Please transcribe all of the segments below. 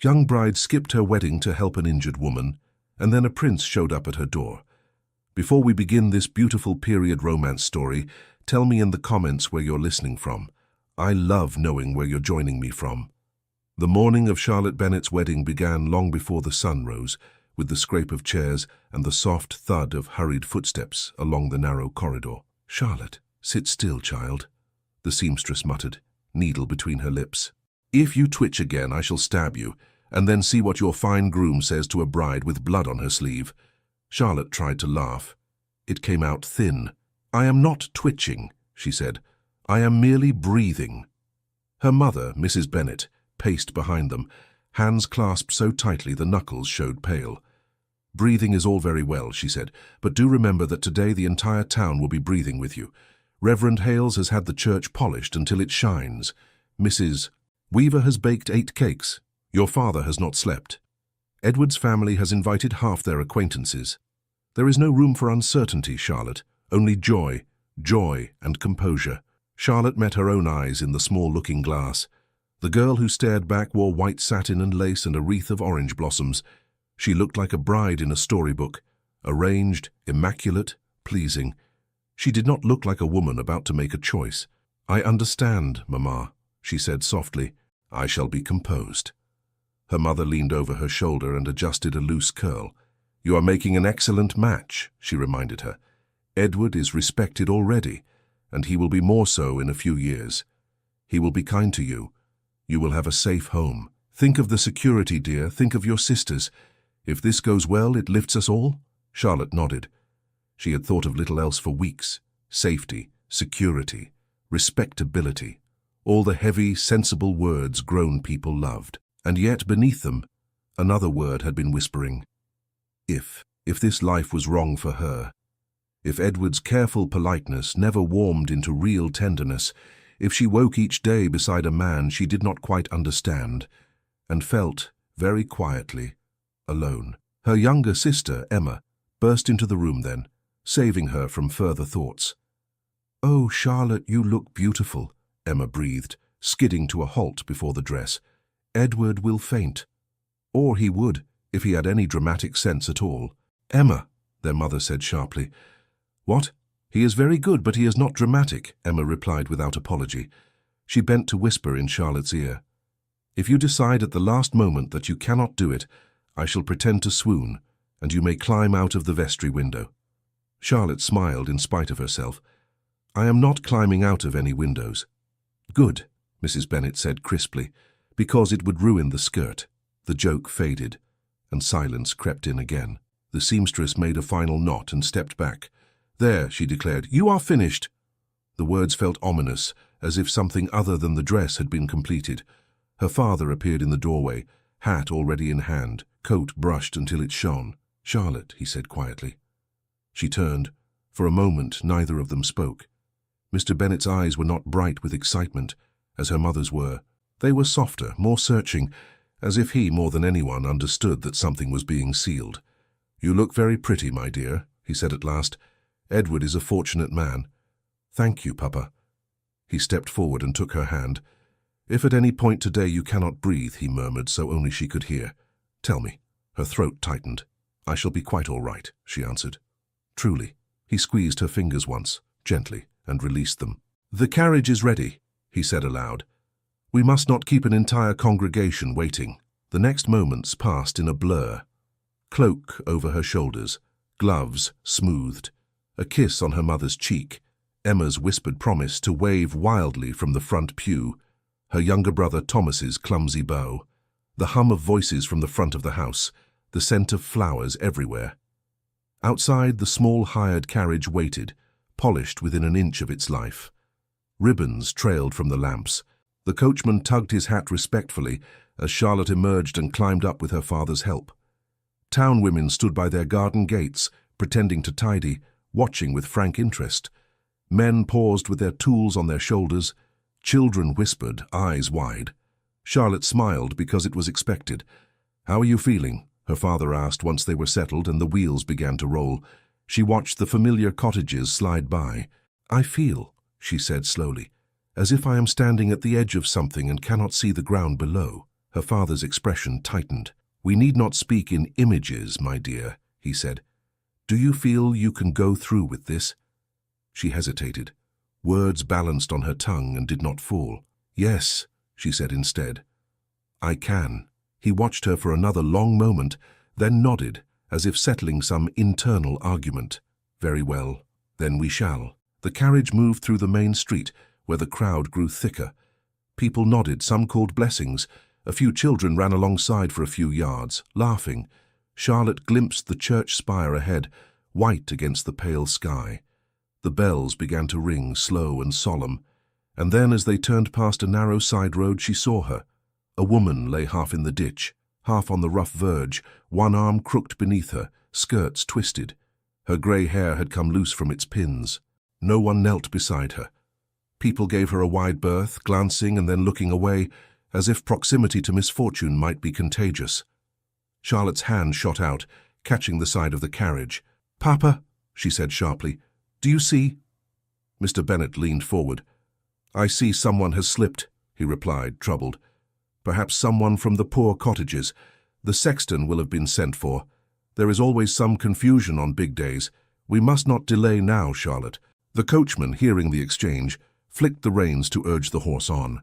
Young bride skipped her wedding to help an injured woman, and then a prince showed up at her door. Before we begin this beautiful period romance story, tell me in the comments where you're listening from. I love knowing where you're joining me from. The morning of Charlotte Bennet's wedding began long before the sun rose, with the scrape of chairs and the soft thud of hurried footsteps along the narrow corridor. "Charlotte, sit still, child," the seamstress muttered, needle between her lips. "If you twitch again, I shall stab you, and then see what your fine groom says to a bride with blood on her sleeve." Charlotte tried to laugh. It came out thin. "I am not twitching," she said. "I am merely breathing." Her mother, Mrs. Bennet, paced behind them, hands clasped so tightly the knuckles showed pale. "Breathing is all very well," she said, "but do remember that today the entire town will be breathing with you. Reverend Hales has had the church polished until it shines. Mrs. Weaver has baked 8 cakes. Your father has not slept. Edward's family has invited half their acquaintances. There is no room for uncertainty, Charlotte, only joy, joy and composure." Charlotte met her own eyes in the small looking glass. The girl who stared back wore white satin and lace and a wreath of orange blossoms. She looked like a bride in a storybook, arranged, immaculate, pleasing. She did not look like a woman about to make a choice. "I understand, Mamma," she said softly. "I shall be composed." Her mother leaned over her shoulder and adjusted a loose curl. "You are making an excellent match," she reminded her. "Edward is respected already, and he will be more so in a few years. He will be kind to you. You will have a safe home. Think of the security, dear. Think of your sisters. If this goes well, it lifts us all." Charlotte nodded. She had thought of little else for weeks. Safety, security, respectability. All the heavy, sensible words grown people loved. And yet, beneath them, another word had been whispering. If this life was wrong for her, if Edward's careful politeness never warmed into real tenderness, if she woke each day beside a man she did not quite understand, and felt, very quietly, alone. Her younger sister, Emma, burst into the room then, saving her from further thoughts. "Oh, Charlotte, you look beautiful," Emma breathed, skidding to a halt before the dress. "Edward will faint. Or he would, if he had any dramatic sense at all." "Emma," their mother said sharply. "What? He is very good, but he is not dramatic," Emma replied without apology. She bent to whisper in Charlotte's ear. "If you decide at the last moment that you cannot do it, I shall pretend to swoon, and you may climb out of the vestry window." Charlotte smiled in spite of herself. "I am not climbing out of any windows." "Good," Mrs. Bennet said crisply, "because it would ruin the skirt." The joke faded, and silence crept in again. The seamstress made a final knot and stepped back. "There," she declared, "you are finished." The words felt ominous, as if something other than the dress had been completed. Her father appeared in the doorway, hat already in hand, coat brushed until it shone. "Charlotte," he said quietly. She turned. For a moment, neither of them spoke. Mr. Bennet's eyes were not bright with excitement, as her mother's were. They were softer, more searching, as if he, more than anyone, understood that something was being sealed. "You look very pretty, my dear," he said at last. "Edward is a fortunate man." "Thank you, Papa." He stepped forward and took her hand. "If at any point today you cannot breathe," he murmured so only she could hear, "tell me." Her throat tightened. "I shall be quite all right," she answered. "Truly." He squeezed her fingers once, gently, and released them. "The carriage is ready," he said aloud. "We must not keep an entire congregation waiting." The next moments passed in a blur. Cloak over her shoulders, gloves smoothed, a kiss on her mother's cheek, Emma's whispered promise to wave wildly from the front pew, her younger brother Thomas's clumsy bow, the hum of voices from the front of the house, the scent of flowers everywhere. Outside, the small hired carriage waited, polished within an inch of its life. Ribbons trailed from the lamps. The coachman tugged his hat respectfully as Charlotte emerged and climbed up with her father's help. Town women stood by their garden gates, pretending to tidy, watching with frank interest. Men paused with their tools on their shoulders. Children whispered, eyes wide. Charlotte smiled because it was expected. "How are you feeling?" her father asked once they were settled and the wheels began to roll. She watched the familiar cottages slide by. "I feel," she said slowly, "as if I am standing at the edge of something and cannot see the ground below." Her father's expression tightened. "We need not speak in images, my dear," he said. "Do you feel you can go through with this?" She hesitated. Words balanced on her tongue and did not fall. "Yes," she said instead. "I can." He watched her for another long moment, then nodded, as if settling some internal argument. "Very well, then we shall." The carriage moved through the main street, where the crowd grew thicker. People nodded, some called blessings. A few children ran alongside for a few yards, laughing. Charlotte glimpsed the church spire ahead, white against the pale sky. The bells began to ring, slow and solemn, and then as they turned past a narrow side road she saw her. A woman lay half in the ditch, half on the rough verge, one arm crooked beneath her, skirts twisted. Her grey hair had come loose from its pins. No one knelt beside her. People gave her a wide berth, glancing and then looking away, as if proximity to misfortune might be contagious. Charlotte's hand shot out, catching the side of the carriage. "Papa," she said sharply, "do you see?" Mr. Bennet leaned forward. "I see someone has slipped," he replied, troubled. "Perhaps someone from the poor cottages. The sexton will have been sent for. There is always some confusion on big days. We must not delay now, Charlotte." The coachman, hearing the exchange, flicked the reins to urge the horse on.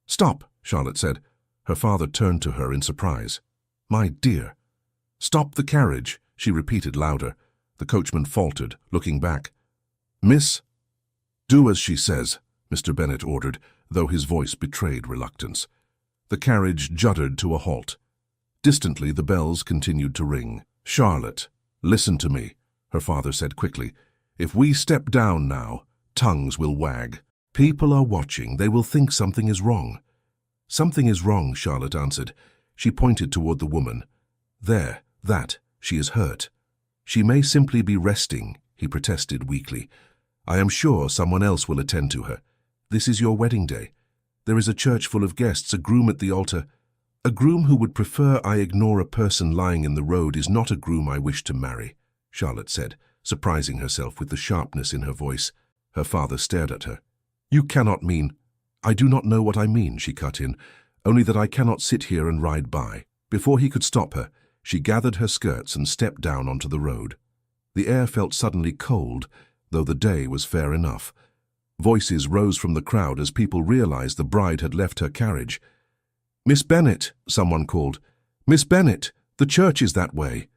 "Stop," Charlotte said. Her father turned to her in surprise. "My dear." "Stop the carriage," she repeated louder. The coachman faltered, looking back. "Miss?" "Do as she says," Mr. Bennet ordered, though his voice betrayed reluctance. The carriage juddered to a halt. Distantly, the bells continued to ring. "Charlotte, listen to me," her father said quickly. "If we step down now, tongues will wag. People are watching. They will think something is wrong." "Something is wrong," Charlotte answered. She pointed toward the woman. "There, that. She is hurt." "She may simply be resting," he protested weakly. "I am sure someone else will attend to her. This is your wedding day. There is a church full of guests, a groom at the altar. A groom who would prefer I ignore a person lying in the road is not a groom I wish to marry," Charlotte said, surprising herself with the sharpness in her voice. Her father stared at her. "You cannot mean—" "I do not know what I mean," she cut in, "only that I cannot sit here and ride by." Before he could stop her, she gathered her skirts and stepped down onto the road. The air felt suddenly cold, though the day was fair enough. Voices rose from the crowd as people realized the bride had left her carriage. "Miss Bennet," someone called. "Miss Bennet, the church is that way."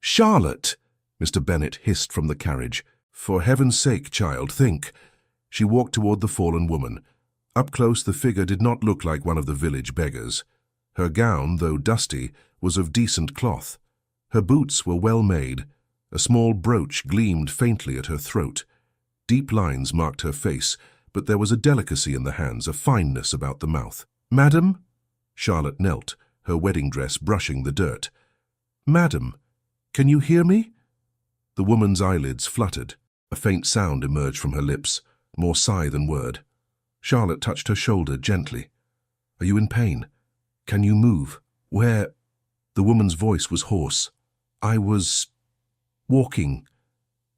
"Charlotte!" Mr. Bennet hissed from the carriage. "For heaven's sake, child, think." She walked toward the fallen woman. Up close, the figure did not look like one of the village beggars. Her gown, though dusty, was of decent cloth. Her boots were well made. A small brooch gleamed faintly at her throat. Deep lines marked her face, but there was a delicacy in the hands, a fineness about the mouth. "Madam?" Charlotte knelt, her wedding dress brushing the dirt. "Madam, can you hear me?" The woman's eyelids fluttered. A faint sound emerged from her lips, more sigh than word. Charlotte touched her shoulder gently. "Are you in pain? Can you move? Where?" The woman's voice was hoarse. "I was walking,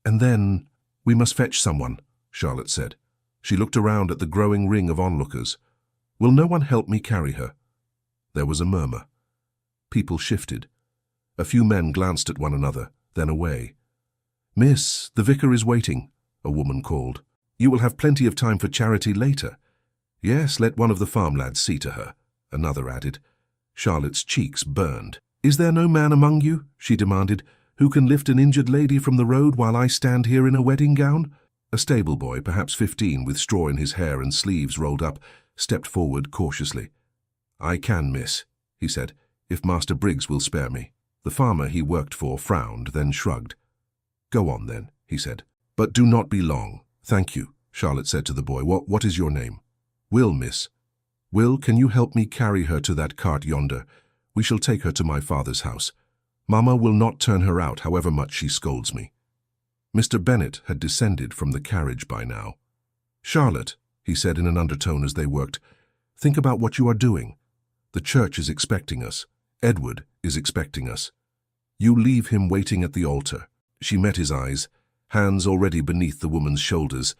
and then—" "We must fetch someone," Charlotte said. She looked around at the growing ring of onlookers. "Will no one help me carry her?" There was a murmur. People shifted. A few men glanced at one another, then away. "Miss, the vicar is waiting," a woman called. "You will have plenty of time for charity later." "Yes, let one of the farm lads see to her," another added. Charlotte's cheeks burned. "Is there no man among you," she demanded, "who can lift an injured lady from the road while I stand here in a wedding gown?" A stable boy, perhaps 15, with straw in his hair and sleeves rolled up, stepped forward cautiously. "I can, miss," he said, "if Master Briggs will spare me." The farmer he worked for frowned, then shrugged. "Go on, then," he said. "But do not be long." "Thank you," Charlotte said to the boy. What is your name?" "Will, miss." "Will, can you help me carry her to that cart yonder? We shall take her to my father's house. Mamma will not turn her out, however much she scolds me." Mr. Bennet had descended from the carriage by now. "Charlotte," he said in an undertone as they worked, "think about what you are doing. The church is expecting us. Edward is expecting us. You leave him waiting at the altar." She met his eyes, hands already beneath the woman's shoulders.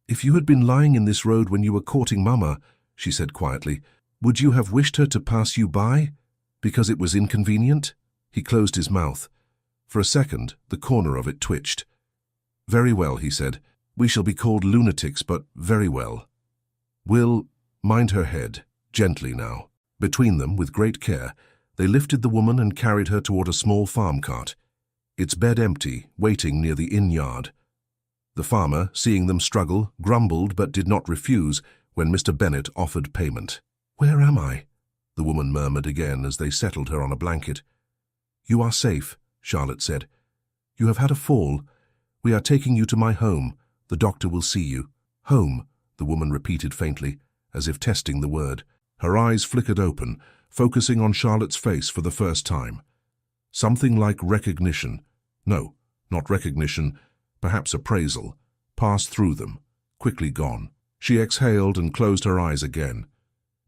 "If you had been lying in this road when you were courting Mamma," she said quietly, Would you have wished her to pass you by? Because it was inconvenient? He closed his mouth. For a second, the corner of it twitched. Very well, he said. We shall be called lunatics, but very well. Will, mind her head, gently now. Between them, with great care, they lifted the woman and carried her toward a small farm cart, its bed empty, waiting near the inn yard. The farmer, seeing them struggle, grumbled but did not refuse when Mr. Bennet offered payment. "Where am I?" the woman murmured again as they settled her on a blanket. "You are safe," Charlotte said. "You have had a fall. We are taking you to my home. The doctor will see you." "Home," the woman repeated faintly, as if testing the word. Her eyes flickered open, focusing on Charlotte's face for the first time. Something like recognition, no, not recognition, perhaps appraisal, passed through them, quickly gone. She exhaled and closed her eyes again.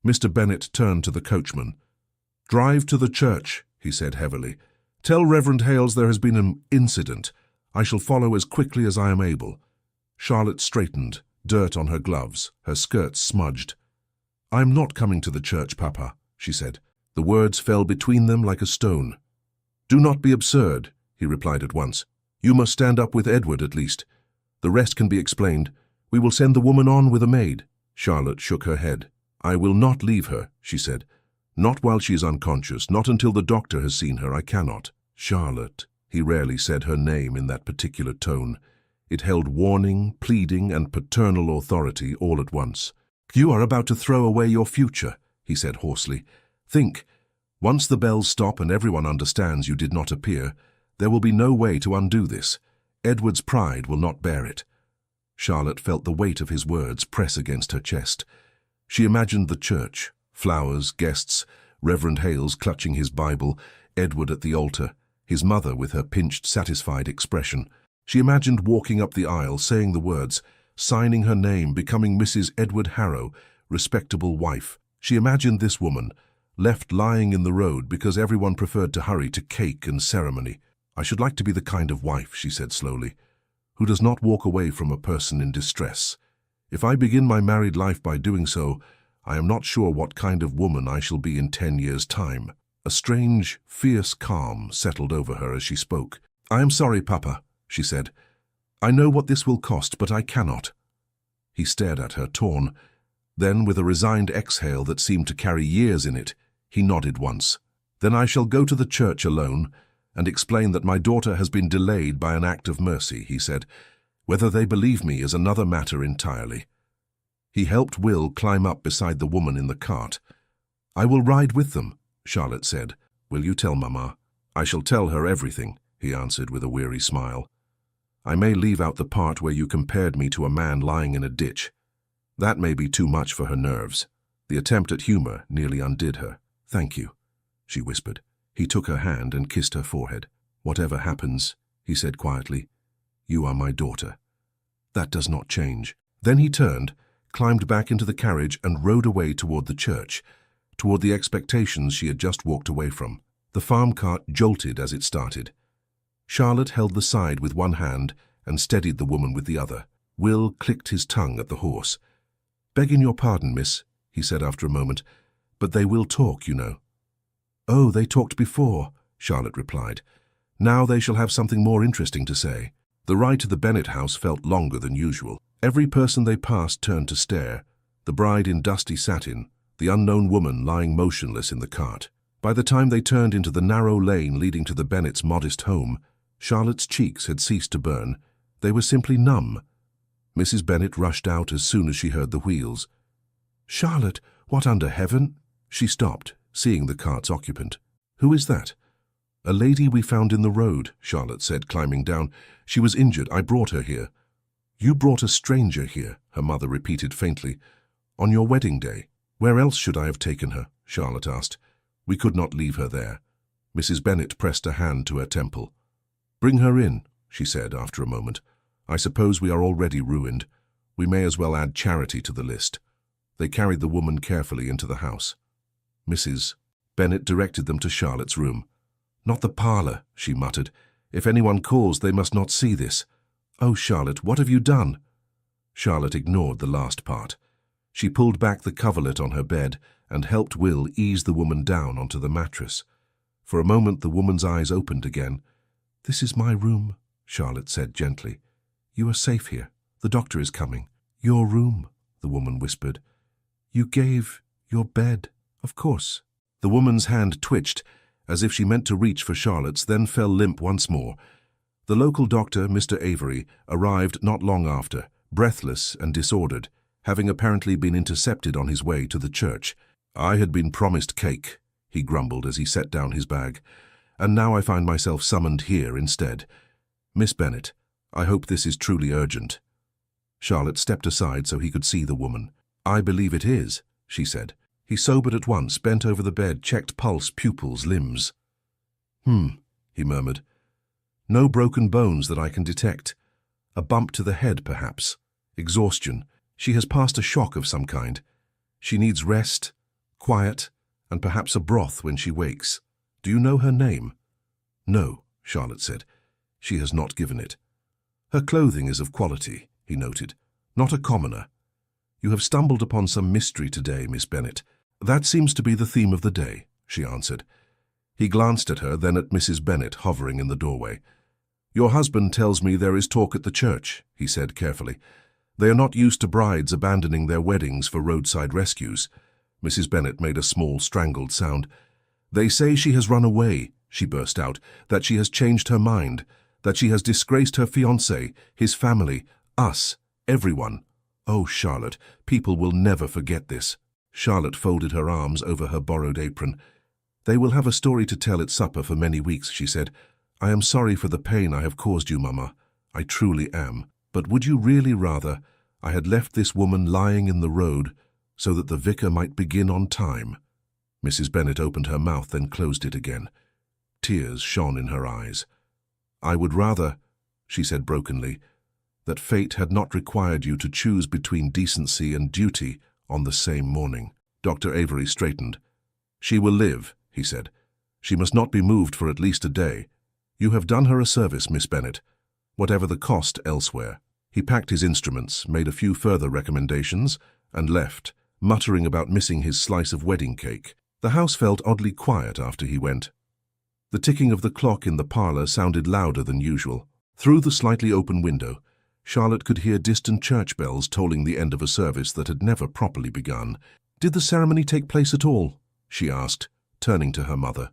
Mr. Bennet turned to the coachman. "Drive to the church," he said heavily. "Tell Reverend Hales there has been an incident. I shall follow as quickly as I am able." Charlotte straightened, dirt on her gloves, her skirts smudged. "I am not coming to the church, Papa," she said. The words fell between them like a stone. "Do not be absurd," he replied at once. "You must stand up with Edward at least. The rest can be explained. We will send the woman on with a maid." Charlotte shook her head. "I will not leave her," she said. "Not while she is unconscious, not until the doctor has seen her. I cannot." "Charlotte," he rarely said her name in that particular tone. It held warning, pleading, and paternal authority all at once. "You are about to throw away your future," he said hoarsely. "Think, once the bells stop and everyone understands you did not appear, there will be no way to undo this. Edward's pride will not bear it." Charlotte felt the weight of his words press against her chest. She imagined the church, flowers, guests, Reverend Hales clutching his Bible, Edward at the altar, his mother with her pinched, satisfied expression. She imagined walking up the aisle, saying the words, signing her name, becoming Mrs. Edward Harrow, respectable wife. She imagined this woman, left lying in the road because everyone preferred to hurry to cake and ceremony. "I should like to be the kind of wife," she said slowly, "who does not walk away from a person in distress. If I begin my married life by doing so, I am not sure what kind of woman I shall be in 10 years' time." A strange, fierce calm settled over her as she spoke. "I am sorry, Papa," she said. "I know what this will cost, but I cannot." He stared at her, torn. Then, with a resigned exhale that seemed to carry years in it, he nodded once. "Then I shall go to the church alone and explain that my daughter has been delayed by an act of mercy," he said. "Whether they believe me is another matter entirely." He helped Will climb up beside the woman in the cart. "I will ride with them," Charlotte said. "Will you tell Mamma?" "I shall tell her everything," he answered with a weary smile. "I may leave out the part where you compared me to a man lying in a ditch. That may be too much for her nerves." The attempt at humor nearly undid her. "Thank you," she whispered. He took her hand and kissed her forehead. "Whatever happens," he said quietly, "you are my daughter. That does not change." Then he turned, climbed back into the carriage and rode away toward the church, toward the expectations she had just walked away from. The farm cart jolted as it started. Charlotte held the side with one hand and steadied the woman with the other. Will clicked his tongue at the horse. "Begging your pardon, miss," he said after a moment, "but they will talk, you know." "Oh, they talked before," Charlotte replied. "Now they shall have something more interesting to say." The ride to the Bennet house felt longer than usual. Every person they passed turned to stare, the bride in dusty satin, the unknown woman lying motionless in the cart. By the time they turned into the narrow lane leading to the Bennets' modest home, Charlotte's cheeks had ceased to burn. They were simply numb. Mrs. Bennet rushed out as soon as she heard the wheels. "Charlotte, what under heaven?" She stopped, seeing the cart's occupant. "Who is that?" "A lady we found in the road," Charlotte said, climbing down. "She was injured. I brought her here." "You brought a stranger here," her mother repeated faintly. "On your wedding day." "Where else should I have taken her?" Charlotte asked. "We could not leave her there." Mrs. Bennet pressed a hand to her temple. "Bring her in," she said after a moment. "I suppose we are already ruined. We may as well add charity to the list." They carried the woman carefully into the house. "Mrs." Bennet directed them to Charlotte's room. "Not the parlor," she muttered. "If anyone calls, they must not see this." "Oh, Charlotte, what have you done?" Charlotte ignored the last part. She pulled back the coverlet on her bed and helped Will ease the woman down onto the mattress. For a moment the woman's eyes opened again. "This is my room," Charlotte said gently. "You are safe here. The doctor is coming." "Your room," the woman whispered. "You gave your bed, of course." The woman's hand twitched, as if she meant to reach for Charlotte's, then fell limp once more. The local doctor, Mr. Avery, arrived not long after, breathless and disordered, having apparently been intercepted on his way to the church. "I had been promised cake," he grumbled as he set down his bag, "and now I find myself summoned here instead. Miss Bennet, I hope this is truly urgent." Charlotte stepped aside so he could see the woman. "I believe it is," she said. He sobered at once, bent over the bed, checked pulse, pupils, limbs. He murmured. "No broken bones that I can detect. A bump to the head, perhaps. Exhaustion. She has passed a shock of some kind. She needs rest, quiet, and perhaps a broth when she wakes. Do you know her name?" "No," Charlotte said. "She has not given it." "Her clothing is of quality," he noted. "Not a commoner. You have stumbled upon some mystery today, Miss Bennet." "That seems to be the theme of the day," she answered. He glanced at her, then at Mrs. Bennet hovering in the doorway. "Your husband tells me there is talk at the church," he said carefully. "They are not used to brides abandoning their weddings for roadside rescues." Mrs. Bennet made a small, strangled sound. "They say she has run away," she burst out, "that she has changed her mind, that she has disgraced her fiancé, his family, us, everyone. Oh, Charlotte, people will never forget this." Charlotte folded her arms over her borrowed apron. "They will have a story to tell at supper for many weeks," she said. "I am sorry for the pain I have caused you, Mamma. I truly am. But would you really rather I had left this woman lying in the road so that the vicar might begin on time?" Mrs. Bennet opened her mouth, then closed it again. Tears shone in her eyes. "I would rather," she said brokenly, "that fate had not required you to choose between decency and duty on the same morning." Dr. Avery straightened. "She will live," he said. "She must not be moved for at least a day. You have done her a service, Miss Bennet, whatever the cost elsewhere." He packed his instruments, made a few further recommendations, and left, muttering about missing his slice of wedding cake. The house felt oddly quiet after he went. The ticking of the clock in the parlour sounded louder than usual. Through the slightly open window, Charlotte could hear distant church bells tolling the end of a service that had never properly begun. "Did the ceremony take place at all?" she asked, turning to her mother.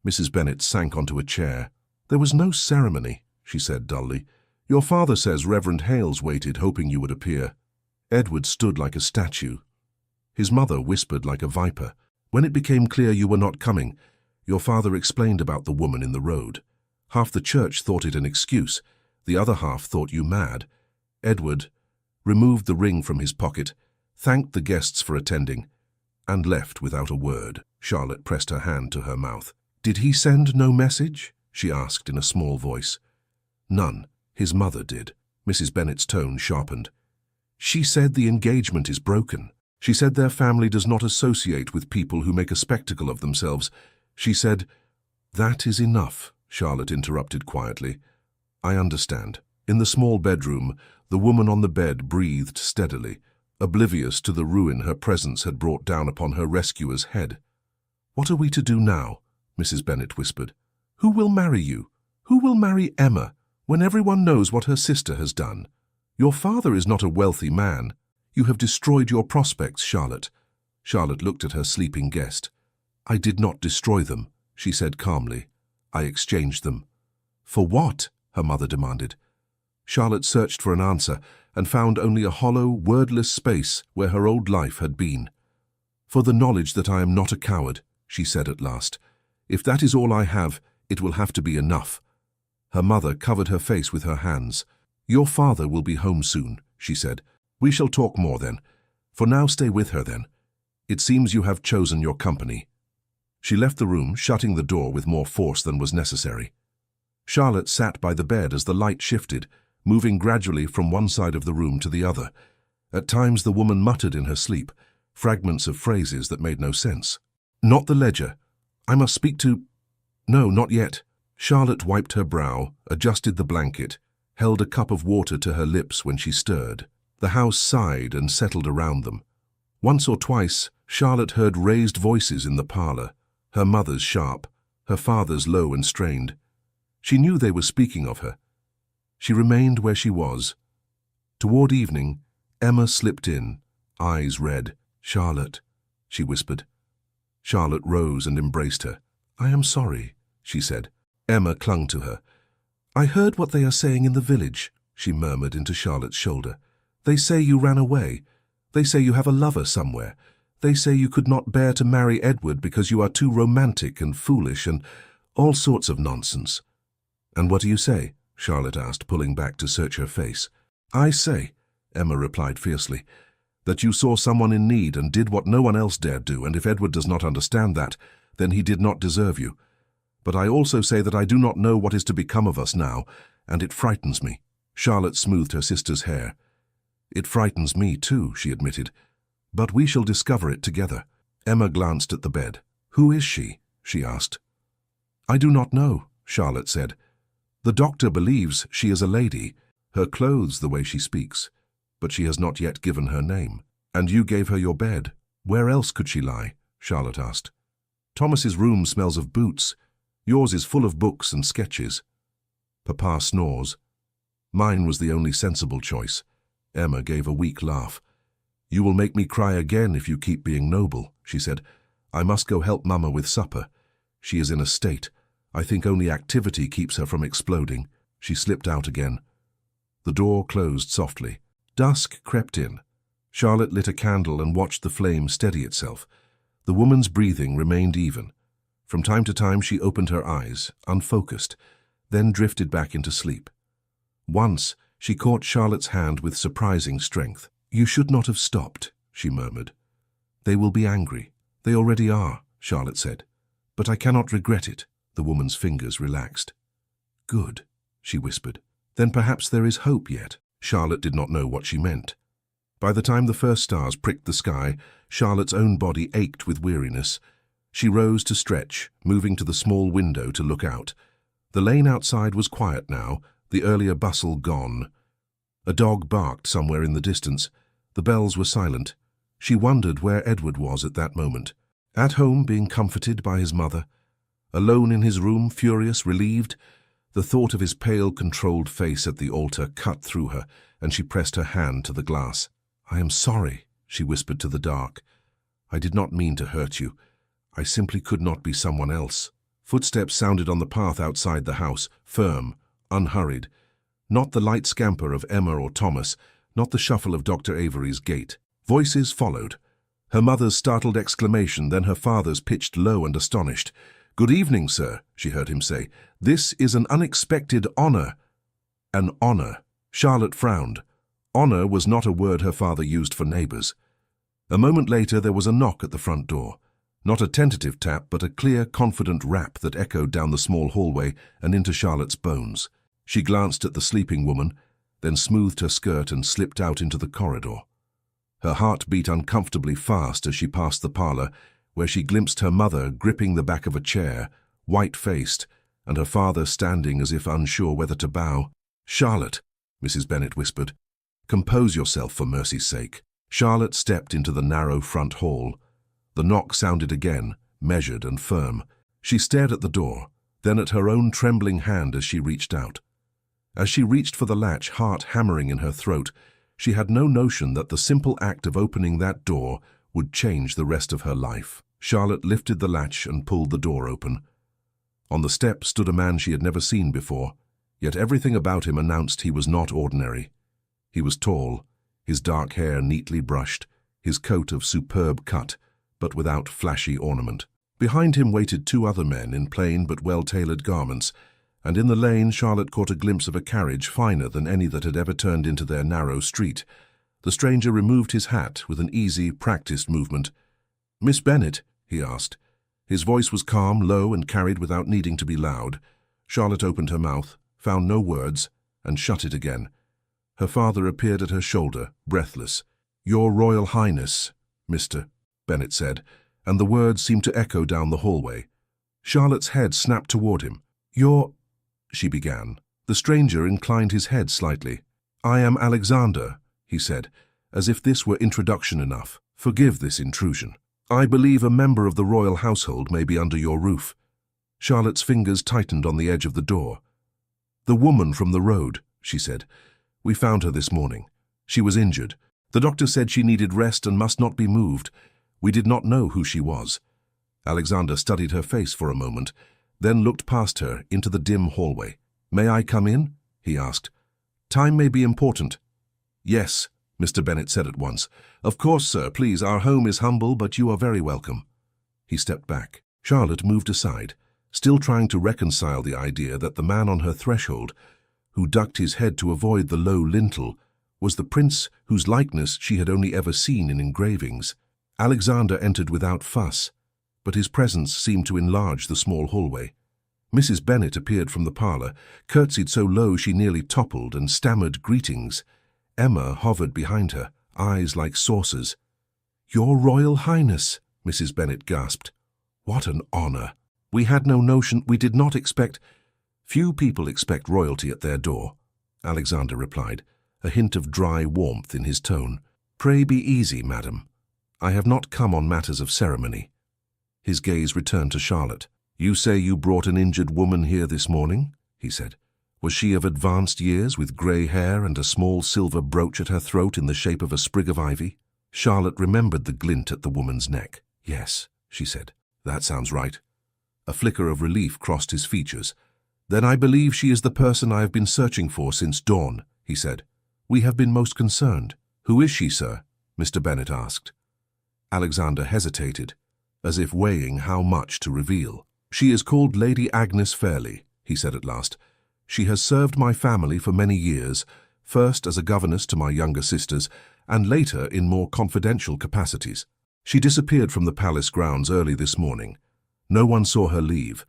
Mrs. Bennet sank onto a chair. "There was no ceremony," she said dully. "Your father says Reverend Hales waited, hoping you would appear. Edward stood like a statue. His mother whispered like a viper. When it became clear you were not coming, your father explained about the woman in the road. Half the church thought it an excuse. The other half thought you mad. Edward removed the ring from his pocket, thanked the guests for attending, and left without a word." Charlotte pressed her hand to her mouth. "Did he send no message?" she asked in a small voice. "None. His mother did." Mrs. Bennet's tone sharpened. "She said the engagement is broken. She said their family does not associate with people who make a spectacle of themselves. She said—" "That is enough," Charlotte interrupted quietly. "I understand." In the small bedroom, the woman on the bed breathed steadily, oblivious to the ruin her presence had brought down upon her rescuer's head. "What are we to do now?" Mrs. Bennet whispered. "Who will marry you? Who will marry Emma, when everyone knows what her sister has done? Your father is not a wealthy man. You have destroyed your prospects, Charlotte." Charlotte looked at her sleeping guest. "I did not destroy them," she said calmly. "I exchanged them." "For what?" her mother demanded. Charlotte searched for an answer and found only a hollow, wordless space where her old life had been. "For the knowledge that I am not a coward," she said at last. "If that is all I have, it will have to be enough." Her mother covered her face with her hands. "Your father will be home soon," she said. "We shall talk more then. For now, stay with her then. It seems you have chosen your company." She left the room, shutting the door with more force than was necessary. Charlotte sat by the bed as the light shifted, moving gradually from one side of the room to the other. At times the woman muttered in her sleep, fragments of phrases that made no sense. "Not the ledger. I must speak to—" "No, not yet." Charlotte wiped her brow, adjusted the blanket, held a cup of water to her lips when she stirred. The house sighed and settled around them. Once or twice, Charlotte heard raised voices in the parlor, her mother's sharp, her father's low and strained. She knew they were speaking of her. She remained where she was. Toward evening, Emma slipped in, eyes red. "Charlotte," she whispered. Charlotte rose and embraced her. "I am sorry," she said. Emma clung to her. "I heard what they are saying in the village," she murmured into Charlotte's shoulder. "They say you ran away. They say you have a lover somewhere. They say you could not bear to marry Edward because you are too romantic and foolish and all sorts of nonsense." "And what do you say?" Charlotte asked, pulling back to search her face. "I say," Emma replied fiercely, "that you saw someone in need and did what no one else dared do, and if Edward does not understand that, then he did not deserve you. But I also say that I do not know what is to become of us now, and it frightens me." Charlotte smoothed her sister's hair. "It frightens me too," she admitted. "But we shall discover it together." Emma glanced at the bed. "Who is she?" she asked. "I do not know," Charlotte said. "The doctor believes she is a lady, her clothes the way she speaks, but she has not yet given her name." "And you gave her your bed. Where else could she lie?" Charlotte asked. "Thomas's room smells of boots. Yours is full of books and sketches." Papa snores. "Mine was the only sensible choice." Emma gave a weak laugh. "You will make me cry again if you keep being noble," she said. "I must go help Mama with supper. She is in a state. I think only activity keeps her from exploding." She slipped out again. The door closed softly. Dusk crept in. Charlotte lit a candle and watched the flame steady itself. The woman's breathing remained even. From time to time she opened her eyes, unfocused, then drifted back into sleep. Once she caught Charlotte's hand with surprising strength. "You should not have stopped," she murmured. "They will be angry." "They already are," Charlotte said. "But I cannot regret it." The woman's fingers relaxed. "Good," she whispered. "Then perhaps there is hope yet." Charlotte did not know what she meant. By the time the first stars pricked the sky, Charlotte's own body ached with weariness. She rose to stretch, moving to the small window to look out. The lane outside was quiet now, the earlier bustle gone. A dog barked somewhere in the distance. The bells were silent. She wondered where Edward was at that moment. At home, being comforted by his mother. Alone in his room, furious, relieved. The thought of his pale, controlled face at the altar cut through her, and she pressed her hand to the glass. "I am sorry," she whispered to the dark. "I did not mean to hurt you. I simply could not be someone else." Footsteps sounded on the path outside the house, firm, unhurried. Not the light scamper of Emma or Thomas, not the shuffle of Dr. Avery's gait. Voices followed. Her mother's startled exclamation, then her father's pitched low and astonished. "Good evening, sir," she heard him say. "This is an unexpected honor." An honor. Charlotte frowned. Honor was not a word her father used for neighbors. A moment later there was a knock at the front door. Not a tentative tap, but a clear, confident rap that echoed down the small hallway and into Charlotte's bones. She glanced at the sleeping woman, then smoothed her skirt and slipped out into the corridor. Her heart beat uncomfortably fast as she passed the parlor, where she glimpsed her mother gripping the back of a chair, white-faced, and her father standing as if unsure whether to bow. "Charlotte," Mrs. Bennet whispered, "compose yourself for mercy's sake." Charlotte stepped into the narrow front hall. The knock sounded again, measured and firm. She stared at the door, then at her own trembling hand as she reached out. As she reached for the latch, heart hammering in her throat, she had no notion that the simple act of opening that door would change the rest of her life. Charlotte lifted the latch and pulled the door open. On the step stood a man she had never seen before, yet everything about him announced he was not ordinary. He was tall, his dark hair neatly brushed, his coat of superb cut, but without flashy ornament. Behind him waited two other men in plain but well-tailored garments, and in the lane Charlotte caught a glimpse of a carriage finer than any that had ever turned into their narrow street. The stranger removed his hat with an easy, practiced movement. "Miss Bennet?" he asked. His voice was calm, low, and carried without needing to be loud. Charlotte opened her mouth, found no words, and shut it again. Her father appeared at her shoulder, breathless. "Your Royal Highness, Mr." Bennet said, and the words seemed to echo down the hallway. Charlotte's head snapped toward him. "You're—" she began. The stranger inclined his head slightly. "I am Alexander," he said, as if this were introduction enough. Forgive this intrusion. I believe a member of the royal household may be under your roof. Charlotte's fingers tightened on the edge of the door. The woman from the road, she said. We found her this morning. She was injured. The doctor said she needed rest and must not be moved. We did not know who she was. Alexander studied her face for a moment, then looked past her into the dim hallway. May I come in? He asked. Time may be important. Yes, Mr. Bennet said at once. Of course, sir, please, our home is humble, but you are very welcome. He stepped back. Charlotte moved aside, still trying to reconcile the idea that the man on her threshold, who ducked his head to avoid the low lintel, was the prince whose likeness she had only ever seen in engravings. Alexander entered without fuss, but his presence seemed to enlarge the small hallway. Mrs. Bennet appeared from the parlour, curtsied so low she nearly toppled, and stammered greetings. Emma hovered behind her, eyes like saucers. "Your Royal Highness," Mrs. Bennet gasped. "What an honour! We had no notion, we did not expect—" "Few people expect royalty at their door," Alexander replied, a hint of dry warmth in his tone. "Pray be easy, madam. I have not come on matters of ceremony." His gaze returned to Charlotte. "You say you brought an injured woman here this morning?" he said. "Was she of advanced years, with grey hair and a small silver brooch at her throat in the shape of a sprig of ivy?" Charlotte remembered the glint at the woman's neck. "Yes," she said. "That sounds right." A flicker of relief crossed his features. "Then I believe she is the person I have been searching for since dawn," he said. "We have been most concerned." "Who is she, sir?" Mr. Bennet asked. Alexander hesitated, as if weighing how much to reveal. "She is called Lady Agnes Fairley," he said at last. "She has served my family for many years, first as a governess to my younger sisters, and later in more confidential capacities. She disappeared from the palace grounds early this morning. No one saw her leave.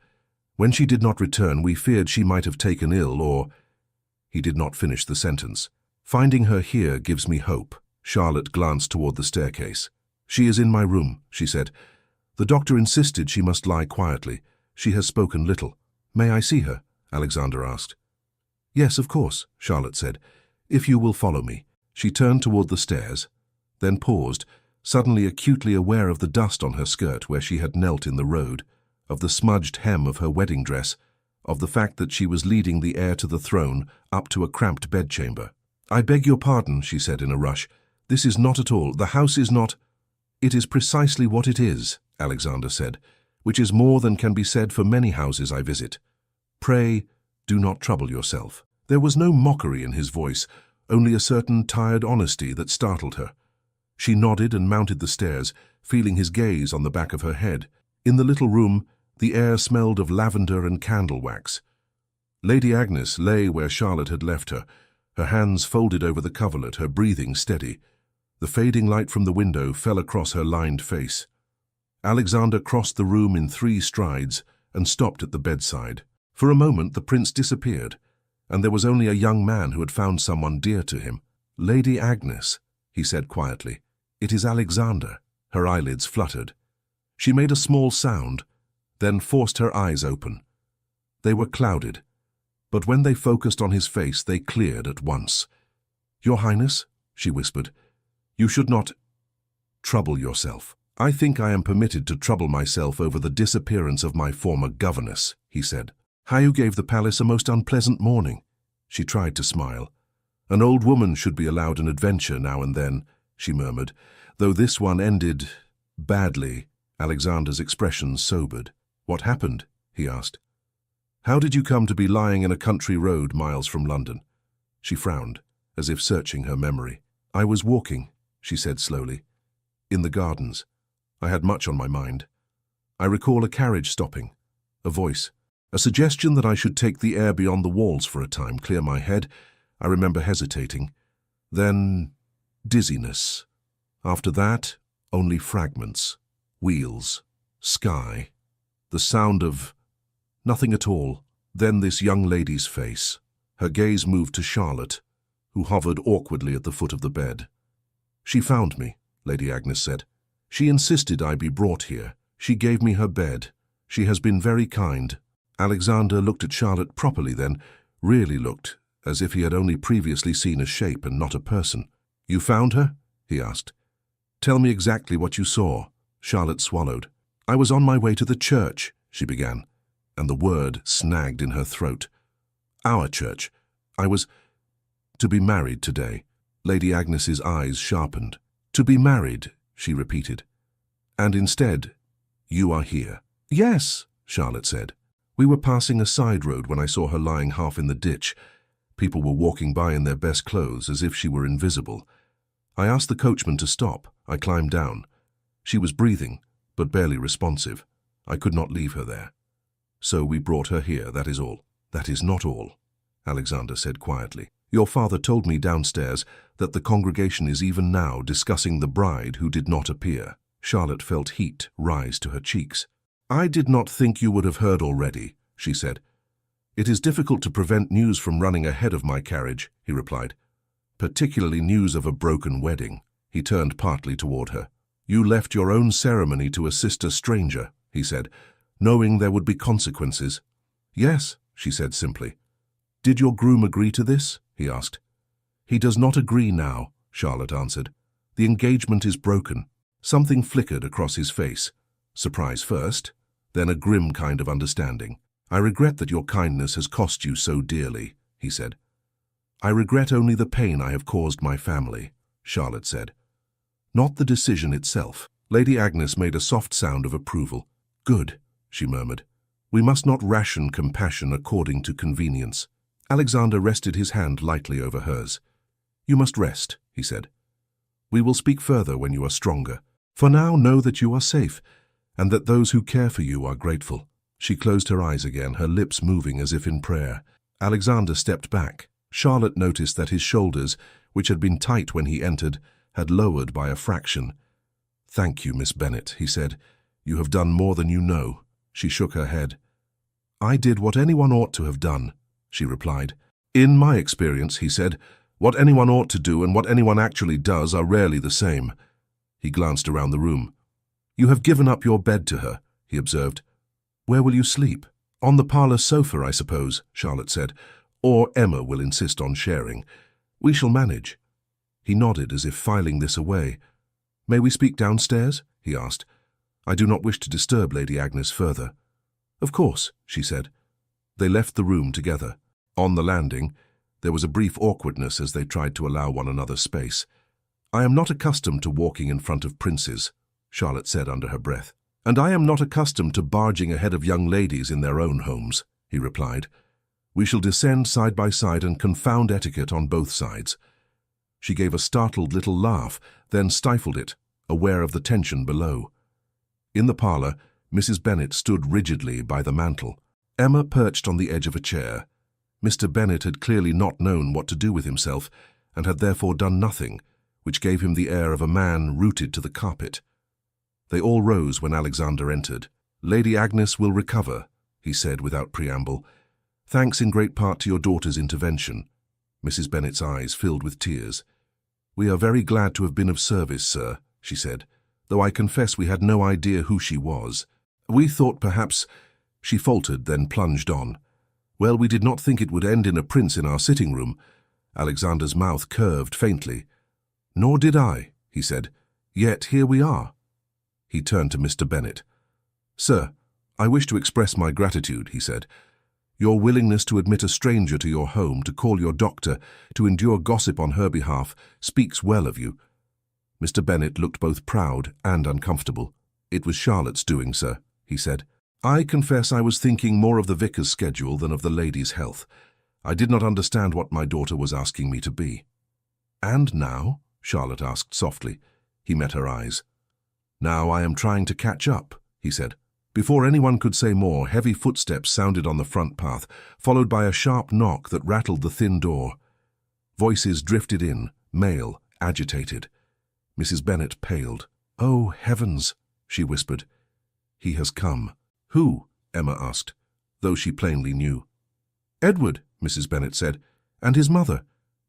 When she did not return, we feared she might have taken ill or—" He did not finish the sentence. "Finding her here gives me hope." Charlotte glanced toward the staircase. "She is in my room," she said. "The doctor insisted she must lie quietly. She has spoken little." "May I see her?" Alexander asked. "Yes, of course," Charlotte said, "if you will follow me." She turned toward the stairs, then paused, suddenly acutely aware of the dust on her skirt where she had knelt in the road, of the smudged hem of her wedding dress, of the fact that she was leading the heir to the throne up to a cramped bedchamber. "I beg your pardon," she said in a rush. "This is not at all. The house is not—" "It is precisely what it is," Alexander said, "which is more than can be said for many houses I visit. Pray, do not trouble yourself." There was no mockery in his voice, only a certain tired honesty that startled her. She nodded and mounted the stairs, feeling his gaze on the back of her head. In the little room, the air smelled of lavender and candle wax. Lady Agnes lay where Charlotte had left her, her hands folded over the coverlet, her breathing steady. The fading light from the window fell across her lined face. Alexander crossed the room in 3 strides and stopped at the bedside. For a moment the prince disappeared, and there was only a young man who had found someone dear to him. "Lady Agnes," he said quietly. "It is Alexander." Her eyelids fluttered. She made a small sound, then forced her eyes open. They were clouded, but when they focused on his face, they cleared at once. "Your Highness," she whispered, "you should not trouble yourself." "I think I am permitted to trouble myself over the disappearance of my former governess," he said. "Hayu gave the palace a most unpleasant morning." She tried to smile. "An old woman should be allowed an adventure now and then," she murmured, "though this one ended badly." Alexander's expression sobered. "What happened?" he asked. "How did you come to be lying in a country road miles from London?" She frowned, as if searching her memory. "I was walking," she said slowly, "in the gardens. I had much on my mind. I recall a carriage stopping, a voice, a suggestion that I should take the air beyond the walls for a time, clear my head. I remember hesitating. Then dizziness. After that, only fragments, wheels, sky, the sound of nothing at all. Then this young lady's face. Her gaze moved to Charlotte, who hovered awkwardly at the foot of the bed. "She found me," Lady Agnes said. "She insisted I be brought here. She gave me her bed. She has been very kind." Alexander looked at Charlotte properly then, really looked, as if he had only previously seen a shape and not a person. "You found her?" he asked. Tell me exactly what you saw. Charlotte swallowed. I was on my way to the church, she began, and the word snagged in her throat. Our church. I was to be married today. Lady Agnes's eyes sharpened. To be married, she repeated. And instead, you are here. Yes, Charlotte said. We were passing a side road when I saw her lying half in the ditch. People were walking by in their best clothes as if she were invisible. I asked the coachman to stop. I climbed down. She was breathing, but barely responsive. I could not leave her there. So we brought her here, that is all. That is not all, Alexander said quietly. Your father told me downstairs that the congregation is even now discussing the bride who did not appear. Charlotte felt heat rise to her cheeks. I did not think you would have heard already, she said. It is difficult to prevent news from running ahead of my carriage, he replied. Particularly news of a broken wedding. He turned partly toward her. You left your own ceremony to assist a stranger, he said, knowing there would be consequences. Yes, she said simply. Did your groom agree to this? He asked. He does not agree now, Charlotte answered. The engagement is broken. Something flickered across his face. Surprise first, then a grim kind of understanding. I regret that your kindness has cost you so dearly, he said. I regret only the pain I have caused my family, Charlotte said. Not the decision itself. Lady Agnes made a soft sound of approval. Good, she murmured. We must not ration compassion according to convenience. Alexander rested his hand lightly over hers. You must rest, he said. We will speak further when you are stronger. For now, know that you are safe, and that those who care for you are grateful. She closed her eyes again, her lips moving as if in prayer. Alexander stepped back. Charlotte noticed that his shoulders, which had been tight when he entered, had lowered by a fraction. Thank you, Miss Bennet, he said. You have done more than you know. She shook her head. I did what anyone ought to have done, she replied. In my experience, he said, what anyone ought to do and what anyone actually does are rarely the same. He glanced around the room. You have given up your bed to her, he observed. Where will you sleep? On the parlour sofa, I suppose, Charlotte said. Or Emma will insist on sharing. We shall manage. He nodded as if filing this away. May we speak downstairs? He asked. I do not wish to disturb Lady Agnes further. Of course, she said. They left the room together. On the landing, there was a brief awkwardness as they tried to allow one another space. I am not accustomed to walking in front of princes, Charlotte said under her breath. And I am not accustomed to barging ahead of young ladies in their own homes, he replied. We shall descend side by side and confound etiquette on both sides. She gave a startled little laugh, then stifled it, aware of the tension below. In the parlour, Mrs. Bennet stood rigidly by the mantel. Emma perched on the edge of a chair. Mr. Bennet had clearly not known what to do with himself, and had therefore done nothing, which gave him the air of a man rooted to the carpet. They all rose when Alexander entered. Lady Agnes will recover, he said without preamble. Thanks in great part to your daughter's intervention. Mrs. Bennet's eyes filled with tears. We are very glad to have been of service, sir, she said, though I confess we had no idea who she was. We thought perhaps... She faltered, then plunged on. Well, we did not think it would end in a prince in our sitting room. Alexander's mouth curved faintly. Nor did I, he said. Yet here we are. He turned to Mr. Bennet. Sir, I wish to express my gratitude, he said. Your willingness to admit a stranger to your home, to call your doctor, to endure gossip on her behalf, speaks well of you. Mr. Bennet looked both proud and uncomfortable. It was Charlotte's doing, sir, he said. I confess I was thinking more of the vicar's schedule than of the lady's health. I did not understand what my daughter was asking me to be. And now? Charlotte asked softly. He met her eyes. Now I am trying to catch up, he said. Before anyone could say more, heavy footsteps sounded on the front path, followed by a sharp knock that rattled the thin door. Voices drifted in, male, agitated. Mrs. Bennet paled. Oh, heavens, she whispered. He has come. Who? Emma asked, though she plainly knew. Edward, Mrs. Bennet said, and his mother,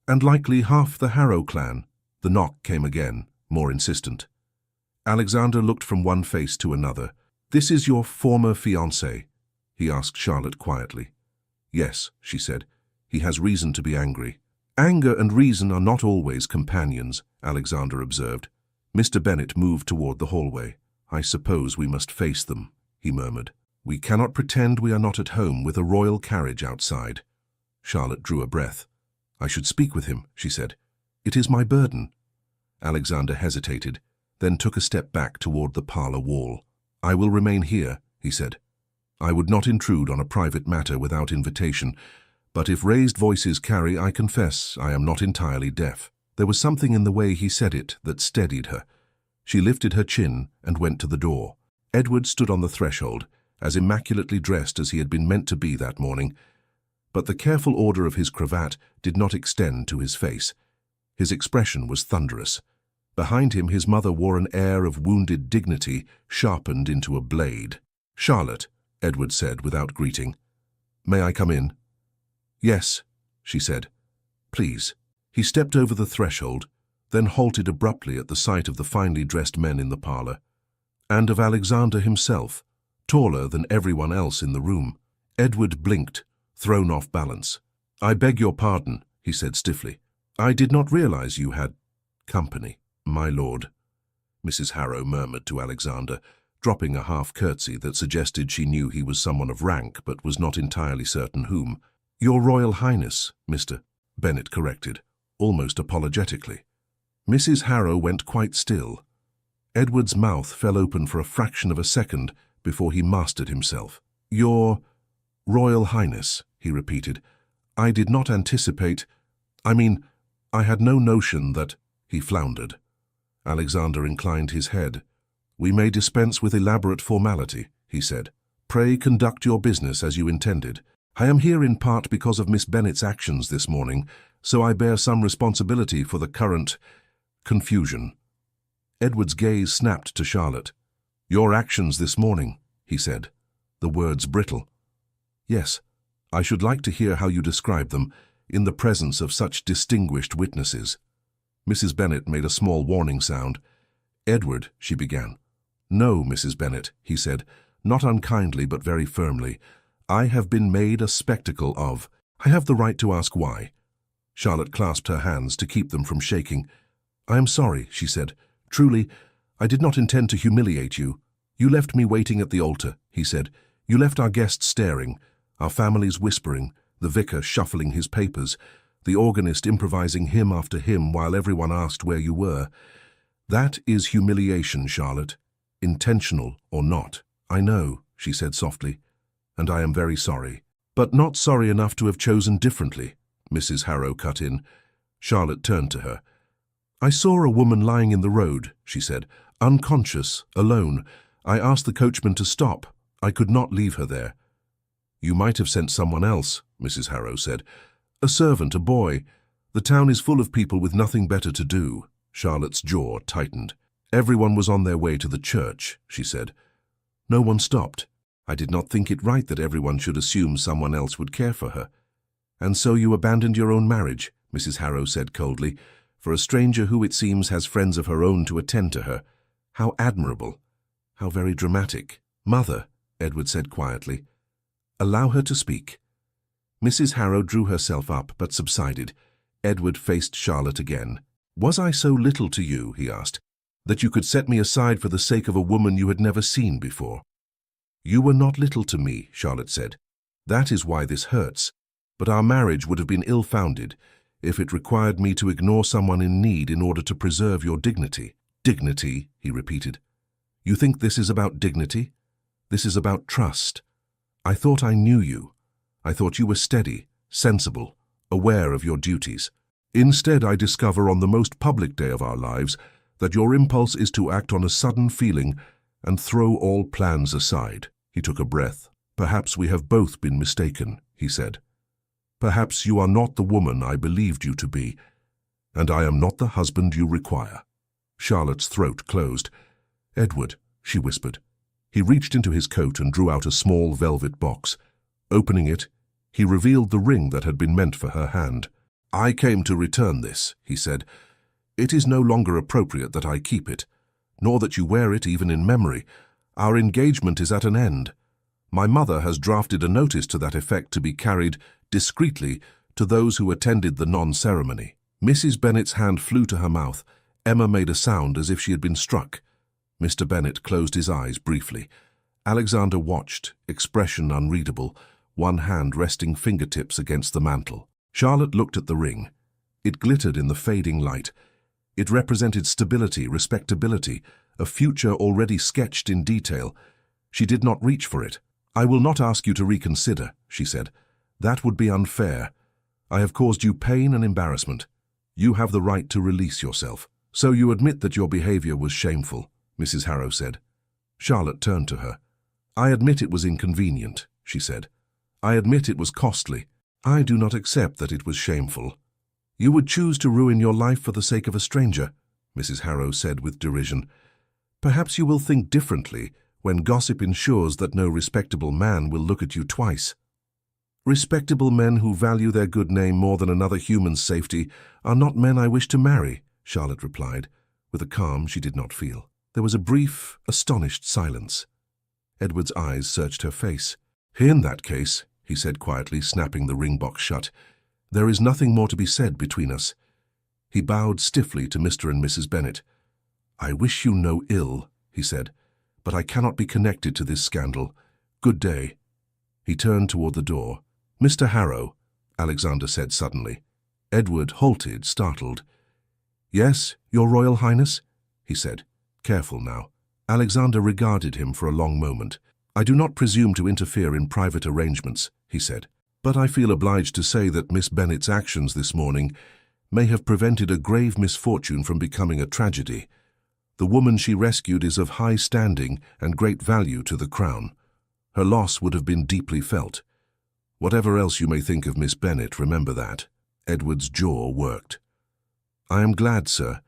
and likely half the Harrow clan. The knock came again, more insistent. Alexander looked from one face to another. This is your former fiancé? He asked Charlotte quietly. Yes, she said. He has reason to be angry. Anger and reason are not always companions, Alexander observed. Mr. Bennet moved toward the hallway. "I suppose we must face them," he murmured. "We cannot pretend we are not at home with a royal carriage outside." Charlotte drew a breath. "I should speak with him," she said. "It is my burden." Alexander hesitated, then took a step back toward the parlor wall. "I will remain here," he said. "I would not intrude on a private matter without invitation, but if raised voices carry, I confess I am not entirely deaf." There was something in the way he said it that steadied her. She lifted her chin and went to the door. Edward stood on the threshold, as immaculately dressed as he had been meant to be that morning, but the careful order of his cravat did not extend to his face. His expression was thunderous. Behind him, his mother wore an air of wounded dignity sharpened into a blade. "Charlotte," Edward said without greeting. "May I come in?" "Yes," she said. "Please." He stepped over the threshold, then halted abruptly at the sight of the finely dressed men in the parlor, and of Alexander himself, taller than everyone else in the room. Edward blinked, thrown off balance. "I beg your pardon," he said stiffly. "I did not realize you had company." "My lord," Mrs. Harrow murmured to Alexander, dropping a half-curtsy that suggested she knew he was someone of rank but was not entirely certain whom. "Your Royal Highness," Mr. Bennet corrected, almost apologetically. Mrs. Harrow went quite still. Edward's mouth fell open for a fraction of a second before he mastered himself. "Your Royal Highness," he repeated. "I did not anticipate— I had no notion that—" He floundered. Alexander inclined his head. "We may dispense with elaborate formality," he said. "Pray conduct your business as you intended. I am here in part because of Miss Bennet's actions this morning, so I bear some responsibility for the current confusion." Edward's gaze snapped to Charlotte. "Your actions this morning," he said, the words brittle. "Yes, I should like to hear how you describe them, in the presence of such distinguished witnesses." Mrs. Bennet made a small warning sound. "Edward," she began. "No, Mrs. Bennet," he said, not unkindly but very firmly. "I have been made a spectacle of. I have the right to ask why." Charlotte clasped her hands to keep them from shaking. "I am sorry," she said. "Truly, I did not intend to humiliate you. You left me waiting at the altar," he said. "You left our guests staring, our families whispering, the vicar shuffling his papers, the organist improvising hymn after hymn while everyone asked where you were. That is humiliation, Charlotte, intentional or not." "I know," she said softly, "and I am very sorry." "But not sorry enough to have chosen differently," Mrs. Harrow cut in. Charlotte turned to her. "I saw a woman lying in the road," she said, "unconscious, alone. I asked the coachman to stop. I could not leave her there." "You might have sent someone else," Mrs. Harrow said. "A servant, a boy. The town is full of people with nothing better to do." Charlotte's jaw tightened. "Everyone was on their way to the church," she said. "No one stopped. I did not think it right that everyone should assume someone else would care for her." "And so you abandoned your own marriage," Mrs. Harrow said coldly, "for a stranger who, it seems, has friends of her own to attend to her. How admirable. How very dramatic." "Mother," Edward said quietly, "allow her to speak." Mrs. Harrow drew herself up but subsided. Edward faced Charlotte again. "Was I so little to you," he asked, "that you could set me aside for the sake of a woman you had never seen before?" "You were not little to me," Charlotte said. "That is why this hurts. But our marriage would have been ill-founded if it required me to ignore someone in need in order to preserve your dignity." "Dignity," he repeated. "You think this is about dignity? This is about trust. I thought I knew you. I thought you were steady, sensible, aware of your duties. Instead, I discover on the most public day of our lives that your impulse is to act on a sudden feeling and throw all plans aside." He took a breath. "Perhaps we have both been mistaken," he said. "Perhaps you are not the woman I believed you to be, and I am not the husband you require." Charlotte's throat closed. "Edward," she whispered. He reached into his coat and drew out a small velvet box. Opening it, he revealed the ring that had been meant for her hand. "I came to return this," he said. "It is no longer appropriate that I keep it, nor that you wear it even in memory. Our engagement is at an end. My mother has drafted a notice to that effect to be carried discreetly to those who attended the non-ceremony." Mrs. Bennet's hand flew to her mouth. Emma made a sound as if she had been struck. Mr. Bennet closed his eyes briefly. Alexander watched, expression unreadable, one hand resting fingertips against the mantel. Charlotte looked at the ring. It glittered in the fading light. It represented stability, respectability, a future already sketched in detail. She did not reach for it. "I will not ask you to reconsider," she said. "That would be unfair. I have caused you pain and embarrassment. You have the right to release yourself." "So you admit that your behavior was shameful," Mrs. Harrow said. Charlotte turned to her. "I admit it was inconvenient," she said. "I admit it was costly. I do not accept that it was shameful." "You would choose to ruin your life for the sake of a stranger," Mrs. Harrow said with derision. "Perhaps you will think differently when gossip ensures that no respectable man will look at you twice." "Respectable men who value their good name more than another human's safety are not men I wish to marry," Charlotte replied, with a calm she did not feel. There was a brief, astonished silence. Edward's eyes searched her face. "In that case," he said quietly, snapping the ring box shut, "there is nothing more to be said between us." He bowed stiffly to Mr. and Mrs. Bennet. "I wish you no ill," he said, "but I cannot be connected to this scandal. Good day." He turned toward the door. "Mr. Harrow," Alexander said suddenly. Edward halted, startled. "Yes, Your Royal Highness?" he said, careful now. Alexander regarded him for a long moment. "I do not presume to interfere in private arrangements," he said, "but I feel obliged to say that Miss Bennet's actions this morning may have prevented a grave misfortune from becoming a tragedy. The woman she rescued is of high standing and great value to the Crown. Her loss would have been deeply felt. Whatever else you may think of Miss Bennet, remember that." Edward's jaw worked. "I am glad, sir,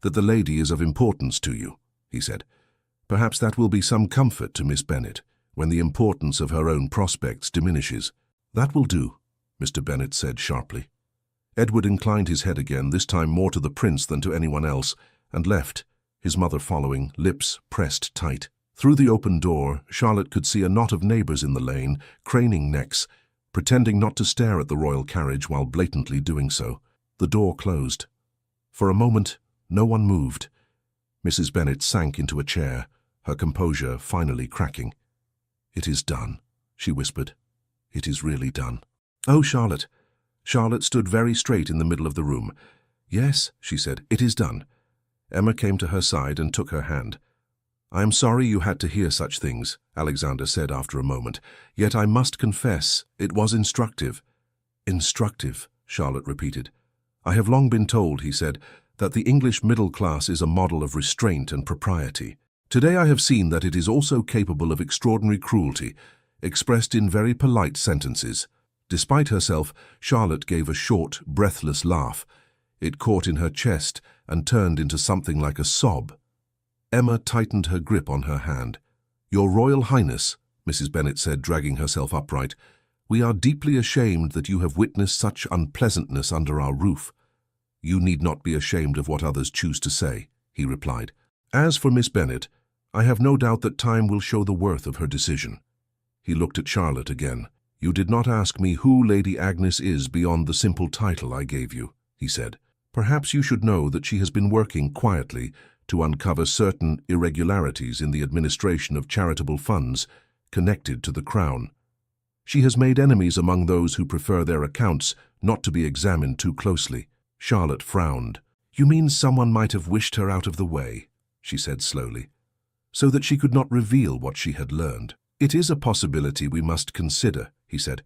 that the lady is of importance to you," he said. "Perhaps that will be some comfort to Miss Bennet when the importance of her own prospects diminishes." "That will do," Mr. Bennet said sharply. Edward inclined his head again, this time more to the prince than to anyone else, and left, his mother following, lips pressed tight. Through the open door, Charlotte could see a knot of neighbours in the lane, craning necks, pretending not to stare at the royal carriage while blatantly doing so. The door closed. For a moment, no one moved. Mrs. Bennet sank into a chair, her composure finally cracking. "It is done," she whispered. "It is really done." "Oh, Charlotte." Charlotte stood very straight in the middle of the room. "Yes," she said, "it is done." Emma came to her side and took her hand. "I am sorry you had to hear such things," Alexander said after a moment. "Yet I must confess, it was instructive." "Instructive," Charlotte repeated. "I have long been told," he said, "that the English middle class is a model of restraint and propriety. Today I have seen that it is also capable of extraordinary cruelty, expressed in very polite sentences." Despite herself, Charlotte gave a short, breathless laugh. It caught in her chest and turned into something like a sob. Emma tightened her grip on her hand. "Your Royal Highness," Mrs. Bennet said, dragging herself upright, "we are deeply ashamed that you have witnessed such unpleasantness under our roof." "You need not be ashamed of what others choose to say," he replied. "As for Miss Bennet, I have no doubt that time will show the worth of her decision." He looked at Charlotte again. "You did not ask me who Lady Agnes is beyond the simple title I gave you," he said. "Perhaps you should know that she has been working quietly to uncover certain irregularities in the administration of charitable funds connected to the Crown. She has made enemies among those who prefer their accounts not to be examined too closely." Charlotte frowned. "You mean someone might have wished her out of the way," she said slowly, "so that she could not reveal what she had learned." "It is a possibility we must consider," he said.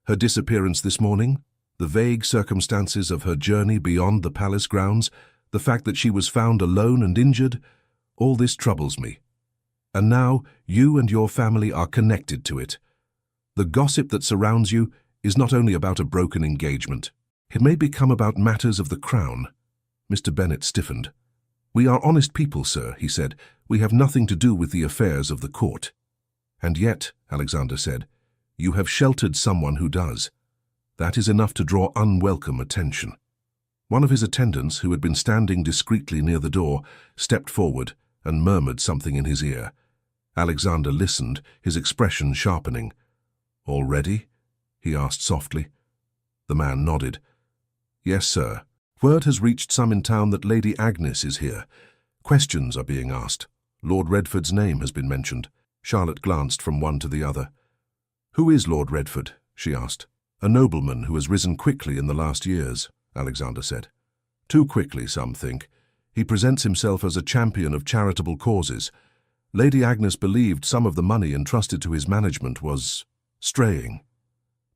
"Her disappearance this morning, the vague circumstances of her journey beyond the palace grounds, the fact that she was found alone and injured, all this troubles me. And now you and your family are connected to it. The gossip that surrounds you is not only about a broken engagement. It may become about matters of the Crown." Mr. Bennet stiffened. "We are honest people, sir," he said. "We have nothing to do with the affairs of the court." "And yet," Alexander said, "you have sheltered someone who does. That is enough to draw unwelcome attention." One of his attendants, who had been standing discreetly near the door, stepped forward and murmured something in his ear. Alexander listened, his expression sharpening. "All ready?" he asked softly. The man nodded. "Yes, sir." Word has reached some in town that Lady Agnes is here. Questions are being asked. Lord Redford's name has been mentioned. Charlotte glanced from one to the other. Who is Lord Redford? She asked. A nobleman who has risen quickly in the last years, Alexander said. Too quickly, some think. He presents himself as a champion of charitable causes. Lady Agnes believed some of the money entrusted to his management was straying.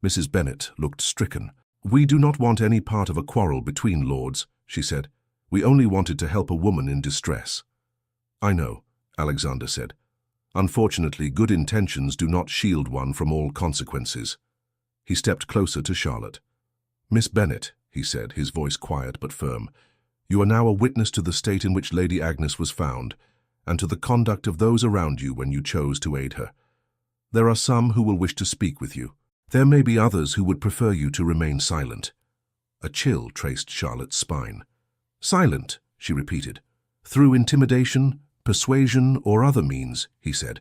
Mrs. Bennet looked stricken. We do not want any part of a quarrel between lords, she said. We only wanted to help a woman in distress. I know, Alexander said. Unfortunately, good intentions do not shield one from all consequences. He stepped closer to Charlotte. Miss Bennet, he said, his voice quiet but firm, you are now a witness to the state in which Lady Agnes was found, and to the conduct of those around you when you chose to aid her. There are some who will wish to speak with you. There may be others who would prefer you to remain silent. A chill traced Charlotte's spine. Silent, she repeated. Through intimidation, persuasion, or other means, he said.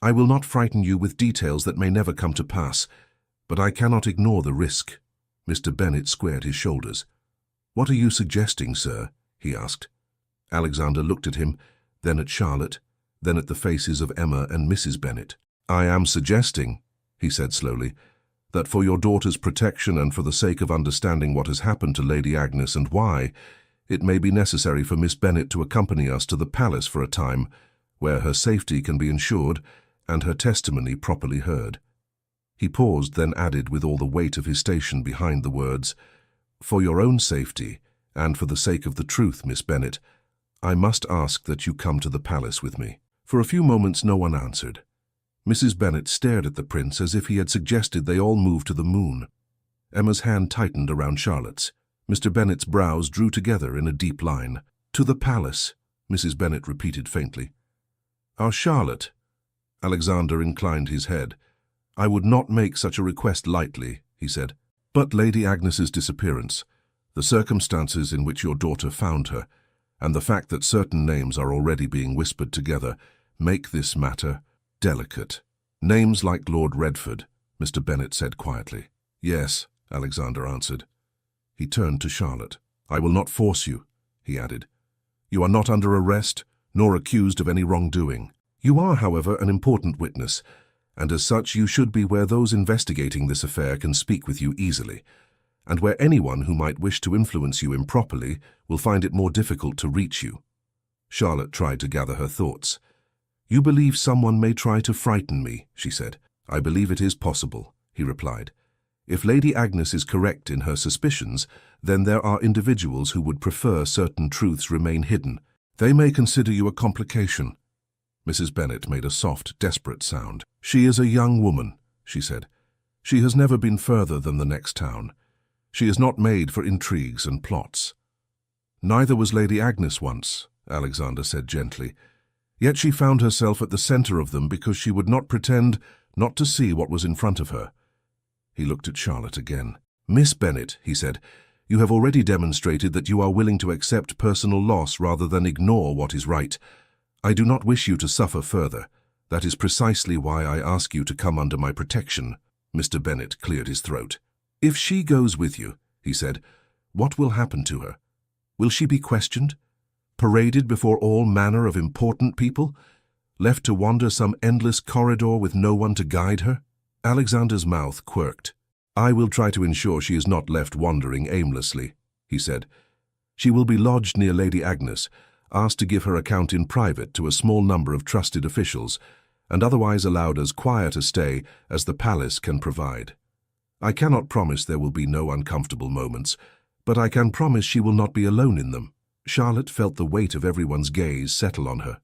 I will not frighten you with details that may never come to pass, but I cannot ignore the risk. Mr. Bennet squared his shoulders. What are you suggesting, sir? He asked. Alexander looked at him, then at Charlotte, then at the faces of Emma and Mrs. Bennet. I am suggesting, he said slowly, that for your daughter's protection and for the sake of understanding what has happened to Lady Agnes and why, it may be necessary for Miss Bennet to accompany us to the palace for a time, where her safety can be ensured and her testimony properly heard. He paused, then added with all the weight of his station behind the words, For your own safety, and for the sake of the truth, Miss Bennet, I must ask that you come to the palace with me. For a few moments no one answered. Mrs. Bennet stared at the prince as if he had suggested they all move to the moon. Emma's hand tightened around Charlotte's. Mr. Bennet's brows drew together in a deep line. To the palace, Mrs. Bennet repeated faintly. Our Charlotte. Alexander inclined his head. I would not make such a request lightly, he said. But Lady Agnes's disappearance, the circumstances in which your daughter found her, and the fact that certain names are already being whispered together, make this matter delicate. Names like Lord Redford, Mr. Bennet said quietly. Yes, Alexander answered. He turned to Charlotte. I will not force you, he added. You are not under arrest, nor accused of any wrongdoing. You are, however, an important witness, and as such you should be where those investigating this affair can speak with you easily, and where anyone who might wish to influence you improperly will find it more difficult to reach you. Charlotte tried to gather her thoughts. You believe someone may try to frighten me, she said. I believe it is possible, he replied. If Lady Agnes is correct in her suspicions, then there are individuals who would prefer certain truths remain hidden. They may consider you a complication. Mrs. Bennet made a soft, desperate sound. She is a young woman, she said. She has never been further than the next town. She is not made for intrigues and plots. Neither was Lady Agnes once, Alexander said gently. Yet she found herself at the center of them because she would not pretend not to see what was in front of her. He looked at Charlotte again. Miss Bennet, he said, you have already demonstrated that you are willing to accept personal loss rather than ignore what is right. I do not wish you to suffer further. That is precisely why I ask you to come under my protection. Mr. Bennet cleared his throat. If she goes with you, he said, what will happen to her? Will she be questioned? Paraded before all manner of important people? Left to wander some endless corridor with no one to guide her? Alexander's mouth quirked. I will try to ensure she is not left wandering aimlessly, he said. She will be lodged near Lady Agnes, asked to give her account in private to a small number of trusted officials, and otherwise allowed as quiet a stay as the palace can provide. I cannot promise there will be no uncomfortable moments, but I can promise she will not be alone in them. Charlotte felt the weight of everyone's gaze settle on her.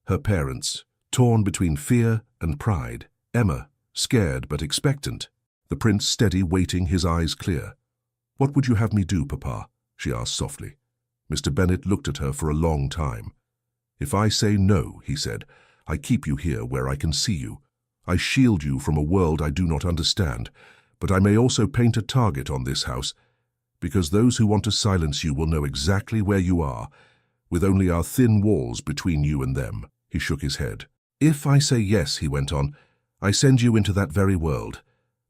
Her parents, torn between fear and pride. Emma, scared but expectant. The prince steady, waiting, his eyes clear. What would you have me do, Papa? She asked softly. Mr. Bennet looked at her for a long time. If I say no, he said, I keep you here where I can see you. I shield you from a world I do not understand, but I may also paint a target on this house, because those who want to silence you will know exactly where you are, with only our thin walls between you and them. He shook his head. If I say yes, he went on, I send you into that very world,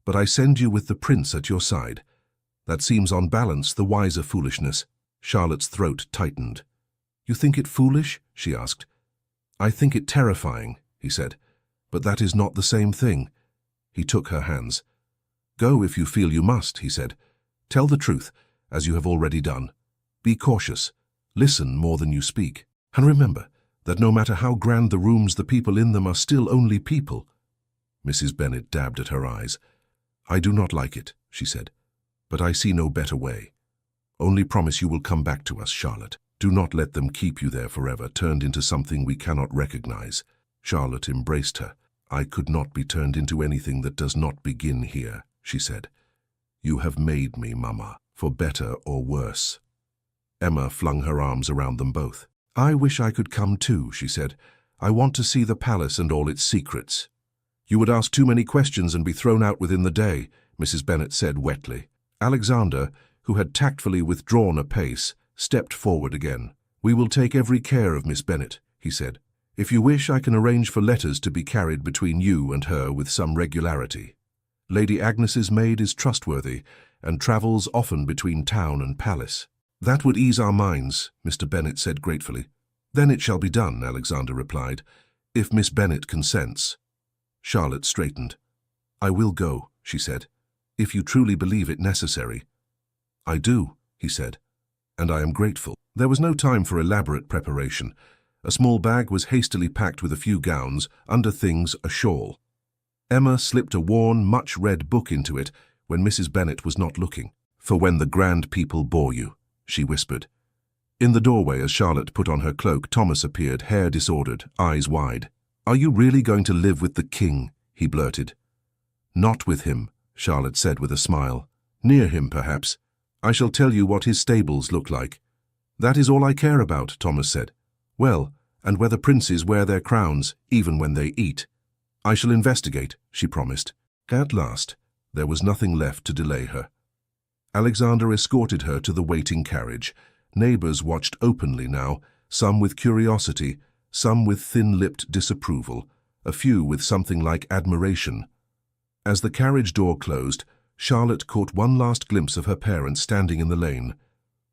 but I send you with the prince at your side. That seems on balance the wiser foolishness. Charlotte's throat tightened. "You think it foolish?" she asked. "I think it terrifying," he said. "But that is not the same thing." He took her hands. "Go if you feel you must," he said. "Tell the truth, as you have already done. Be cautious. Listen more than you speak. And remember that no matter how grand the rooms, the people in them are still only people." Mrs. Bennet dabbed at her eyes. "I do not like it," she said, "but I see no better way. Only promise you will come back to us, Charlotte. Do not let them keep you there forever, turned into something we cannot recognize." Charlotte embraced her. "I could not be turned into anything that does not begin here," she said. "You have made me, Mama, for better or worse." Emma flung her arms around them both. "I wish I could come too," she said. "I want to see the palace and all its secrets." "You would ask too many questions and be thrown out within the day," Mrs. Bennet said wetly. Alexander, who had tactfully withdrawn a pace, stepped forward again. "We will take every care of Miss Bennet," he said. "If you wish, I can arrange for letters to be carried between you and her with some regularity. Lady Agnes's maid is trustworthy and travels often between town and palace." "That would ease our minds," Mr. Bennet said gratefully. "Then it shall be done," Alexander replied, "if Miss Bennet consents." Charlotte straightened. "I will go," she said, "if you truly believe it necessary." "I do," he said, "and I am grateful." There was no time for elaborate preparation. A small bag was hastily packed with a few gowns, underthings, a shawl. Emma slipped a worn, much-read book into it when Mrs. Bennet was not looking. "For when the grand people bore you," she whispered. In the doorway, as Charlotte put on her cloak, Thomas appeared, hair disordered, eyes wide. "Are you really going to live with the king?" he blurted. "Not with him," Charlotte said with a smile. "Near him, perhaps. I shall tell you what his stables look like." "That is all I care about," Thomas said. "Well, and whether princes wear their crowns, even when they eat." "I shall investigate," she promised. At last, there was nothing left to delay her. Alexander escorted her to the waiting carriage. Neighbors watched openly now, some with curiosity, some with thin-lipped disapproval, a few with something like admiration. As the carriage door closed, Charlotte caught one last glimpse of her parents standing in the lane,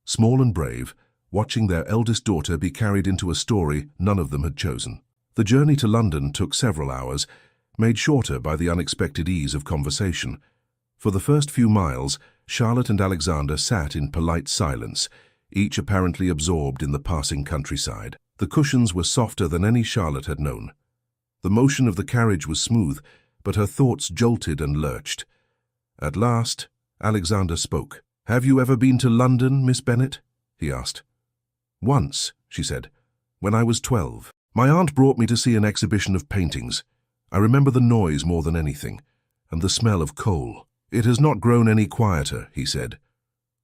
small and brave, watching their eldest daughter be carried into a story none of them had chosen. The journey to London took several hours, made shorter by the unexpected ease of conversation. For the first few miles, Charlotte and Alexander sat in polite silence, each apparently absorbed in the passing countryside. The cushions were softer than any Charlotte had known. The motion of the carriage was smooth, but her thoughts jolted and lurched. At last, Alexander spoke. "Have you ever been to London, Miss Bennet?" he asked. "Once," she said, "when I was 12. My aunt brought me to see an exhibition of paintings. I remember the noise more than anything, and the smell of coal." "It has not grown any quieter," he said.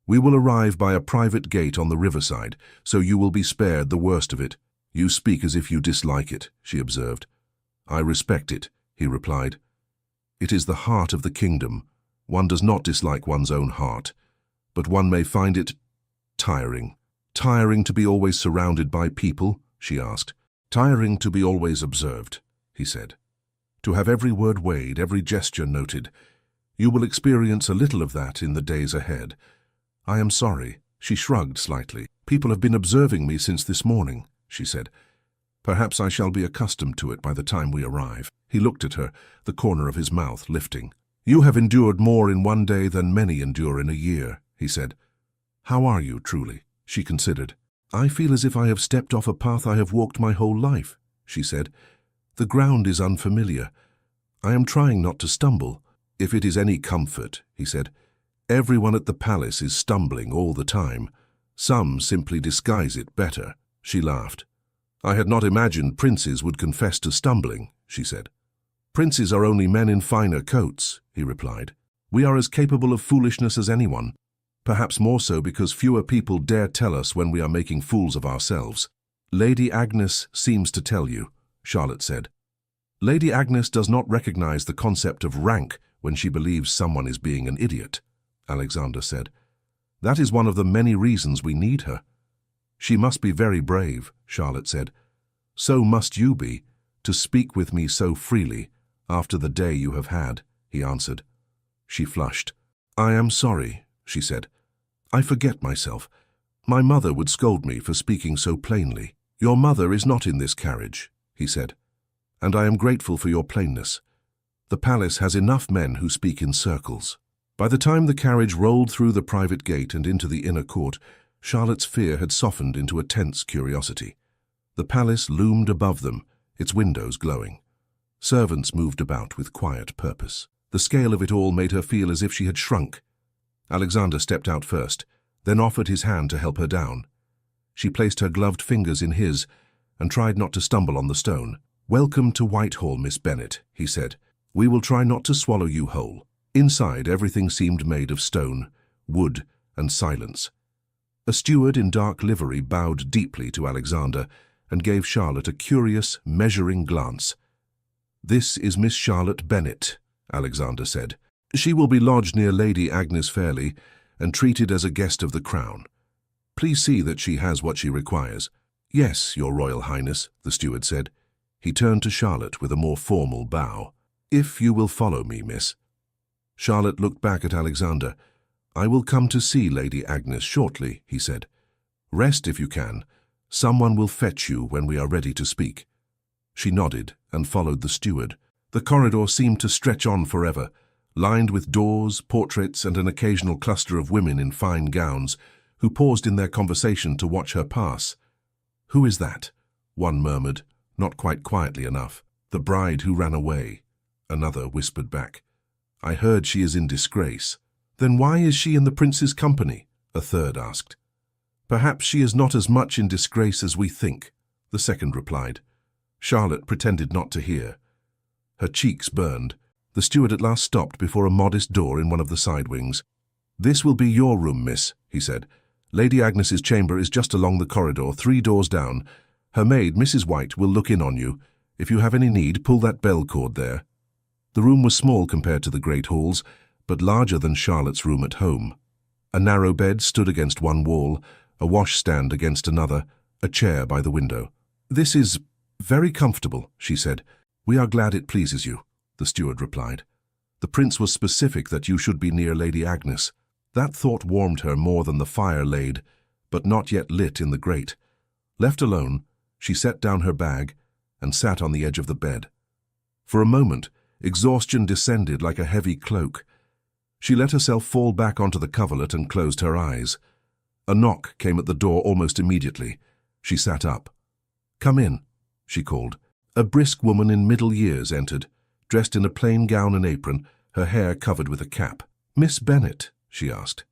"We will arrive by a private gate on the riverside, so you will be spared the worst of it." "You speak as if you dislike it," she observed. "I respect it," he replied. "It is the heart of the kingdom. One does not dislike one's own heart, but one may find it tiring." "Tiring to be always surrounded by people?" she asked. "Tiring to be always observed," he said. "To have every word weighed, every gesture noted. You will experience a little of that in the days ahead. I am sorry." She shrugged slightly. "People have been observing me since this morning," she said. "Perhaps I shall be accustomed to it by the time we arrive." He looked at her, the corner of his mouth lifting. "You have endured more in one day than many endure in a year," he said. "How are you, truly?" She considered. "I feel as if I have stepped off a path I have walked my whole life," she said. "The ground is unfamiliar. I am trying not to stumble." "If it is any comfort," he said, "everyone at the palace is stumbling all the time. Some simply disguise it better." She laughed. "I had not imagined princes would confess to stumbling," she said. "Princes are only men in finer coats," he replied. "We are as capable of foolishness as anyone, perhaps more so because fewer people dare tell us when we are making fools of ourselves." "Lady Agnes seems to tell you," Charlotte said. "Lady Agnes does not recognize the concept of rank when she believes someone is being an idiot," Alexander said. "That is one of the many reasons we need her." "She must be very brave," Charlotte said. "So must you be, to speak with me so freely, after the day you have had," he answered. She flushed. "I am sorry," she said. "I forget myself. My mother would scold me for speaking so plainly. Your mother is not in this carriage, he said, and I am grateful for your plainness. The palace has enough men who speak in circles. By the time the carriage rolled through the private gate and into the inner court, Charlotte's fear had softened into a tense curiosity. The palace loomed above them, its windows glowing. Servants moved about with quiet purpose. The scale of it all made her feel as if she had shrunk. Alexander stepped out first, then offered his hand to help her down. She placed her gloved fingers in his and tried not to stumble on the stone. "Welcome to Whitehall, Miss Bennet," he said. "We will try not to swallow you whole." Inside, everything seemed made of stone, wood, and silence. A steward in dark livery bowed deeply to Alexander and gave Charlotte a curious, measuring glance. "This is Miss Charlotte Bennet," Alexander said. "She will be lodged near Lady Agnes Fairley and treated as a guest of the crown. Please see that she has what she requires." "Yes, Your Royal Highness," the steward said. He turned to Charlotte with a more formal bow. "If you will follow me, miss." Charlotte looked back at Alexander. "I will come to see Lady Agnes shortly," he said. "Rest if you can. Someone will fetch you when we are ready to speak." She nodded and followed the steward. The corridor seemed to stretch on forever, lined with doors, portraits, and an occasional cluster of women in fine gowns who paused in their conversation to watch her pass. "Who is that?" one murmured, not quite quietly enough. "The bride who ran away," another whispered back. "I heard she is in disgrace." "Then why is she in the prince's company?" a third asked. "Perhaps she is not as much in disgrace as we think," the second replied. Charlotte pretended not to hear. Her cheeks burned. The steward at last stopped before a modest door in one of the side wings. "This will be your room, miss," he said. "Lady Agnes's chamber is just along the corridor, 3 doors down. Her maid, Mrs. White, will look in on you. If you have any need, pull that bell cord there." The room was small compared to the great halls, but larger than Charlotte's room at home. A narrow bed stood against one wall, a washstand against another, a chair by the window. "This is very comfortable," she said. "We are glad it pleases you," the steward replied. "The prince was specific that you should be near Lady Agnes." That thought warmed her more than the fire laid, but not yet lit in the grate. Left alone, she set down her bag and sat on the edge of the bed. For a moment, exhaustion descended like a heavy cloak. She let herself fall back onto the coverlet and closed her eyes. A knock came at the door almost immediately. She sat up. "Come in," she called. A brisk woman in middle years entered, dressed in a plain gown and apron, her hair covered with a cap. "Miss Bennet?" she asked.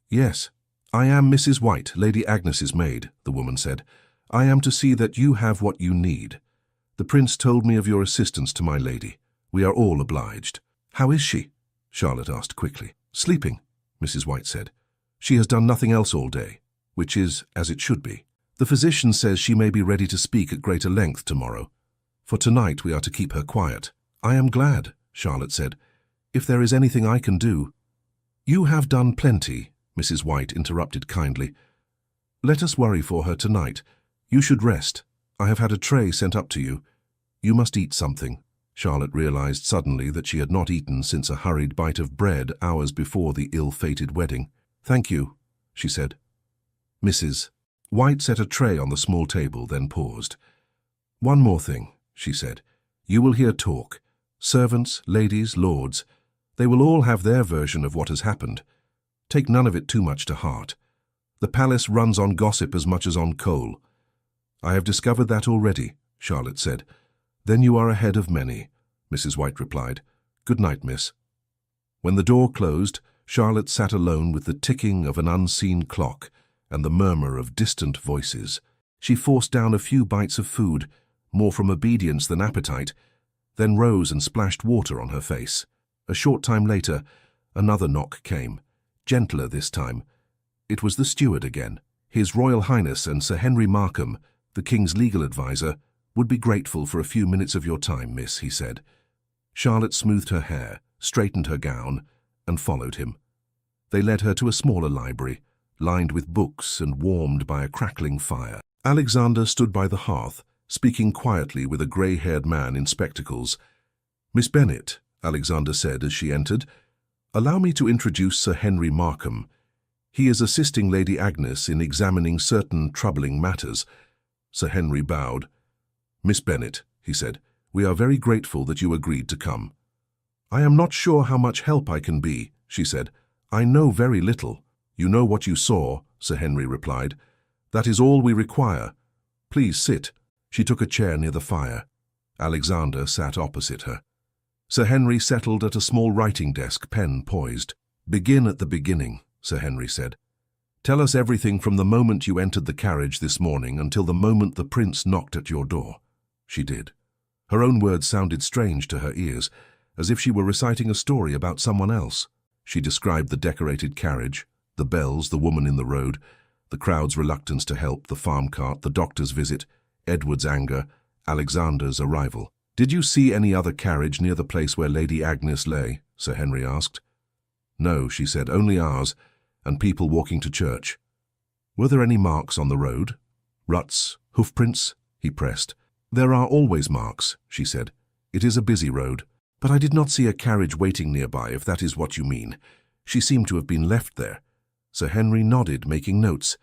"Yes, I am Mrs. White, Lady Agnes's maid," the woman said. "I am to see that you have what you need. The prince told me of your assistance to my lady. We are all obliged." "How is she?" Charlotte asked quickly. "Sleeping," Mrs. White said. "She has done nothing else all day, which is as it should be. The physician says she may be ready to speak at greater length tomorrow. For tonight we are to keep her quiet." "I am glad," Charlotte said. "If there is anything I can do—" "You have done plenty," Mrs. White interrupted kindly. "Let us worry for her tonight. You should rest. I have had a tray sent up to you. You must eat something." Charlotte realized suddenly that she had not eaten since a hurried bite of bread hours before the ill-fated wedding. "Thank you," she said. "Mrs." White set a tray on the small table, then paused. "One more thing," she said. "You will hear talk. Servants, ladies, lords. They will all have their version of what has happened. Take none of it too much to heart. The palace runs on gossip as much as on coal." "I have discovered that already," Charlotte said. "Then you are ahead of many," Mrs. White replied. "Good night, miss." When the door closed, Charlotte sat alone with the ticking of an unseen clock and the murmur of distant voices. She forced down a few bites of food, more from obedience than appetite, then rose and splashed water on her face. A short time later, another knock came, gentler this time. It was the steward again. "His Royal Highness and Sir Henry Markham, the King's legal adviser, would be grateful for a few minutes of your time, miss," he said. Charlotte smoothed her hair, straightened her gown, and followed him. They led her to a smaller library, lined with books and warmed by a crackling fire. Alexander stood by the hearth, speaking quietly with a grey-haired man in spectacles. "Miss Bennet," Alexander said as she entered, "allow me to introduce Sir Henry Markham. He is assisting Lady Agnes in examining certain troubling matters. Sir Henry bowed. "Miss Bennet," he said, "we are very grateful that you agreed to come." "I am not sure how much help I can be," she said. "I know very little." "You know what you saw," Sir Henry replied. "That is all we require. Please sit." She took a chair near the fire. Alexander sat opposite her. Sir Henry settled at a small writing desk, pen poised. "Begin at the beginning," Sir Henry said. "Tell us everything from the moment you entered the carriage this morning until the moment the prince knocked at your door." She did. Her own words sounded strange to her ears, as if she were reciting a story about someone else. She described the decorated carriage, the bells, the woman in the road, the crowd's reluctance to help, the farm cart, the doctor's visit, Edward's anger, Alexander's arrival. "Did you see any other carriage near the place where Lady Agnes lay?" Sir Henry asked. "No," she said, "only ours, and people walking to church." "Were there any marks on the road? Ruts, hoofprints?" he pressed. "There are always marks," she said. "It is a busy road. But I did not see a carriage waiting nearby, if that is what you mean. She seemed to have been left there." Sir Henry nodded, making notes.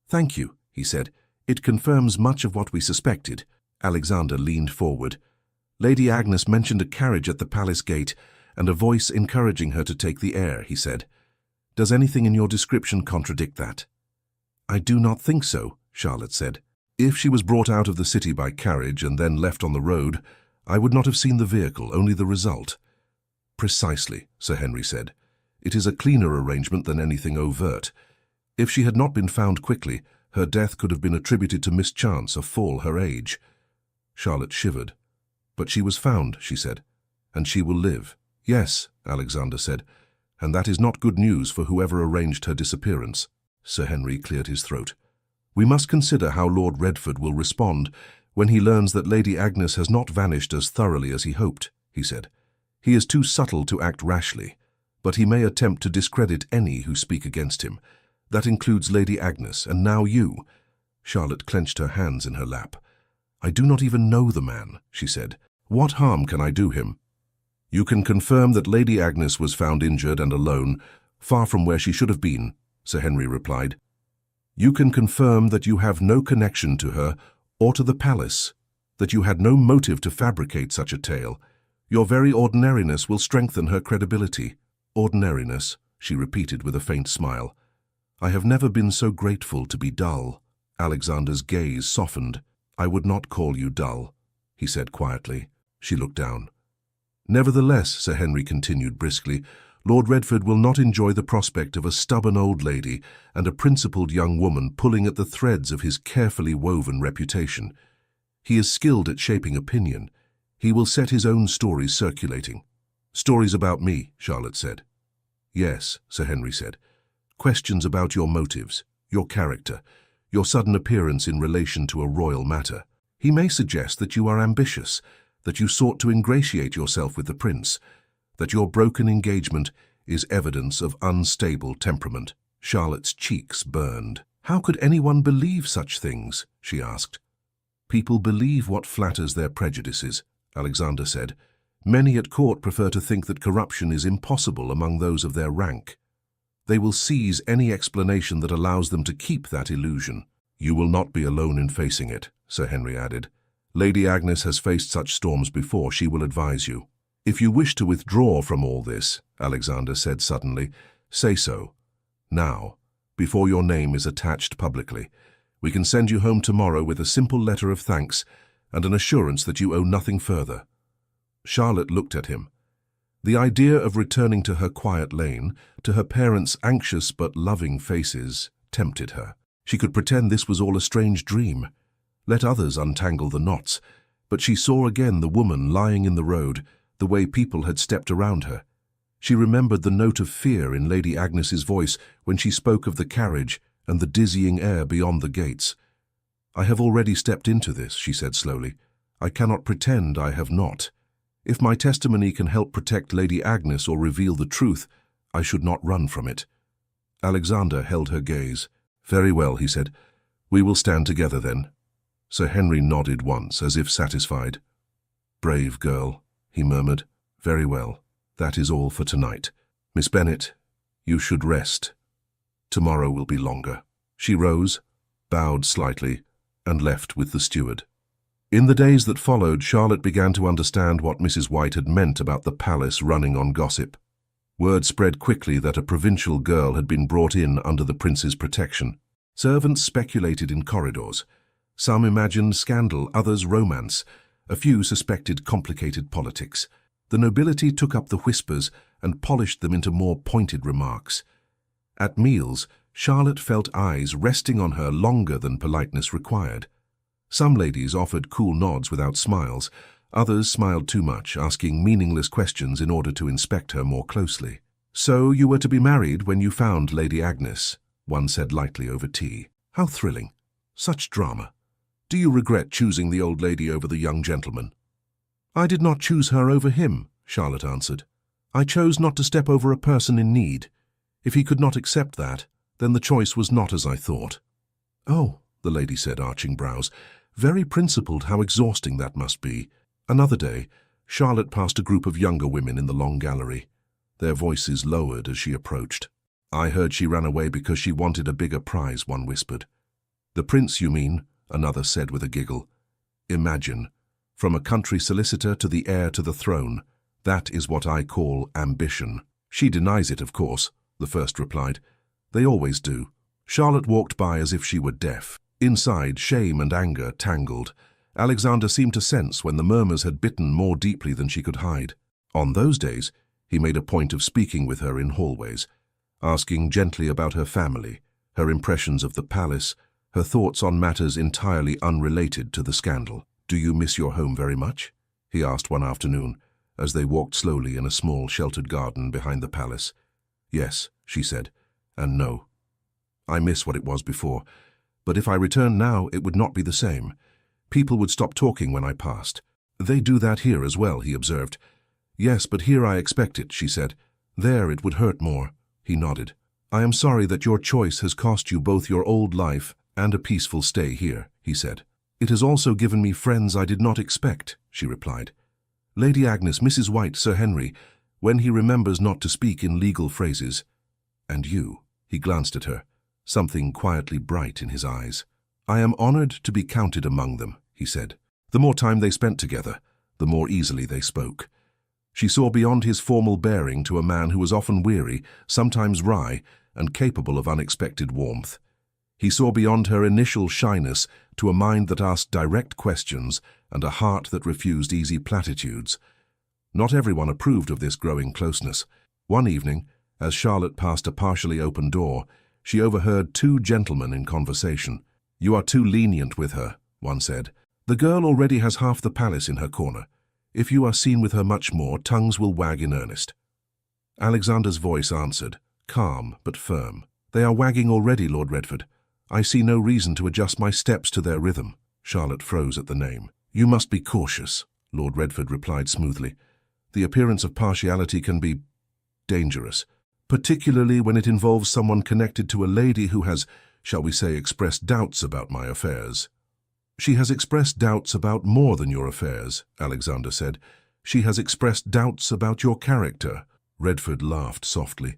"Thank you," he said. "It confirms much of what we suspected." Alexander leaned forward. "Lady Agnes mentioned a carriage at the palace gate and a voice encouraging her to take the air," he said. "Does anything in your description contradict that?" "I do not think so," Charlotte said. "If she was brought out of the city by carriage and then left on the road, I would not have seen the vehicle, only the result." "Precisely," Sir Henry said. "It is a cleaner arrangement than anything overt. If she had not been found quickly, her death could have been attributed to mischance, a fall her age." Charlotte shivered. "But she was found," she said, "and she will live." "Yes," Alexander said, "and that is not good news for whoever arranged her disappearance." Sir Henry cleared his throat. "We must consider how Lord Redford will respond when he learns that Lady Agnes has not vanished as thoroughly as he hoped," he said. "He is too subtle to act rashly, but he may attempt to discredit any who speak against him. That includes Lady Agnes, and now you." Charlotte clenched her hands in her lap. "I do not even know the man," she said. "What harm can I do him?" "You can confirm that Lady Agnes was found injured and alone, far from where she should have been," Sir Henry replied. "You can confirm that you have no connection to her or to the palace, that you had no motive to fabricate such a tale. Your very ordinariness will strengthen her credibility." "Ordinariness," she repeated with a faint smile. "I have never been so grateful to be dull." Alexander's gaze softened. "I would not call you dull," he said quietly. She looked down. "Nevertheless," Sir Henry continued briskly, "Lord Redford will not enjoy the prospect of a stubborn old lady and a principled young woman pulling at the threads of his carefully woven reputation. He is skilled at shaping opinion. He will set his own stories circulating." "Stories about me," Charlotte said. "Yes," Sir Henry said. "Questions about your motives, your character, your sudden appearance in relation to a royal matter. He may suggest that you are ambitious, that you sought to ingratiate yourself with the prince, that your broken engagement is evidence of unstable temperament." Charlotte's cheeks burned. "How could anyone believe such things?" she asked. "People believe what flatters their prejudices," Alexander said. "Many at court prefer to think that corruption is impossible among those of their rank. They will seize any explanation that allows them to keep that illusion." "You will not be alone in facing it," Sir Henry added. "Lady Agnes has faced such storms before. She will advise you." "If you wish to withdraw from all this," Alexander said suddenly, "say so. Now, before your name is attached publicly. We can send you home tomorrow with a simple letter of thanks and an assurance that you owe nothing further." Charlotte looked at him. The idea of returning to her quiet lane, to her parents' anxious but loving faces, tempted her. She could pretend this was all a strange dream. Let others untangle the knots. But she saw again the woman lying in the road, the way people had stepped around her. She remembered the note of fear in Lady Agnes's voice when she spoke of the carriage and the dizzying air beyond the gates. "I have already stepped into this," she said slowly. "I cannot pretend I have not. If my testimony can help protect Lady Agnes or reveal the truth, I should not run from it." Alexander held her gaze. "Very well," he said. "We will stand together then." Sir Henry nodded once, as if satisfied. "Brave girl," he murmured. "Very well. That is all for tonight. Miss Bennet, you should rest." Tomorrow will be longer. She rose, bowed slightly, and left with the steward. In the days that followed, Charlotte began to understand what Mrs. White had meant about the palace running on gossip. Word spread quickly that a provincial girl had been brought in under the prince's protection. Servants speculated in corridors. Some imagined scandal, others romance. A few suspected complicated politics. The nobility took up the whispers and polished them into more pointed remarks. At meals, Charlotte felt eyes resting on her longer than politeness required. Some ladies offered cool nods without smiles. Others smiled too much, asking meaningless questions in order to inspect her more closely. "So you were to be married when you found Lady Agnes," one said lightly over tea. "How thrilling. Such drama. Do you regret choosing the old lady over the young gentleman?" "I did not choose her over him," Charlotte answered. "I chose not to step over a person in need. If he could not accept that, then the choice was not as I thought." "Oh," the lady said, arching brows. "Very principled. How exhausting that must be." Another day, Charlotte passed a group of younger women in the long gallery. Their voices lowered as she approached. "I heard she ran away because she wanted a bigger prize," one whispered. "The prince, you mean?" another said with a giggle. "Imagine, from a country solicitor to the heir to the throne. That is what I call ambition." "She denies it, of course," the first replied. "They always do." Charlotte walked by as if she were deaf. Inside, shame and anger tangled. Alexander seemed to sense when the murmurs had bitten more deeply than she could hide. On those days, he made a point of speaking with her in hallways, asking gently about her family, her impressions of the palace, her thoughts on matters entirely unrelated to the scandal. "Do you miss your home very much?" he asked one afternoon, as they walked slowly in a small sheltered garden behind the palace. "Yes," she said, "and no. I miss what it was before, but if I returned now, it would not be the same. People would stop talking when I passed." "They do that here as well," he observed. "Yes, but here I expect it," she said. "There it would hurt more." He nodded. "I am sorry that your choice has cost you both your old life and a peaceful stay here," he said. "It has also given me friends I did not expect," she replied. "Lady Agnes, Mrs. White, Sir Henry, when he remembers not to speak in legal phrases. And you," he glanced at her, something quietly bright in his eyes. "I am honored to be counted among them," he said. The more time they spent together, the more easily they spoke. She saw beyond his formal bearing to a man who was often weary, sometimes wry, and capable of unexpected warmth. He saw beyond her initial shyness to a mind that asked direct questions and a heart that refused easy platitudes. Not everyone approved of this growing closeness. One evening, as Charlotte passed a partially open door, she overheard two gentlemen in conversation. "You are too lenient with her," one said. "The girl already has half the palace in her corner. If you are seen with her much more, tongues will wag in earnest." Alexander's voice answered, calm but firm. "They are wagging already, Lord Redford. I see no reason to adjust my steps to their rhythm." Charlotte froze at the name. "You must be cautious," Lord Redford replied smoothly. "The appearance of partiality can be dangerous, particularly when it involves someone connected to a lady who has, shall we say, expressed doubts about my affairs." "She has expressed doubts about more than your affairs," Alexander said. "She has expressed doubts about your character." Redford laughed softly.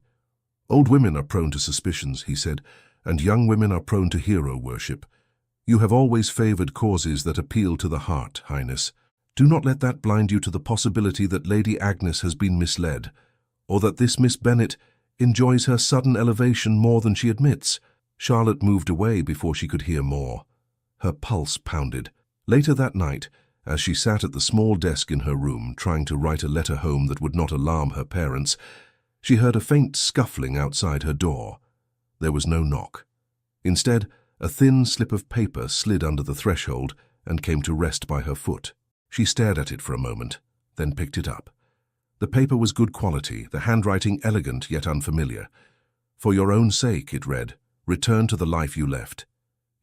"Old women are prone to suspicions," he said, "and young women are prone to hero worship. You have always favored causes that appeal to the heart, Highness. Do not let that blind you to the possibility that Lady Agnes has been misled, or that this Miss Bennet enjoys her sudden elevation more than she admits." Charlotte moved away before she could hear more. Her pulse pounded. Later that night, as she sat at the small desk in her room trying to write a letter home that would not alarm her parents, she heard a faint scuffling outside her door. There was no knock. Instead, a thin slip of paper slid under the threshold and came to rest by her foot. She stared at it for a moment, then picked it up. The paper was good quality, the handwriting elegant yet unfamiliar. "For your own sake," it read, "return to the life you left.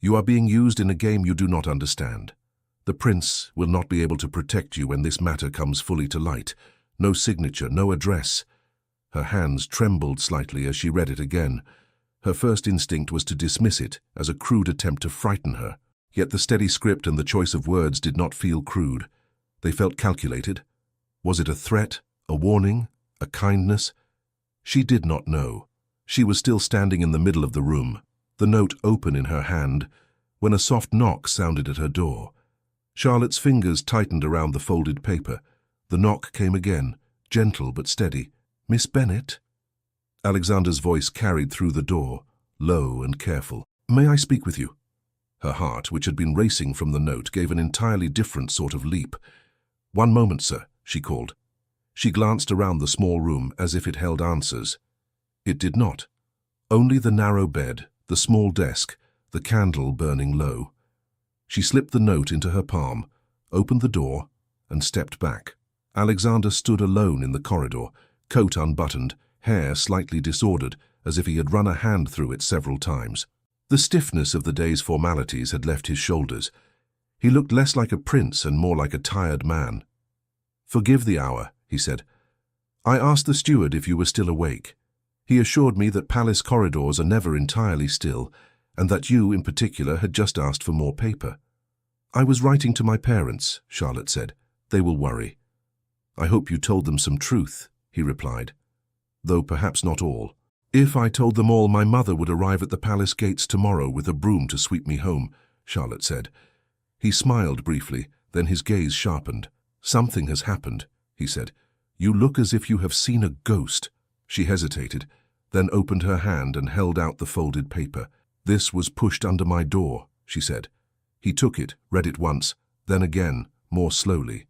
You are being used in a game you do not understand. The prince will not be able to protect you when this matter comes fully to light. No signature, no address." Her hands trembled slightly as she read it again. Her first instinct was to dismiss it as a crude attempt to frighten her. Yet the steady script and the choice of words did not feel crude. They felt calculated. Was it a threat, a warning, a kindness? She did not know. She was still standing in the middle of the room, the note open in her hand, when a soft knock sounded at her door. Charlotte's fingers tightened around the folded paper. The knock came again, gentle but steady. "Miss Bennet?" Alexander's voice carried through the door, low and careful. "May I speak with you?" Her heart, which had been racing from the note, gave an entirely different sort of leap. "One moment, sir," she called. She glanced around the small room as if it held answers. It did not. Only the narrow bed, the small desk, the candle burning low. She slipped the note into her palm, opened the door, and stepped back. Alexander stood alone in the corridor, coat unbuttoned, hair slightly disordered, as if he had run a hand through it several times. The stiffness of the day's formalities had left his shoulders. He looked less like a prince and more like a tired man. "Forgive the hour," he said. "I asked the steward if you were still awake. He assured me that palace corridors are never entirely still, and that you, in particular, had just asked for more paper." "I was writing to my parents," Charlotte said. "They will worry." "I hope you told them some truth," he replied. "Though perhaps not all. If I told them all, my mother would arrive at the palace gates tomorrow with a broom to sweep me home," Charlotte said. He smiled briefly, then his gaze sharpened. "Something has happened," he said. "You look as if you have seen a ghost." She hesitated, then opened her hand and held out the folded paper. "This was pushed under my door," she said. He took it, read it once, then again, more slowly.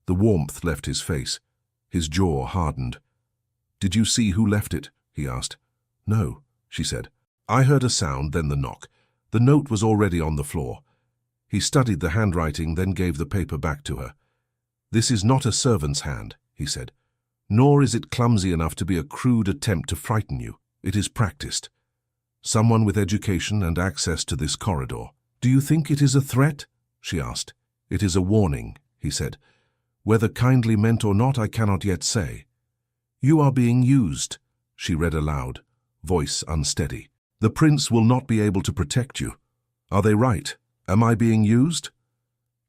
The warmth left his face. His jaw hardened. "Did you see who left it?" he asked. "No," she said. "I heard a sound, then the knock. The note was already on the floor." He studied the handwriting, then gave the paper back to her. "This is not a servant's hand," he said. "Nor is it clumsy enough to be a crude attempt to frighten you. It is practiced. Someone with education and access to this corridor." "Do you think it is a threat?" she asked. "It is a warning," he said. "Whether kindly meant or not, I cannot yet say." "You are being used," she read aloud, voice unsteady. "The prince will not be able to protect you. Are they right? Am I being used?"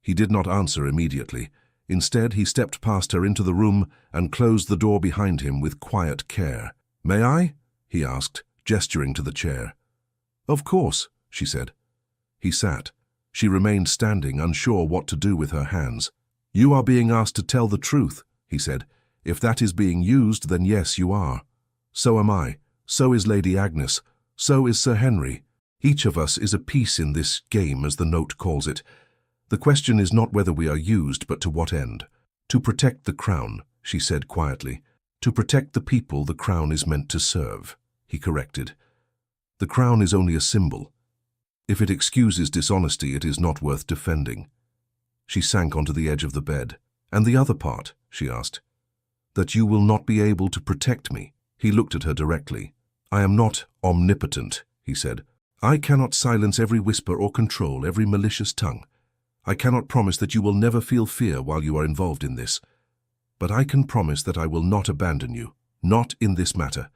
He did not answer immediately. Instead, he stepped past her into the room and closed the door behind him with quiet care. "May I?" he asked, gesturing to the chair. "Of course," she said. He sat. She remained standing, unsure what to do with her hands. "You are being asked to tell the truth," he said. "If that is being used, then yes, you are. So am I. So is Lady Agnes. So is Sir Henry. Each of us is a piece in this game, as the note calls it. The question is not whether we are used, but to what end. To protect the crown," she said quietly. "To protect the people the crown is meant to serve," he corrected. "The crown is only a symbol. If it excuses dishonesty, it is not worth defending." She sank onto the edge of the bed. "And the other part?" she asked. "That you will not be able to protect me." He looked at her directly. "I am not omnipotent," he said. "I cannot silence every whisper or control every malicious tongue. I cannot promise that you will never feel fear while you are involved in this. But I can promise that I will not abandon you, not in this matter.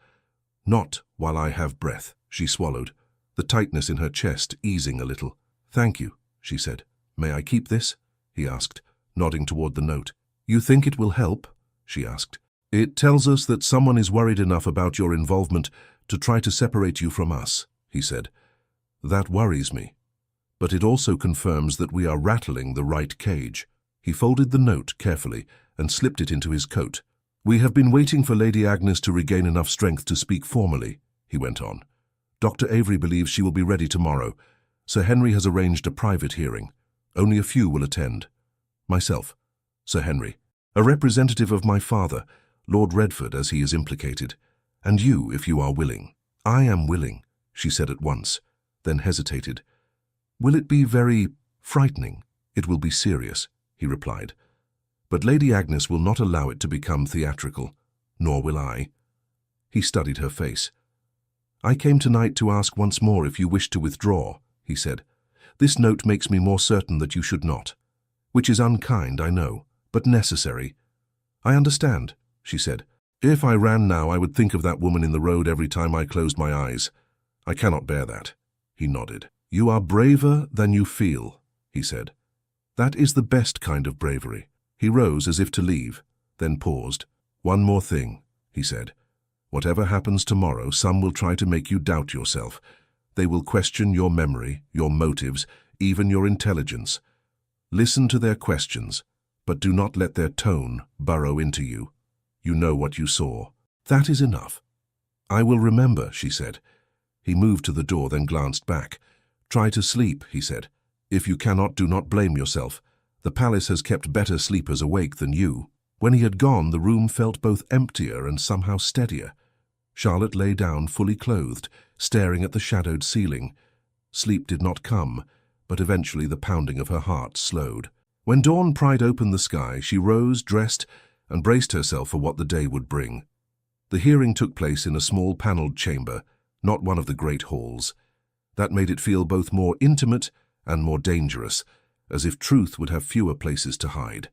Not while I have breath." She swallowed, the tightness in her chest easing a little. "Thank you," she said. "May I keep this?" he asked, nodding toward the note. "You think it will help?" she asked. "It tells us that someone is worried enough about your involvement to try to separate you from us," he said. "That worries me. But it also confirms that we are rattling the right cage." He folded the note carefully and slipped it into his coat. "We have been waiting for Lady Agnes to regain enough strength to speak formally," he went on. "Dr. Avery believes she will be ready tomorrow. Sir Henry has arranged a private hearing. Only a few will attend. Myself, Sir Henry, a representative of my father, Lord Redford, as he is implicated, and you, if you are willing." "I am willing," she said at once, then hesitated. "Will it be very frightening?" "It will be serious," he replied. "But Lady Agnes will not allow it to become theatrical, nor will I." He studied her face. "I came tonight to ask once more if you wish to withdraw," he said. "This note makes me more certain that you should not. Which is unkind, I know, but necessary." "I understand," she said. "If I ran now, I would think of that woman in the road every time I closed my eyes. I cannot bear that." He nodded. "You are braver than you feel," he said. "That is the best kind of bravery." He rose as if to leave, then paused. "One more thing," he said. Whatever happens tomorrow, some will try to make you doubt yourself. They will question your memory, your motives, even your intelligence. Listen to their questions, but do not let their tone burrow into you. You know what you saw. That is enough. I will remember, she said. He moved to the door, then glanced back. Try to sleep, he said. If you cannot, do not blame yourself. The palace has kept better sleepers awake than you. When he had gone, the room felt both emptier and somehow steadier. Charlotte lay down fully clothed, staring at the shadowed ceiling. Sleep did not come, but eventually the pounding of her heart slowed. When dawn pried open the sky, she rose, dressed, and braced herself for what the day would bring. The hearing took place in a small panelled chamber, not one of the great halls. That made it feel both more intimate and more dangerous, as if truth would have fewer places to hide.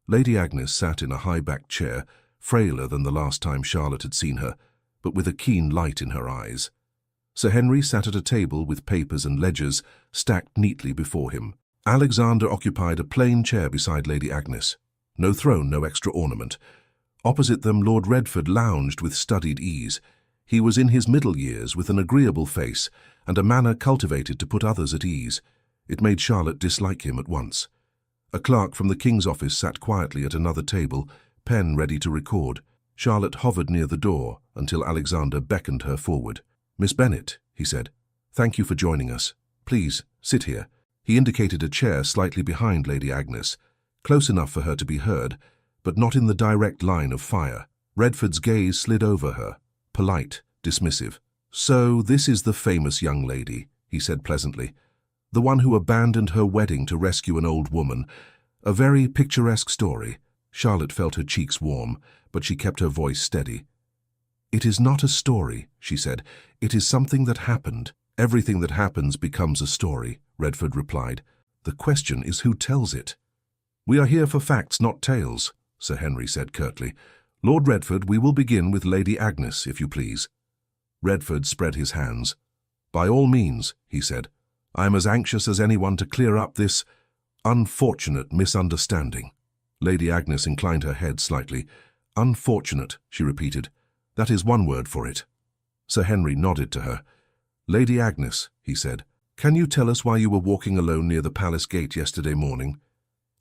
Lady Agnes sat in a high-backed chair, frailer than the last time Charlotte had seen her, but with a keen light in her eyes. Sir Henry sat at a table with papers and ledgers stacked neatly before him. Alexander occupied a plain chair beside Lady Agnes. No throne, no extra ornament. Opposite them, Lord Redford lounged with studied ease. He was in his middle years, with an agreeable face and a manner cultivated to put others at ease. It made Charlotte dislike him at once. A clerk from the King's office sat quietly at another table, pen ready to record. Charlotte hovered near the door until Alexander beckoned her forward. "Miss Bennet," he said, "thank you for joining us. Please, sit here." He indicated a chair slightly behind Lady Agnes, close enough for her to be heard, but not in the direct line of fire. Redford's gaze slid over her, polite, dismissive. "So this is the famous young lady," he said pleasantly. "The one who abandoned her wedding to rescue an old woman. A very picturesque story." Charlotte felt her cheeks warm, but she kept her voice steady. "It is not a story," she said. "It is something that happened." "Everything that happens becomes a story," Redford replied. "The question is who tells it." "We are here for facts, not tales," Sir Henry said curtly. "Lord Redford, we will begin with Lady Agnes, if you please." Redford spread his hands. "By all means," he said. "I am as anxious as anyone to clear up this unfortunate misunderstanding." Lady Agnes inclined her head slightly. "Unfortunate," she repeated. "That is one word for it." Sir Henry nodded to her. "Lady Agnes," he said, "can you tell us why you were walking alone near the palace gate yesterday morning?"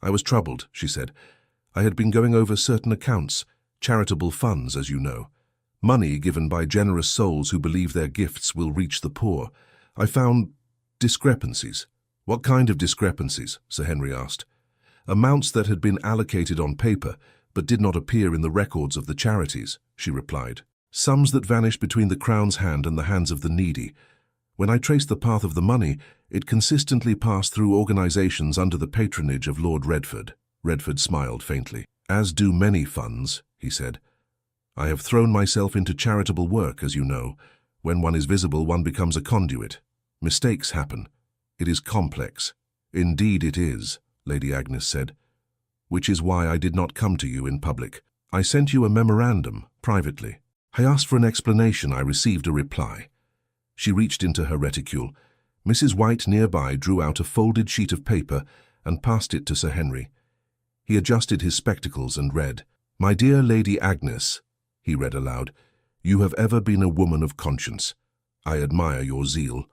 "I was troubled," she said. "I had been going over certain accounts, charitable funds, as you know. Money given by generous souls who believe their gifts will reach the poor. I found discrepancies." "What kind of discrepancies?" Sir Henry asked. "Amounts that had been allocated on paper, but did not appear in the records of the charities," she replied. "Sums that vanished between the Crown's hand and the hands of the needy. When I traced the path of the money, it consistently passed through organizations under the patronage of Lord Redford." Redford smiled faintly. "As do many funds," he said. "I have thrown myself into charitable work, as you know. When one is visible, one becomes a conduit. Mistakes happen. It is complex." "Indeed it is," Lady Agnes said. "Which is why I did not come to you in public. I sent you a memorandum, privately. I asked for an explanation. I received a reply." She reached into her reticule. Mrs. White nearby drew out a folded sheet of paper and passed it to Sir Henry. He adjusted his spectacles and read. "My dear Lady Agnes," he read aloud, "you have ever been a woman of conscience. I admire your zeal.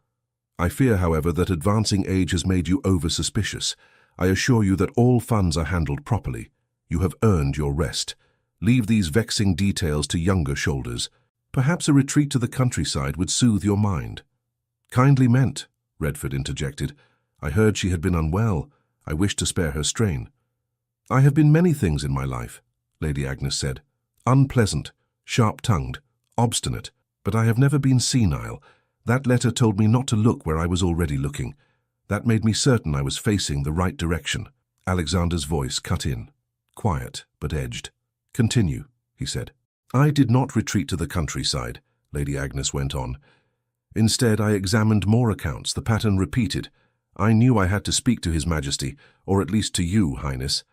I fear, however, that advancing age has made you over-suspicious. I assure you that all funds are handled properly. You have earned your rest. Leave these vexing details to younger shoulders. Perhaps a retreat to the countryside would soothe your mind." "Kindly meant," Redford interjected. "I heard she had been unwell. I wished to spare her strain." "I have been many things in my life," Lady Agnes said. "Unpleasant, sharp-tongued, obstinate, but I have never been senile. That letter told me not to look where I was already looking. That made me certain I was facing the right direction." Alexander's voice cut in, quiet but edged. "Continue," he said. "I did not retreat to the countryside," Lady Agnes went on. "Instead, I examined more accounts, the pattern repeated. I knew I had to speak to His Majesty, or at least to you, Highness.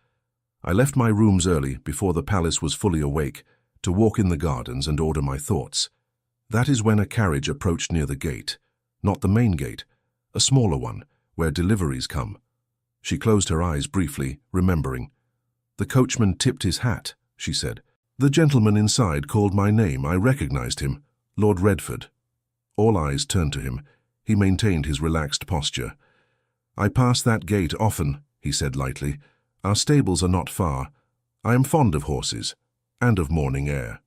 I left my rooms early, before the palace was fully awake, to walk in the gardens and order my thoughts. That is when a carriage approached near the gate, not the main gate, a smaller one, where deliveries come." She closed her eyes briefly, remembering. "The coachman tipped his hat," she said. The gentleman inside called my name. I recognized him. Lord Redford. All eyes turned to him. He maintained his relaxed posture. I pass that gate often, he said lightly. Our stables are not far. I am fond of horses, and of morning air.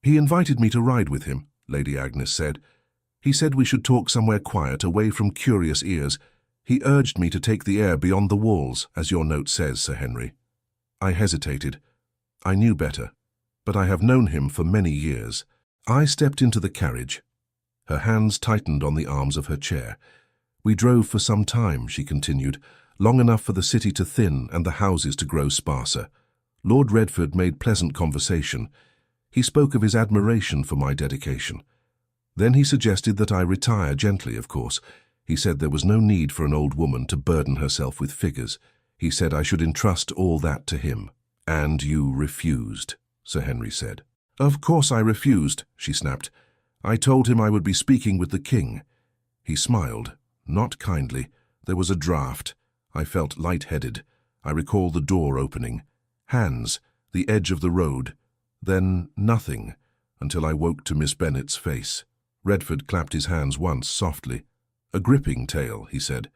He invited me to ride with him, Lady Agnes said. He said we should talk somewhere quiet, away from curious ears. He urged me to take the air beyond the walls, as your note says, Sir Henry. I hesitated. I knew better, but I have known him for many years. I stepped into the carriage. Her hands tightened on the arms of her chair. We drove for some time, she continued, long enough for the city to thin and the houses to grow sparser. Lord Redford made pleasant conversation. He spoke of his admiration for my dedication. Then he suggested that I retire gently, of course. He said there was no need for an old woman to burden herself with figures. He said I should entrust all that to him. And you refused, Sir Henry said. Of course I refused, she snapped. I told him I would be speaking with the king. He smiled, not kindly. There was a draught. I felt light-headed. I recall the door opening. Hands, the edge of the road. Then nothing, until I woke to Miss Bennet's face. Redford clapped his hands once softly. A gripping tale, he said,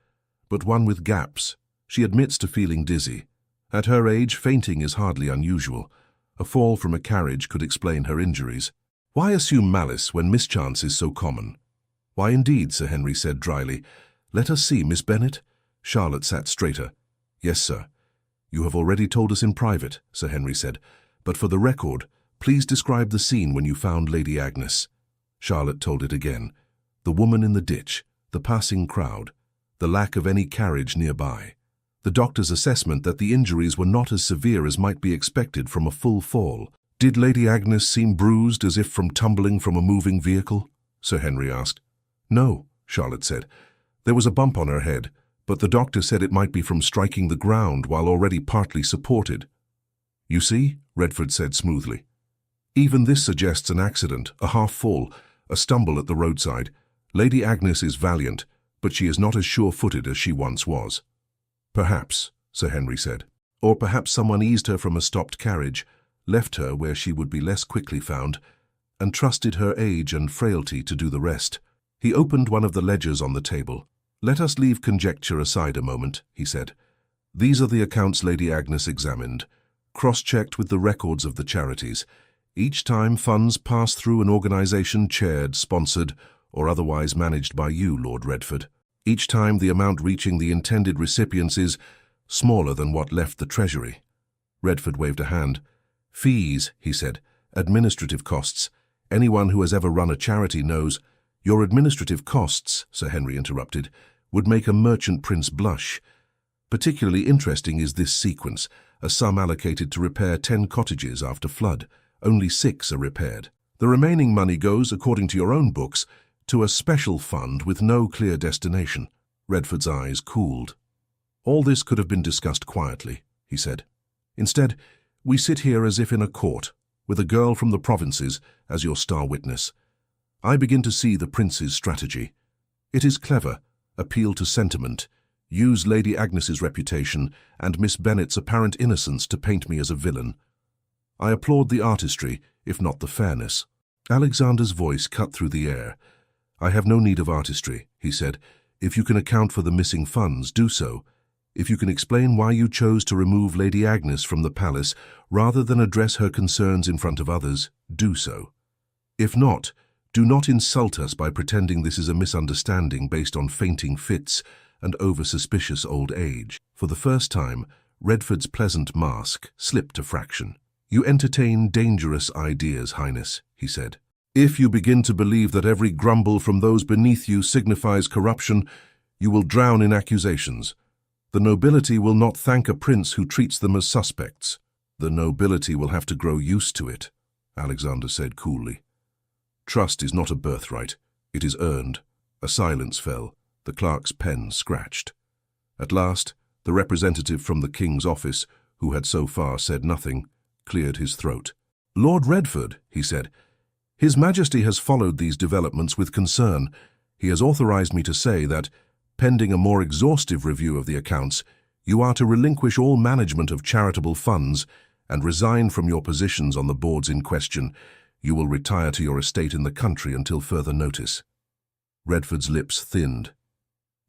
but one with gaps. She admits to feeling dizzy. At her age, fainting is hardly unusual. A fall from a carriage could explain her injuries. Why assume malice when mischance is so common? Why indeed, Sir Henry said dryly. Let us see, Miss Bennet. Charlotte sat straighter. Yes, sir. You have already told us in private, Sir Henry said, but for the record, please describe the scene when you found Lady Agnes. Charlotte told it again. The woman in the ditch, the passing crowd, the lack of any carriage nearby. The doctor's assessment that the injuries were not as severe as might be expected from a full fall. Did Lady Agnes seem bruised as if from tumbling from a moving vehicle? Sir Henry asked. No, Charlotte said. There was a bump on her head, but the doctor said it might be from striking the ground while already partly supported. You see, Redford said smoothly. Even this suggests an accident, a half-fall, a stumble at the roadside. Lady Agnes is valiant, but she is not as sure-footed as she once was. Perhaps, Sir Henry said. Or perhaps someone eased her from a stopped carriage, left her where she would be less quickly found, and trusted her age and frailty to do the rest. He opened one of the ledgers on the table. Let us leave conjecture aside a moment, he said. These are the accounts Lady Agnes examined, cross-checked with the records of the charities. Each time funds pass through an organization chaired, sponsored, or otherwise managed by you, Lord Redford. Each time the amount reaching the intended recipients is smaller than what left the treasury. Redford waved a hand. Fees, he said, administrative costs. Anyone who has ever run a charity knows. Your administrative costs, Sir Henry interrupted, would make a merchant prince blush. Particularly interesting is this sequence, a sum allocated to repair 10 cottages after flood. Only 6 are repaired. The remaining money goes, according to your own books, to a special fund with no clear destination. Redford's eyes cooled. All this could have been discussed quietly, he said. Instead, we sit here as if in a court, with a girl from the provinces as your star witness. I begin to see the prince's strategy. It is clever, appeal to sentiment, use Lady Agnes's reputation and Miss Bennet's apparent innocence to paint me as a villain. I applaud the artistry, if not the fairness. Alexander's voice cut through the air. I have no need of artistry, he said. If you can account for the missing funds, do so. If you can explain why you chose to remove Lady Agnes from the palace rather than address her concerns in front of others, do so. If not, do not insult us by pretending this is a misunderstanding based on fainting fits and over-suspicious old age. For the first time, Redford's pleasant mask slipped a fraction. You entertain dangerous ideas, Highness, he said. If you begin to believe that every grumble from those beneath you signifies corruption, you will drown in accusations. The nobility will not thank a prince who treats them as suspects. The nobility will have to grow used to it, Alexander said coolly. Trust is not a birthright. It is earned. A silence fell. The clerk's pen scratched. At last, the representative from the king's office, who had so far said nothing, cleared his throat. Lord Redford, he said, His Majesty has followed these developments with concern. He has authorized me to say that, pending a more exhaustive review of the accounts, you are to relinquish all management of charitable funds and resign from your positions on the boards in question. You will retire to your estate in the country until further notice." Redford's lips thinned.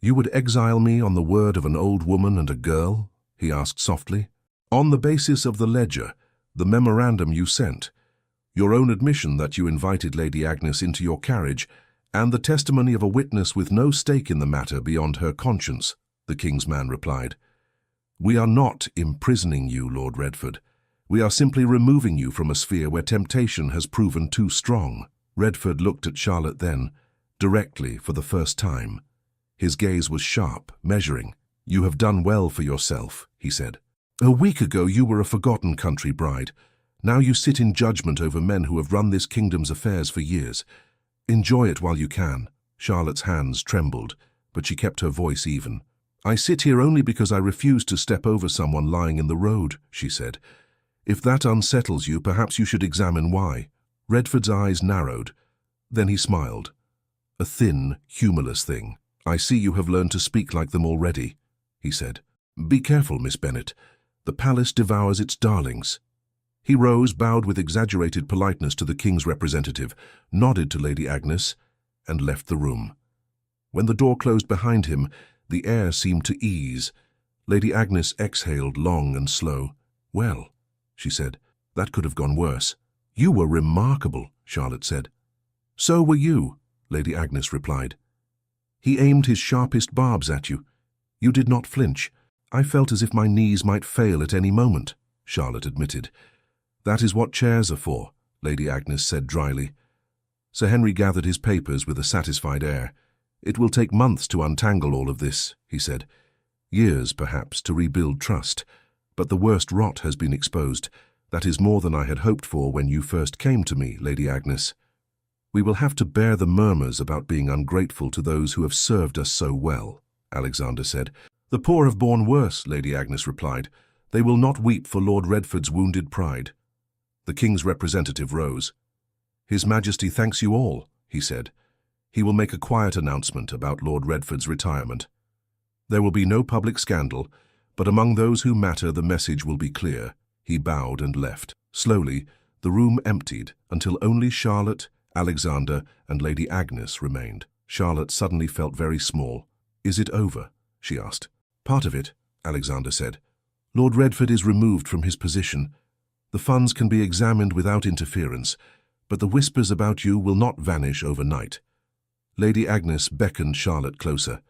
"You would exile me on the word of an old woman and a girl?" he asked softly. "On the basis of the ledger, the memorandum you sent, your own admission that you invited Lady Agnes into your carriage, and the testimony of a witness with no stake in the matter beyond her conscience," the King's man replied. "We are not imprisoning you, Lord Redford. We are simply removing you from a sphere where temptation has proven too strong." Redford looked at Charlotte then, directly for the first time. His gaze was sharp, measuring. "You have done well for yourself," he said. "A week ago you were a forgotten country bride. Now you sit in judgment over men who have run this kingdom's affairs for years. Enjoy it while you can." Charlotte's hands trembled, but she kept her voice even. "I sit here only because I refuse to step over someone lying in the road," she said. "If that unsettles you, perhaps you should examine why." Redford's eyes narrowed. Then he smiled. A thin, humorless thing. "I see you have learned to speak like them already," he said. "Be careful, Miss Bennet. The palace devours its darlings." He rose, bowed with exaggerated politeness to the King's representative, nodded to Lady Agnes, and left the room. When the door closed behind him, the air seemed to ease. Lady Agnes exhaled long and slow. "Well," she said, "that could have gone worse." "You were remarkable," Charlotte said. "So were you," Lady Agnes replied. "He aimed his sharpest barbs at you. You did not flinch. I felt as if my knees might fail at any moment," Charlotte admitted. "That is what chairs are for," Lady Agnes said dryly. Sir Henry gathered his papers with a satisfied air. "It will take months to untangle all of this," he said. "Years, perhaps, to rebuild trust. But the worst rot has been exposed. That is more than I had hoped for when you first came to me, Lady Agnes. We will have to bear the murmurs about being ungrateful to those who have served us so well," Alexander said. "The poor have borne worse," Lady Agnes replied. "They will not weep for Lord Redford's wounded pride." The King's representative rose. "His Majesty thanks you all," he said. "He will make a quiet announcement about Lord Redford's retirement. There will be no public scandal, but among those who matter the message will be clear." He bowed and left. Slowly, the room emptied until only Charlotte, Alexander, and Lady Agnes remained. Charlotte suddenly felt very small. "Is it over?" she asked. "Part of it," Alexander said. "Lord Redford is removed from his position. The funds can be examined without interference, but the whispers about you will not vanish overnight." Lady Agnes beckoned Charlotte closer.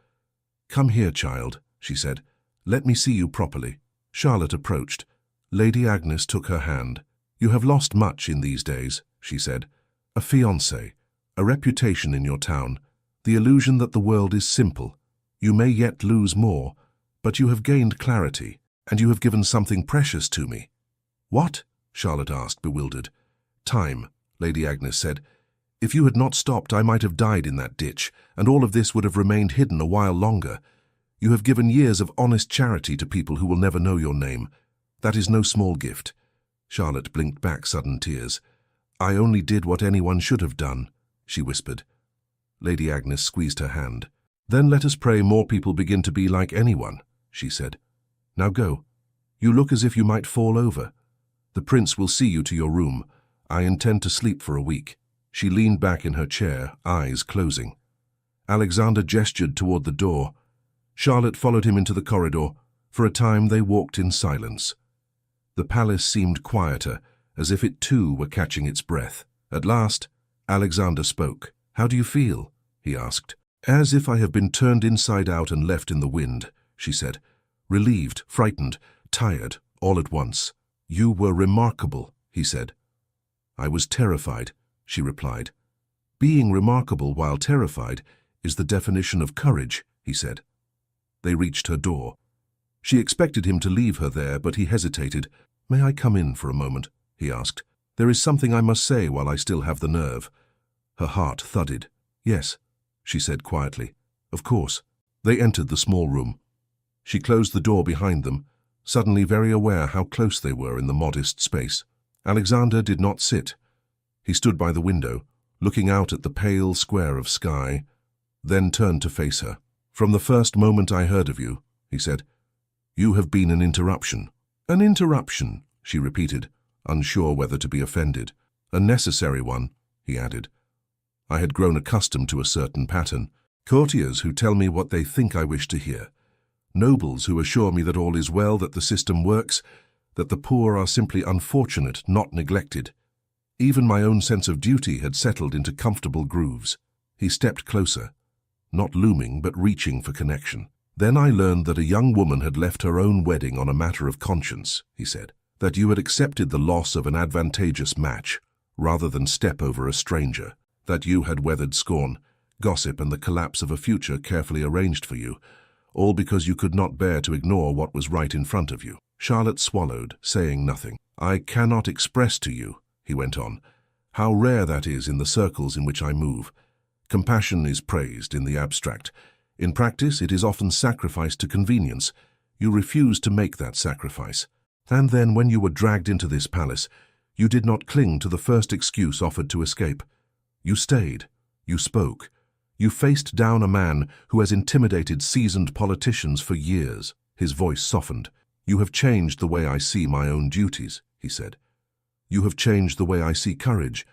"Come here, child," she said. "Let me see you properly." Charlotte approached. Lady Agnes took her hand. "You have lost much in these days," she said. "A fiancé, a reputation in your town, the illusion that the world is simple. You may yet lose more, but you have gained clarity, and you have given something precious to me." "What?" Charlotte asked, bewildered. "Time," Lady Agnes said. "If you had not stopped, I might have died in that ditch, and all of this would have remained hidden a while longer. You have given years of honest charity to people who will never know your name. That is no small gift." Charlotte blinked back sudden tears. "I only did what anyone should have done," she whispered. Lady Agnes squeezed her hand. "Then let us pray more people begin to be like anyone," she said. "Now go. You look as if you might fall over. The prince will see you to your room. I intend to sleep for a week." She leaned back in her chair, eyes closing. Alexander gestured toward the door. Charlotte followed him into the corridor. For a time they walked in silence. The palace seemed quieter, as if it too were catching its breath. At last, Alexander spoke. "How do you feel?" he asked. "As if I have been turned inside out and left in the wind," she said. "Relieved, frightened, tired, all at once." "You were remarkable," he said. "I was terrified," she replied. "Being remarkable while terrified is the definition of courage," he said. They reached her door. She expected him to leave her there, but he hesitated. "May I come in for a moment?" he asked. "There is something I must say while I still have the nerve." Her heart thudded. "Yes," she said quietly. "Of course." They entered the small room. She closed the door behind them, suddenly very aware how close they were in the modest space. Alexander did not sit. He stood by the window, looking out at the pale square of sky, then turned to face her. "From the first moment I heard of you," he said, "you have been an interruption." "An interruption," she repeated, unsure whether to be offended. A necessary one, he added. I had grown accustomed to a certain pattern. Courtiers who tell me what they think I wish to hear. Nobles who assure me that all is well, that the system works, that the poor are simply unfortunate, not neglected. Even my own sense of duty had settled into comfortable grooves. He stepped closer, not looming but reaching for connection. Then I learned that a young woman had left her own wedding on a matter of conscience, he said. That you had accepted the loss of an advantageous match, rather than step over a stranger. That you had weathered scorn, gossip and the collapse of a future carefully arranged for you, all because you could not bear to ignore what was right in front of you. Charlotte swallowed, saying nothing. I cannot express to you, he went on, how rare that is in the circles in which I move. Compassion is praised in the abstract. In practice, it is often sacrificed to convenience. You refused to make that sacrifice. And then, when you were dragged into this palace, you did not cling to the first excuse offered to escape. You stayed. You spoke. You faced down a man who has intimidated seasoned politicians for years. His voice softened. You have changed the way I see my own duties, he said. You have changed the way I see courage,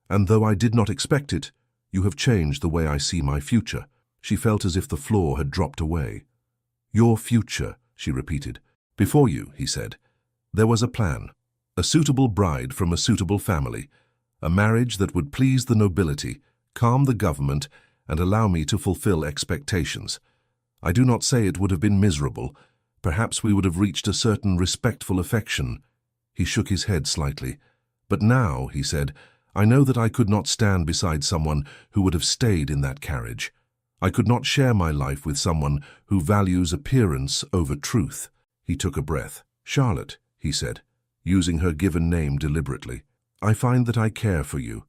and though I did not expect it, you have changed the way I see my future. She felt as if the floor had dropped away. Your future, she repeated. Before you, he said, there was a plan. A suitable bride from a suitable family. A marriage that would please the nobility, calm the government, and allow me to fulfill expectations. I do not say it would have been miserable. Perhaps we would have reached a certain respectful affection. He shook his head slightly. But now, he said, I know that I could not stand beside someone who would have stayed in that carriage. I could not share my life with someone who values appearance over truth. He took a breath. Charlotte, he said, using her given name deliberately, I find that I care for you,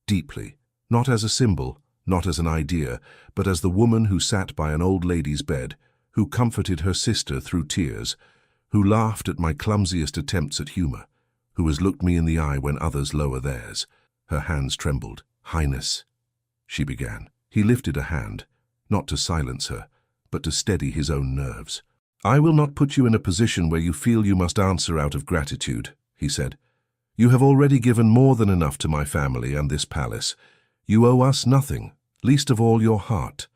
deeply, not as a symbol, not as an idea, but as the woman who sat by an old lady's bed, who comforted her sister through tears, who laughed at my clumsiest attempts at humor, who has looked me in the eye when others lower theirs. Her hands trembled. Highness, she began. He lifted a hand, not to silence her, but to steady his own nerves. I will not put you in a position where you feel you must answer out of gratitude, he said. You have already given more than enough to my family and this palace. You owe us nothing, least of all your heart.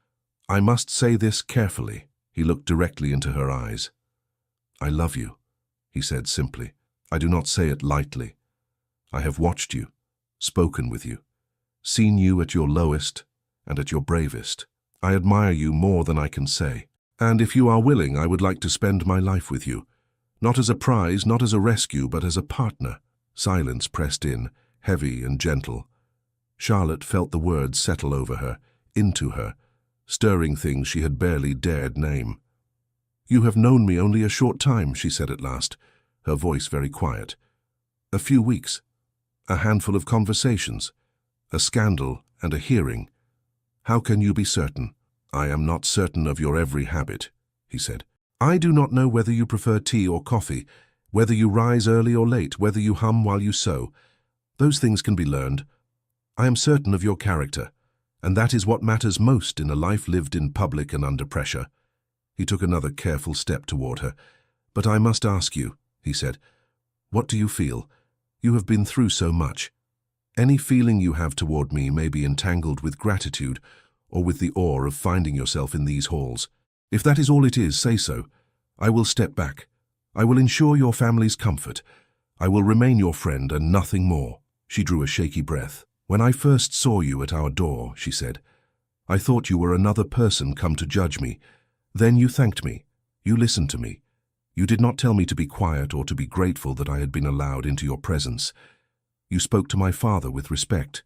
I must say this carefully. He looked directly into her eyes. I love you, he said simply. I do not say it lightly. I have watched you, spoken with you, seen you at your lowest and at your bravest. I admire you more than I can say. And if you are willing, I would like to spend my life with you. Not as a prize, not as a rescue, but as a partner. Silence pressed in, heavy and gentle. Charlotte felt the words settle over her, into her, stirring things she had barely dared name. You have known me only a short time, she said at last, her voice very quiet. A few weeks. A handful of conversations. A scandal and a hearing. How can you be certain? I am not certain of your every habit, he said. I do not know whether you prefer tea or coffee, whether you rise early or late, whether you hum while you sew. Those things can be learned. I am certain of your character, and that is what matters most in a life lived in public and under pressure. He took another careful step toward her. But I must ask you, he said, what do you feel? You have been through so much. Any feeling you have toward me may be entangled with gratitude or with the awe of finding yourself in these halls. If that is all it is, say so. I will step back. I will ensure your family's comfort. I will remain your friend and nothing more. She drew a shaky breath. When I first saw you at our door, she said, I thought you were another person come to judge me. Then you thanked me. You listened to me. You did not tell me to be quiet or to be grateful that I had been allowed into your presence. You spoke to my father with respect.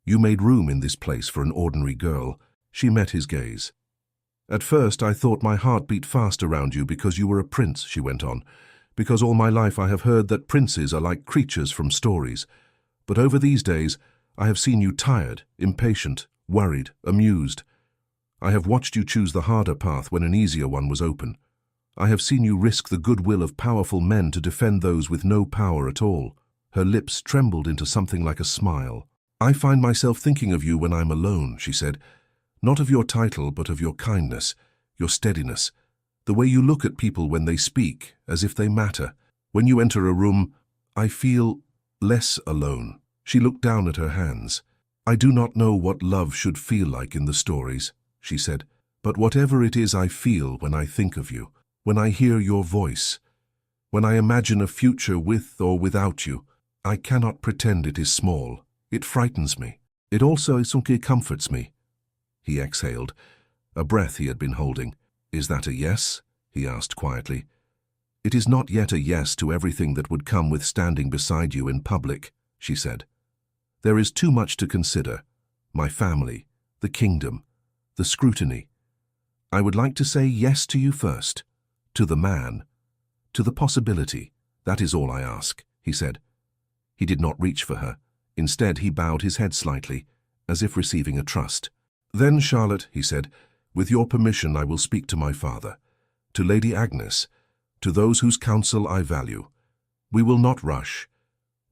You made room in this place for an ordinary girl. She met his gaze. At first I thought my heart beat fast around you because you were a prince, she went on, because all my life I have heard that princes are like creatures from stories. But over these days I have seen you tired, impatient, worried, amused. I have watched you choose the harder path when an easier one was open. I have seen you risk the goodwill of powerful men to defend those with no power at all. Her lips trembled into something like a smile. I find myself thinking of you when I'm alone, she said. Not of your title, but of your kindness, your steadiness, the way you look at people when they speak, as if they matter. When you enter a room, I feel less alone. She looked down at her hands. I do not know what love should feel like in the stories, she said, but whatever it is I feel when I think of you, when I hear your voice, when I imagine a future with or without you, I cannot pretend it is small. It frightens me. It also comforts me. He exhaled, a breath he had been holding. Is that a yes? He asked quietly. It is not yet a yes to everything that would come with standing beside you in public, she said. There is too much to consider. My family, the kingdom, the scrutiny. I would like to say yes to you first, to the man, to the possibility. That is all I ask, he said. He did not reach for her. Instead, he bowed his head slightly, as if receiving a trust. Then, Charlotte, he said, with your permission I will speak to my father, to Lady Agnes, to those whose counsel I value. We will not rush.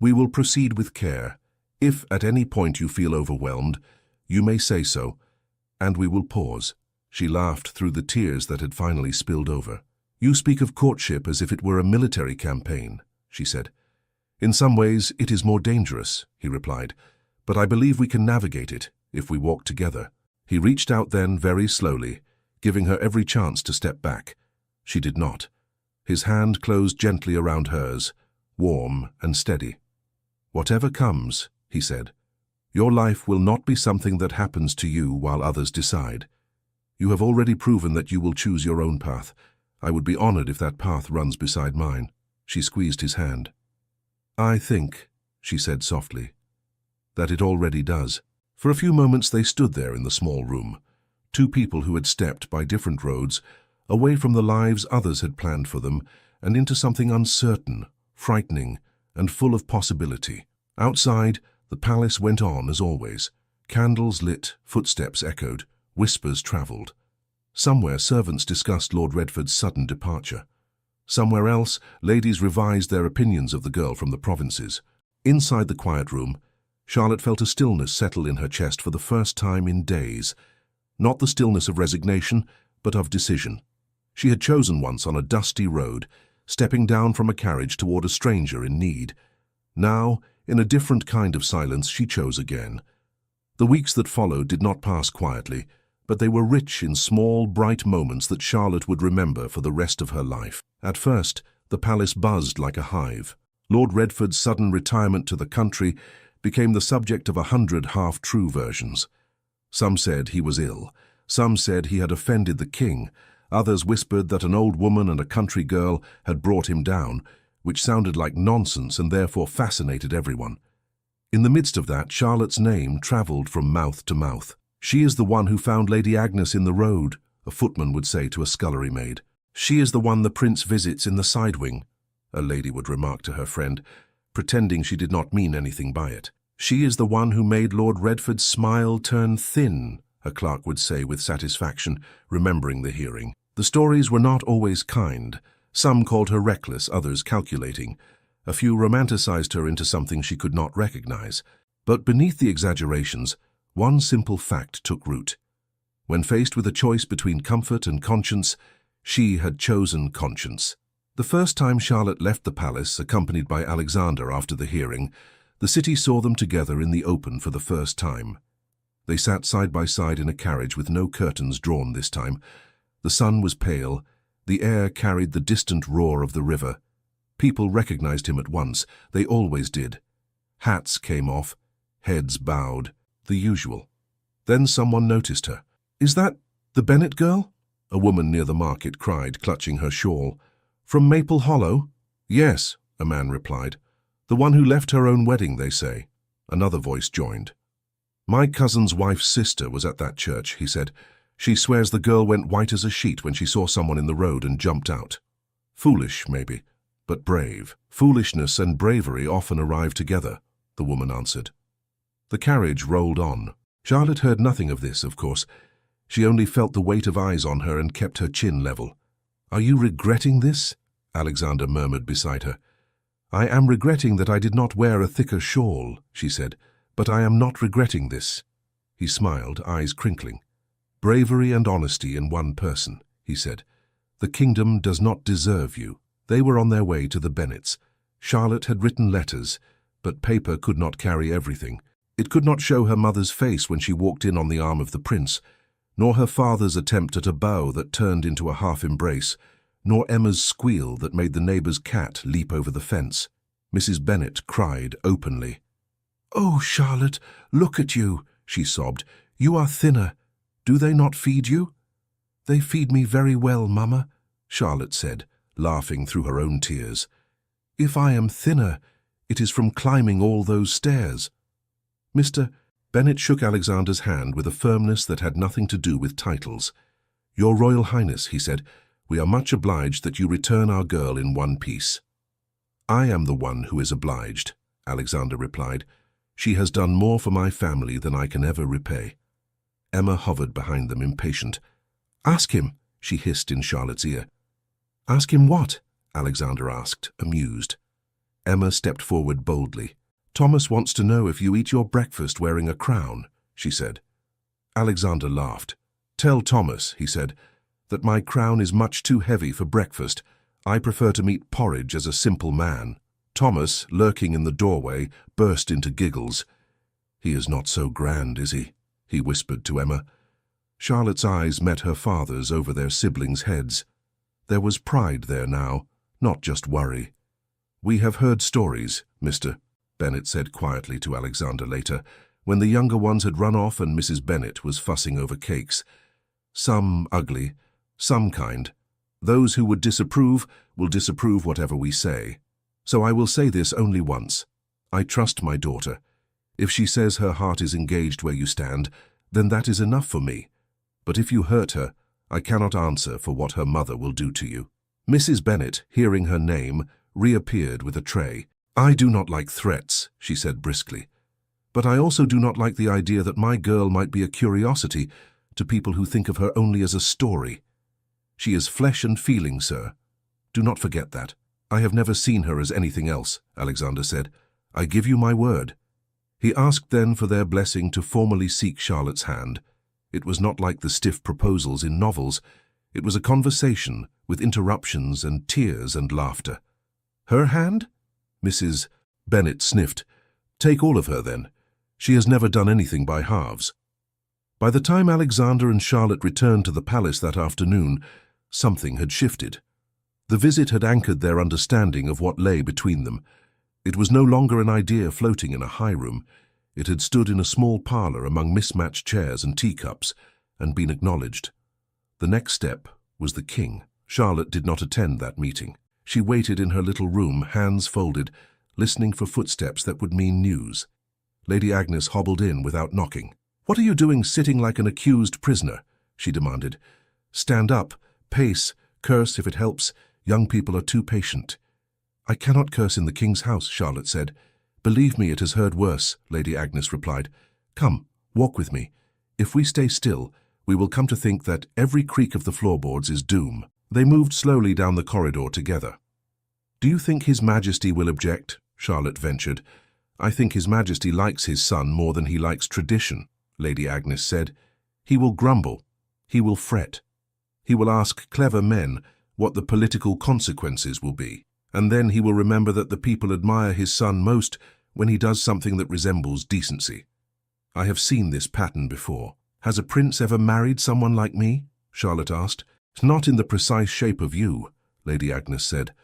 We will proceed with care. If at any point you feel overwhelmed, you may say so, and we will pause. She laughed through the tears that had finally spilled over. You speak of courtship as if it were a military campaign, she said. In some ways it is more dangerous, he replied, but I believe we can navigate it if we walk together. He reached out then very slowly, giving her every chance to step back. She did not. His hand closed gently around hers, warm and steady. Whatever comes, he said, your life will not be something that happens to you while others decide. You have already proven that you will choose your own path. I would be honored if that path runs beside mine. She squeezed his hand. I think, she said softly, that it already does. For a few moments they stood there in the small room, two people who had stepped by different roads, away from the lives others had planned for them, and into something uncertain, frightening, and full of possibility. Outside, the palace went on as always. Candles lit, footsteps echoed, whispers travelled. Somewhere servants discussed Lord Redford's sudden departure. Somewhere else, ladies revised their opinions of the girl from the provinces. Inside the quiet room, Charlotte felt a stillness settle in her chest for the first time in days. Not the stillness of resignation, but of decision. She had chosen once on a dusty road, stepping down from a carriage toward a stranger in need. Now, in a different kind of silence, she chose again. The weeks that followed did not pass quietly, but they were rich in small, bright moments that Charlotte would remember for the rest of her life. At first, the palace buzzed like a hive. Lord Redford's sudden retirement to the country became the subject of 100 half-true versions. Some said he was ill. Some said he had offended the king. Others whispered that an old woman and a country girl had brought him down, which sounded like nonsense and therefore fascinated everyone. In the midst of that, Charlotte's name travelled from mouth to mouth. She is the one who found Lady Agnes in the road, a footman would say to a scullery maid. She is the one the prince visits in the side wing, a lady would remark to her friend, pretending she did not mean anything by it. She is the one who made Lord Redford's smile turn thin, a clerk would say with satisfaction, remembering the hearing. The stories were not always kind. Some called her reckless, others calculating. A few romanticized her into something she could not recognize. But beneath the exaggerations, one simple fact took root. When faced with a choice between comfort and conscience, she had chosen conscience. The first time Charlotte left the palace, accompanied by Alexander after the hearing, the city saw them together in the open for the first time. They sat side by side in a carriage with no curtains drawn this time. The sun was pale. The air carried the distant roar of the river. People recognized him at once. They always did. Hats came off, heads bowed, the usual. Then someone noticed her. "Is that the Bennet girl?" a woman near the market cried, clutching her shawl. "From Maple Hollow?" "Yes," a man replied. "The one who left her own wedding, they say." Another voice joined. "My cousin's wife's sister was at that church," he said. "She swears the girl went white as a sheet when she saw someone in the road and jumped out. Foolish, maybe, but brave." "Foolishness and bravery often arrive together," the woman answered. The carriage rolled on. Charlotte heard nothing of this, of course. She only felt the weight of eyes on her and kept her chin level. "Are you regretting this?" Alexander murmured beside her. "I am regretting that I did not wear a thicker shawl," she said, "but I am not regretting this." He smiled, eyes crinkling. "Bravery and honesty in one person," he said. "The kingdom does not deserve you." They were on their way to the Bennets. Charlotte had written letters, but paper could not carry everything. It could not show her mother's face when she walked in on the arm of the prince, nor her father's attempt at a bow that turned into a half-embrace, nor Emma's squeal that made the neighbour's cat leap over the fence. Mrs. Bennet cried openly. "Oh, Charlotte, look at you," she sobbed. "You are thinner. Do they not feed you?" "They feed me very well, Mamma," Charlotte said, laughing through her own tears. "If I am thinner, it is from climbing all those stairs." Mr. Bennet shook Alexander's hand with a firmness that had nothing to do with titles. "Your Royal Highness," he said, "we are much obliged that you return our girl in one piece." "I am the one who is obliged," Alexander replied. "She has done more for my family than I can ever repay." Emma hovered behind them, impatient. "Ask him," she hissed in Charlotte's ear. "Ask him what?" Alexander asked, amused. Emma stepped forward boldly. "Thomas wants to know if you eat your breakfast wearing a crown," she said. Alexander laughed. "Tell Thomas," he said, "that my crown is much too heavy for breakfast. I prefer to eat porridge as a simple man." Thomas, lurking in the doorway, burst into giggles. "He is not so grand, is he?" he whispered to Emma. Charlotte's eyes met her father's over their siblings' heads. There was pride there now, not just worry. "We have heard stories, Mr. Bennet said quietly to Alexander later, when the younger ones had run off and Mrs. Bennet was fussing over cakes. "Some ugly, some kind. Those who would disapprove will disapprove whatever we say. So I will say this only once. I trust my daughter. If she says her heart is engaged where you stand, then that is enough for me. But if you hurt her, I cannot answer for what her mother will do to you." Mrs. Bennet, hearing her name, reappeared with a tray. "I do not like threats," she said briskly. "But I also do not like the idea that my girl might be a curiosity to people who think of her only as a story. She is flesh and feeling, sir. Do not forget that." "I have never seen her as anything else," Alexander said. "I give you my word." He asked then for their blessing to formally seek Charlotte's hand. It was not like the stiff proposals in novels. It was a conversation with interruptions and tears and laughter. "Her hand?" Mrs. Bennet sniffed. "Take all of her, then. She has never done anything by halves." By the time Alexander and Charlotte returned to the palace that afternoon, something had shifted. The visit had anchored their understanding of what lay between them. It was no longer an idea floating in a high room. It had stood in a small parlour among mismatched chairs and teacups, and been acknowledged. The next step was the king. Charlotte did not attend that meeting. She waited in her little room, hands folded, listening for footsteps that would mean news. Lady Agnes hobbled in without knocking. "What are you doing sitting like an accused prisoner?" she demanded. "Stand up, pace, curse if it helps. Young people are too patient." "I cannot curse in the king's house," Charlotte said. "Believe me, it has heard worse," Lady Agnes replied. "Come, walk with me. If we stay still, we will come to think that every creak of the floorboards is doom." They moved slowly down the corridor together. "Do you think His Majesty will object?" Charlotte ventured. "I think His Majesty likes his son more than he likes tradition," Lady Agnes said. "He will grumble. He will fret. He will ask clever men what the political consequences will be. And then he will remember that the people admire his son most when he does something that resembles decency. I have seen this pattern before." "Has a prince ever married someone like me?" Charlotte asked. "Not in the precise shape of you," Lady Agnes said.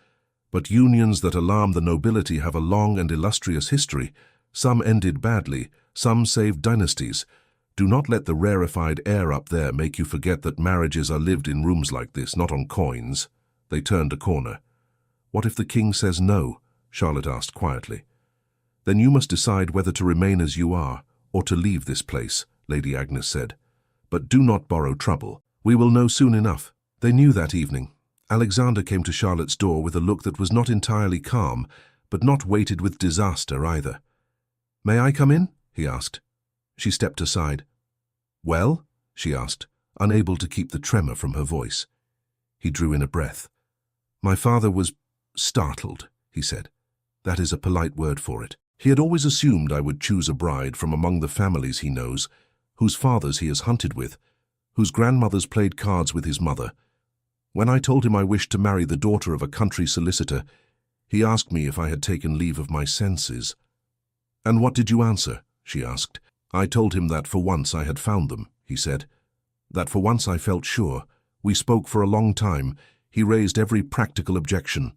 "But unions that alarm the nobility have a long and illustrious history. Some ended badly, some saved dynasties. Do not let the rarefied air up there make you forget that marriages are lived in rooms like this, not on coins." They turned a corner. "What if the king says no?" Charlotte asked quietly. "Then you must decide whether to remain as you are or to leave this place," Lady Agnes said. "But do not borrow trouble. We will know soon enough." They knew that evening. Alexander came to Charlotte's door with a look that was not entirely calm, but not weighted with disaster either. "May I come in?" he asked. She stepped aside. "Well?" she asked, unable to keep the tremor from her voice. He drew in a breath. "My father was startled," he said. "That is a polite word for it. He had always assumed I would choose a bride from among the families he knows, whose fathers he has hunted with, whose grandmothers played cards with his mother. When I told him I wished to marry the daughter of a country solicitor, He asked me if I had taken leave of my senses. "And what did you answer?" she asked. "I told him that for once I had found them," he said. "That for once I felt sure. We spoke for a long time. He raised every practical objection.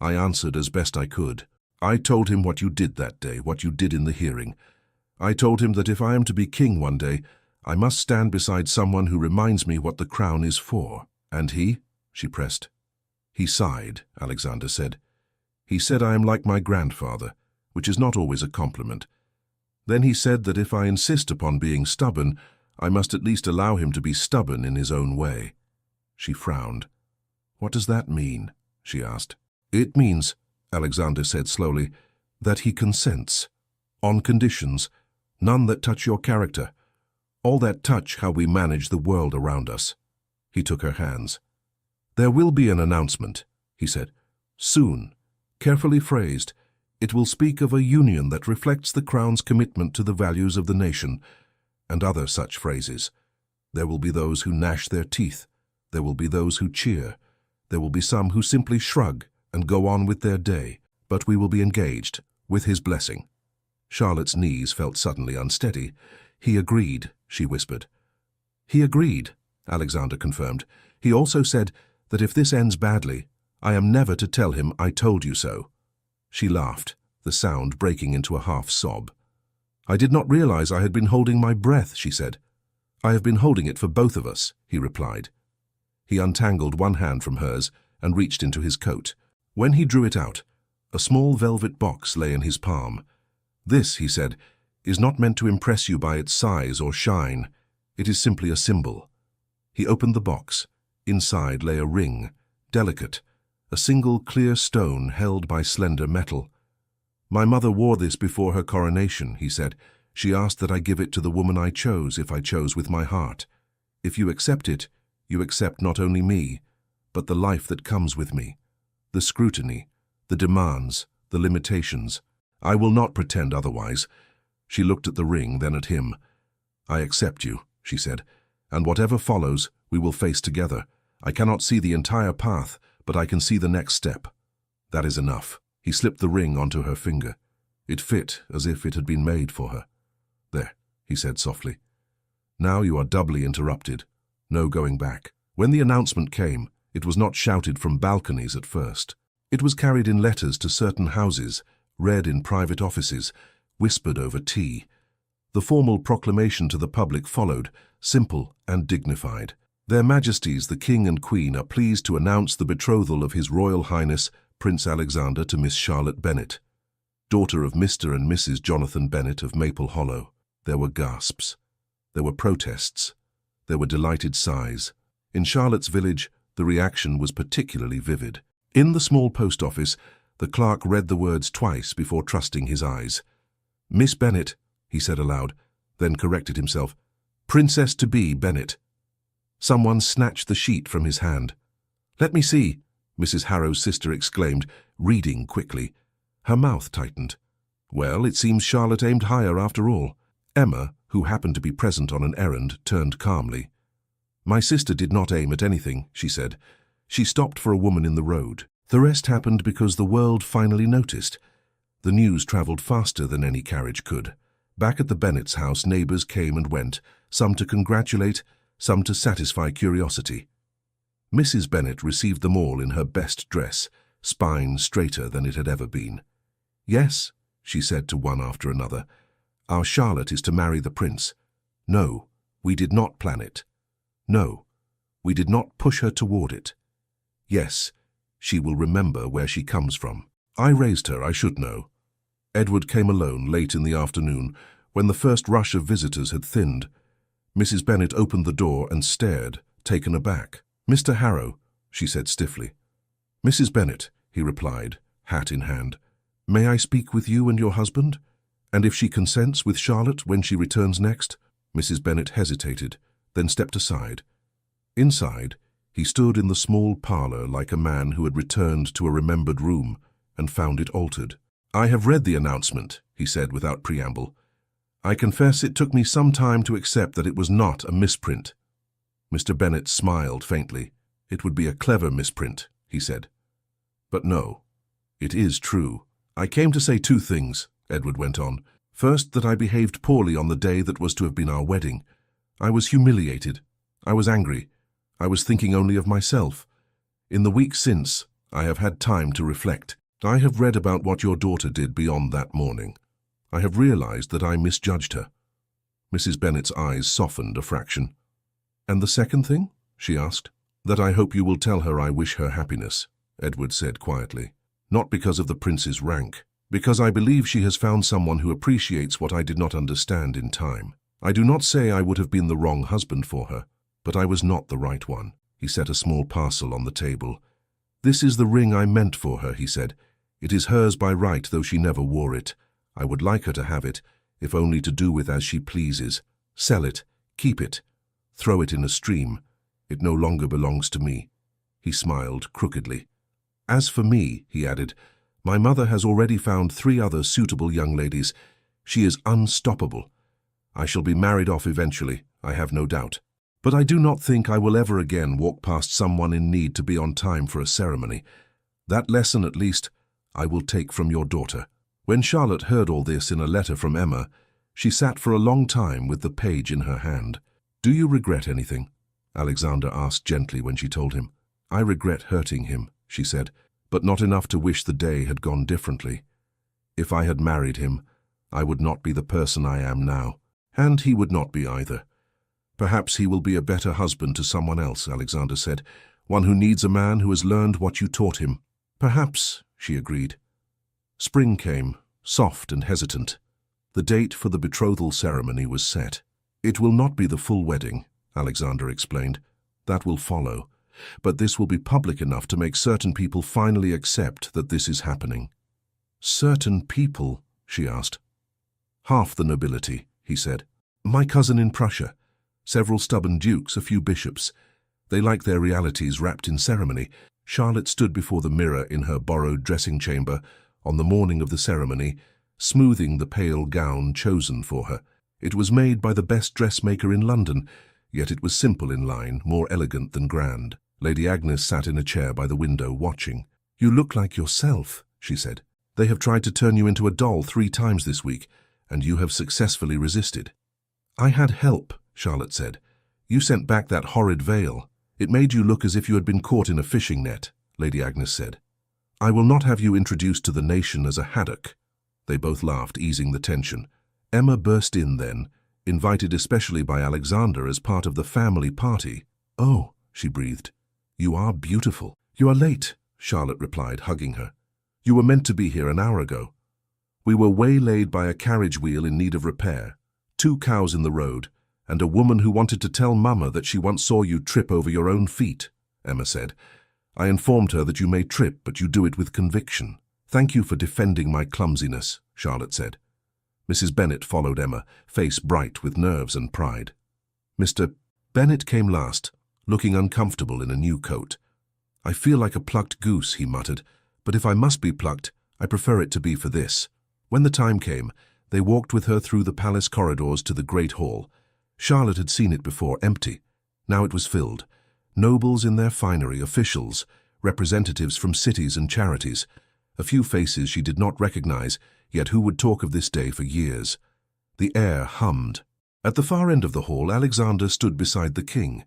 I answered as best I could. I told him what you did that day, what you did in the hearing. I told him that if I am to be king one day, I must stand beside someone who reminds me what the crown is for." "And he?" she pressed. "He sighed," Alexander said. "He said I am like my grandfather, which is not always a compliment. Then he said that if I insist upon being stubborn, I must at least allow him to be stubborn in his own way." She frowned. "What does that mean?" she asked. "It means," Alexander said slowly, "that he consents. On conditions, none that touch your character. All that touch how we manage the world around us." He took her hands. "There will be an announcement," he said. "Soon, carefully phrased. It will speak of a union that reflects the Crown's commitment to the values of the nation, and other such phrases. There will be those who gnash their teeth. There will be those who cheer. There will be some who simply shrug and go on with their day. But we will be engaged, with his blessing." Charlotte's knees felt suddenly unsteady. "He agreed," she whispered. "He agreed," Alexander confirmed. "He also said that if this ends badly, I am never to tell him I told you so." She laughed, the sound breaking into a half-sob. "I did not realize I had been holding my breath," she said. "I have been holding it for both of us," he replied. He untangled one hand from hers and reached into his coat. When he drew it out, a small velvet box lay in his palm. "This," he said, "is not meant to impress you by its size or shine. It is simply a symbol." He opened the box. Inside lay a ring, delicate, a single clear stone held by slender metal. "My mother wore this before her coronation," he said. "She asked that I give it to the woman I chose if I chose with my heart. If you accept it, you accept not only me, but the life that comes with me, the scrutiny, the demands, the limitations. I will not pretend otherwise." She looked at the ring, then at him. "I accept you," she said, "and whatever follows, we will face together. I cannot see the entire path, but I can see the next step. That is enough." He slipped the ring onto her finger. It fit as if it had been made for her. "There," he said softly. "Now you are doubly interrupted. No going back." When the announcement came, it was not shouted from balconies at first. It was carried in letters to certain houses, read in private offices, whispered over tea. The formal proclamation to the public followed, simple and dignified. "Their Majesties the King and Queen are pleased to announce the betrothal of His Royal Highness Prince Alexander to Miss Charlotte Bennet, daughter of Mr. and Mrs. Jonathan Bennet of Maple Hollow." There were gasps. There were protests. There were delighted sighs. In Charlotte's village, the reaction was particularly vivid. In the small post office, the clerk read the words twice before trusting his eyes. "Miss Bennet," he said aloud, then corrected himself. "Princess-to-be Bennet." Someone snatched the sheet from his hand. "Let me see," Mrs. Harrow's sister exclaimed, reading quickly. Her mouth tightened. Well, it seems Charlotte aimed higher after all. Emma, who happened to be present on an errand, turned calmly. "My sister did not aim at anything," she said. "She stopped for a woman in the road. The rest happened because the world finally noticed. The news traveled faster than any carriage could. Back at the Bennets' house, neighbors came and went, some to congratulate, some to satisfy curiosity. Mrs. Bennet received them all in her best dress, spine straighter than it had ever been. "Yes," she said to one after another, "our Charlotte is to marry the prince. No, we did not plan it. No, we did not push her toward it. Yes, she will remember where she comes from. I raised her, I should know." Edward came alone late in the afternoon, when the first rush of visitors had thinned. Mrs. Bennet opened the door and stared, taken aback. "Mr. Harrow," she said stiffly. "Mrs. Bennet," he replied, hat in hand. "May I speak with you and your husband? And if she consents with Charlotte when she returns next?" Mrs. Bennet hesitated, then stepped aside. Inside, he stood in the small parlor like a man who had returned to a remembered room and found it altered. "I have read the announcement," he said without preamble. "I confess it took me some time to accept that it was not a misprint." Mr. Bennet smiled faintly. "It would be a clever misprint," he said. "But no, It is true. I came to say two things, Edward went on. First, that I behaved poorly on the day that was to have been our wedding. I was humiliated. I was angry. I was thinking only of myself. In the week since, I have had time to reflect. I have read about what your daughter did beyond that morning. I have realized that I misjudged her. Mrs. Bennet's eyes softened a fraction. And the second thing? She asked. That I hope you will tell her I wish her happiness, Edward said quietly. Not because of the prince's rank, because I believe she has found someone who appreciates what I did not understand in time. I do not say I would have been the wrong husband for her, but I was not the right one. He set a small parcel on the table. This is the ring I meant for her, he said. It is hers by right, though she never wore it. I would like her to have it, if only to do with as she pleases. Sell it, keep it, throw it in a stream. It no longer belongs to me. He smiled crookedly. As for me, he added, my mother has already found 3 other suitable young ladies. She is unstoppable. I shall be married off eventually, I have no doubt. But I do not think I will ever again walk past someone in need to be on time for a ceremony. That lesson, at least, I will take from your daughter. When Charlotte heard all this in a letter from Emma, she sat for a long time with the page in her hand. Do you regret anything? Alexander asked gently when she told him. I regret hurting him, she said, but not enough to wish the day had gone differently. If I had married him, I would not be the person I am now, and he would not be either. Perhaps he will be a better husband to someone else, Alexander said, one who needs a man who has learned what you taught him. Perhaps, she agreed. Spring came, soft and hesitant. The date for the betrothal ceremony was set. It will not be the full wedding, Alexander explained. That will follow. But this will be public enough to make certain people finally accept that this is happening. Certain people? She asked. Half the nobility, he said. My cousin in Prussia. Several stubborn dukes, a few bishops. They like their realities wrapped in ceremony. Charlotte stood before the mirror in her borrowed dressing chamber on the morning of the ceremony, smoothing the pale gown chosen for her. It was made by the best dressmaker in London, yet it was simple in line, more elegant than grand. Lady Agnes sat in a chair by the window, watching. You look like yourself, she said. They have tried to turn you into a doll 3 times this week, and you have successfully resisted. I had help, Charlotte said. You sent back that horrid veil. It made you look as if you had been caught in a fishing net, Lady Agnes said. I will not have you introduced to the nation as a haddock. They both laughed, easing the tension. Emma burst in then, invited especially by Alexander as part of the family party. Oh, she breathed. You are beautiful. You are late, Charlotte replied, hugging her. You were meant to be here an hour ago. We were waylaid by a carriage wheel in need of repair, 2 cows in the road, and a woman who wanted to tell Mama that she once saw you trip over your own feet, Emma said. I informed her that you may trip, but you do it with conviction. Thank you for defending my clumsiness, Charlotte said. Mrs. Bennet followed Emma, face bright with nerves and pride. Mr. Bennet came last, looking uncomfortable in a new coat. I feel like a plucked goose, he muttered, but if I must be plucked, I prefer it to be for this. When the time came, they walked with her through the palace corridors to the great hall. Charlotte had seen it before, empty. Now it was filled. Nobles in their finery, officials, representatives from cities and charities. A few faces she did not recognize, yet who would talk of this day for years. The air hummed. At the far end of the hall, Alexander stood beside the king.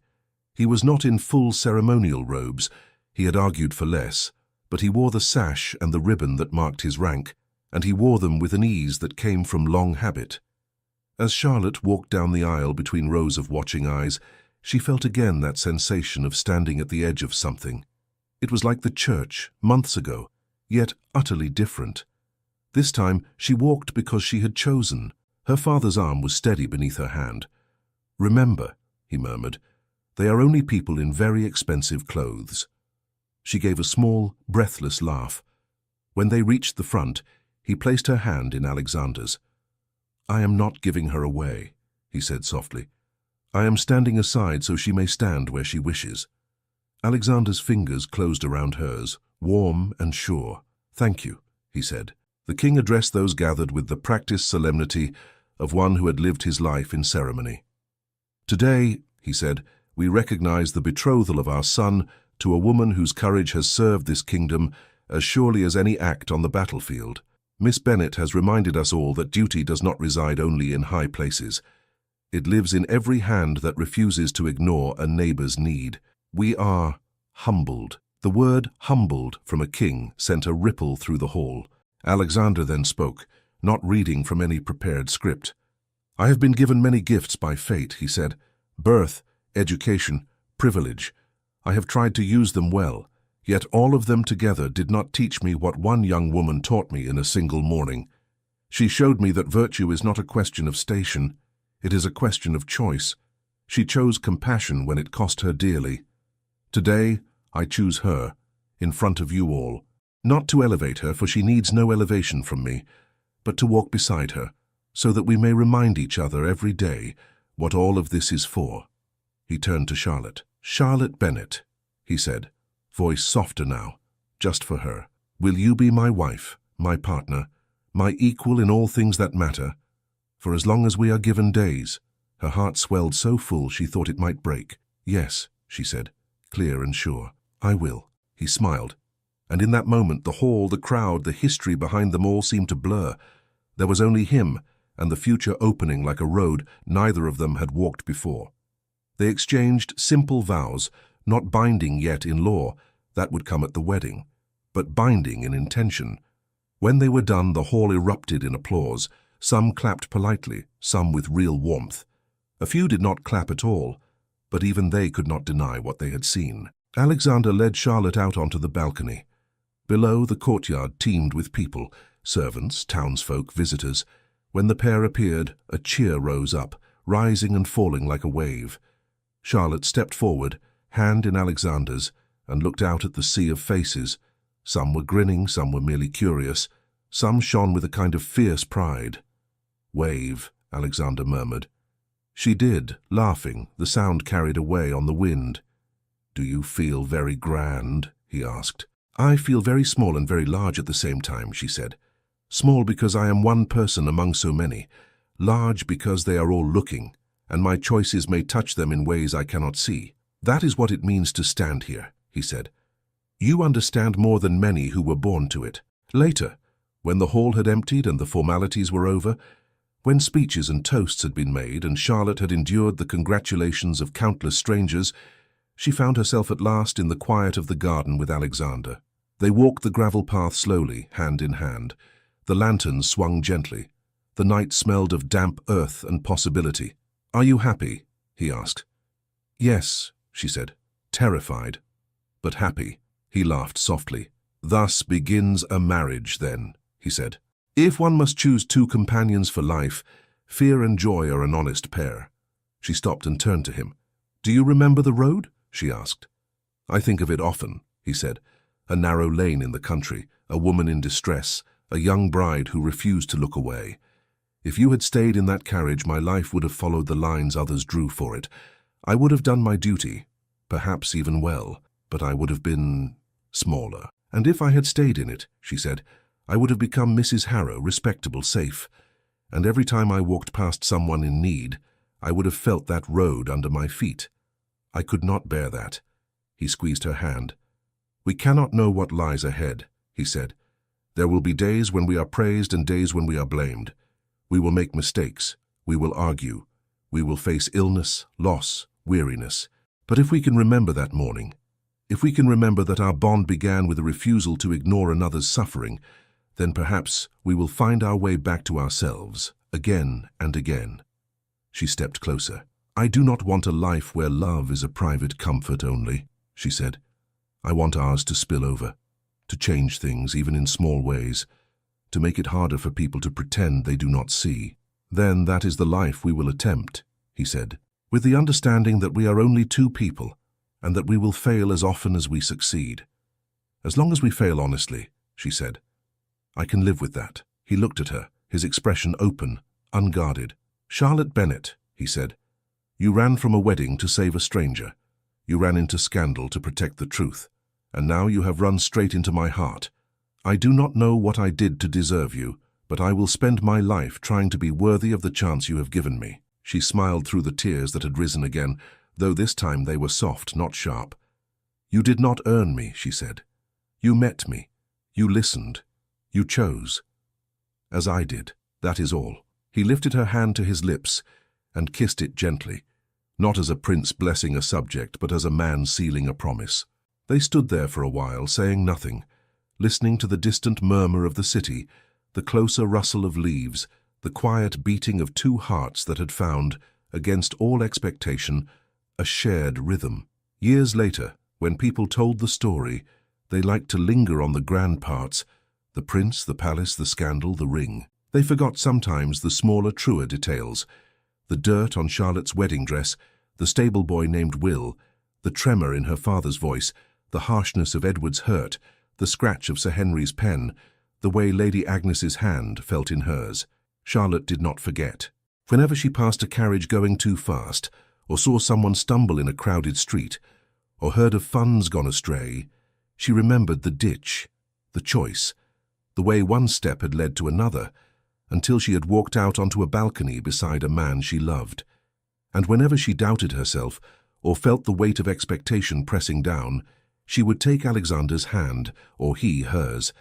He was not in full ceremonial robes. He had argued for less, but he wore the sash and the ribbon that marked his rank, and he wore them with an ease that came from long habit. As Charlotte walked down the aisle between rows of watching eyes, she felt again that sensation of standing at the edge of something. It was like the church, months ago, yet utterly different. This time she walked because she had chosen. Her father's arm was steady beneath her hand. Remember, he murmured, they are only people in very expensive clothes. She gave a small, breathless laugh. When they reached the front, he placed her hand in Alexander's. I am not giving her away, he said softly. I am standing aside so she may stand where she wishes. Alexander's fingers closed around hers, warm and sure. Thank you, he said. The king addressed those gathered with the practiced solemnity of one who had lived his life in ceremony. Today, he said, we recognize the betrothal of our son to a woman whose courage has served this kingdom as surely as any act on the battlefield. Miss Bennet has reminded us all that duty does not reside only in high places. It lives in every hand that refuses to ignore a neighbor's need. We are humbled. The word humbled from a king sent a ripple through the hall. Alexander then spoke, not reading from any prepared script. I have been given many gifts by fate, he said. Birth, education, privilege. I have tried to use them well, yet all of them together did not teach me what one young woman taught me in a single morning. She showed me that virtue is not a question of station. It is a question of choice. She chose compassion when it cost her dearly. Today, I choose her, in front of you all, not to elevate her, for she needs no elevation from me, but to walk beside her, so that we may remind each other every day what all of this is for. He turned to Charlotte. Charlotte Bennet, he said, voice softer now, just for her. Will you be my wife, my partner, my equal in all things that matter? For as long as we are given days. Her heart swelled so full she thought it might break. Yes, she said, clear and sure. I will. He smiled. And in that moment the hall, the crowd, the history behind them all seemed to blur. There was only him, and the future opening like a road neither of them had walked before. They exchanged simple vows, not binding yet in law, that would come at the wedding, but binding in intention. When they were done, the hall erupted in applause. Some clapped politely, some with real warmth. A few did not clap at all, but even they could not deny what they had seen. Alexander led Charlotte out onto the balcony. Below, the courtyard teemed with people, servants, townsfolk, visitors. When the pair appeared, a cheer rose up, rising and falling like a wave. Charlotte stepped forward, hand in Alexander's, and looked out at the sea of faces. Some were grinning, some were merely curious, some shone with a kind of fierce pride. Wave, Alexander murmured. She did, laughing, the sound carried away on the wind. Do you feel very grand? He asked. I feel very small and very large at the same time, she said. Small because I am one person among so many, large because they are all looking, and my choices may touch them in ways I cannot see. That is what it means to stand here, he said. You understand more than many who were born to it. Later, when the hall had emptied and the formalities were over, when speeches and toasts had been made and Charlotte had endured the congratulations of countless strangers, she found herself at last in the quiet of the garden with Alexander. They walked the gravel path slowly, hand in hand. The lanterns swung gently. The night smelled of damp earth and possibility. Are you happy? He asked. Yes, she said, terrified, but happy. He laughed softly. Thus begins a marriage, then, he said. If one must choose two companions for life, fear and joy are an honest pair. She stopped and turned to him. Do you remember the road? She asked. I think of it often, he said. A narrow lane in the country, a woman in distress, a young bride who refused to look away. If you had stayed in that carriage, my life would have followed the lines others drew for it. I would have done my duty, perhaps even well, but I would have been smaller. And if I had stayed in it, she said, I would have become Mrs. Harrow, respectable, safe. And every time I walked past someone in need, I would have felt that road under my feet. I could not bear that. He squeezed her hand. We cannot know what lies ahead, he said. There will be days when we are praised and days when we are blamed. We will make mistakes. We will argue. We will face illness, loss, weariness. But if we can remember that morning, if we can remember that our bond began with a refusal to ignore another's suffering, then perhaps we will find our way back to ourselves, again and again. She stepped closer. I do not want a life where love is a private comfort only, she said. I want ours to spill over, to change things even in small ways, to make it harder for people to pretend they do not see. Then that is the life we will attempt, he said, with the understanding that we are only two people and that we will fail as often as we succeed. As long as we fail honestly, she said. I can live with that. He looked at her, his expression open, unguarded. Charlotte Bennet, he said, you ran from a wedding to save a stranger. You ran into scandal to protect the truth. And now you have run straight into my heart. I do not know what I did to deserve you, but I will spend my life trying to be worthy of the chance you have given me. She smiled through the tears that had risen again, though this time they were soft, not sharp. You did not earn me, she said. You met me. You listened. You chose. As I did. That is all. He lifted her hand to his lips and kissed it gently, not as a prince blessing a subject, but as a man sealing a promise. They stood there for a while, saying nothing, listening to the distant murmur of the city, the closer rustle of leaves, the quiet beating of two hearts that had found, against all expectation, a shared rhythm. Years later, when people told the story, they liked to linger on the grand parts, the prince, the palace, the scandal, the ring. They forgot sometimes the smaller, truer details, the dirt on Charlotte's wedding dress, the stable boy named Will, the tremor in her father's voice, the harshness of Edward's hurt, the scratch of Sir Henry's pen, the way Lady Agnes's hand felt in hers. Charlotte did not forget. Whenever she passed a carriage going too fast, or saw someone stumble in a crowded street, or heard of funds gone astray, she remembered the ditch, the choice, the way one step had led to another, until she had walked out onto a balcony beside a man she loved. And whenever she doubted herself, or felt the weight of expectation pressing down, she would take Alexander's hand, or he hers,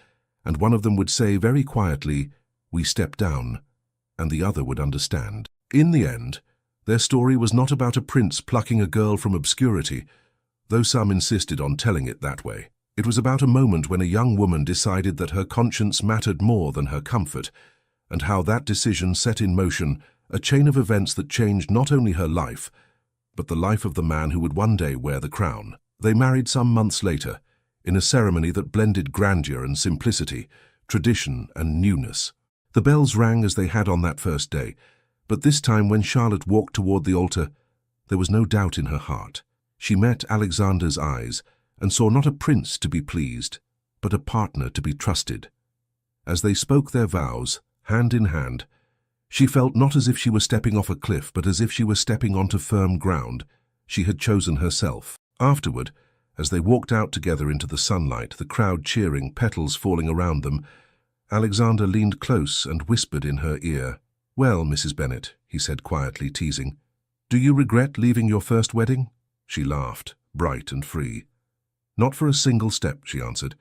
and one of them would say very quietly, "We step down," and the other would understand. In the end, their story was not about a prince plucking a girl from obscurity, though some insisted on telling it that way. It was about a moment when a young woman decided that her conscience mattered more than her comfort, and how that decision set in motion a chain of events that changed not only her life, but the life of the man who would one day wear the crown. They married some months later, in a ceremony that blended grandeur and simplicity, tradition and newness. The bells rang as they had on that first day, but this time when Charlotte walked toward the altar, there was no doubt in her heart. She met Alexander's eyes and saw not a prince to be pleased, but a partner to be trusted. As they spoke their vows, hand in hand, she felt not as if she were stepping off a cliff, but as if she were stepping onto firm ground. She had chosen herself. Afterward, as they walked out together into the sunlight, the crowd cheering, petals falling around them, Alexander leaned close and whispered in her ear. "Well, Mrs. Bennet," he said quietly, teasing, "do you regret leaving your first wedding?" She laughed, bright and free. "Not for a single step," she answered.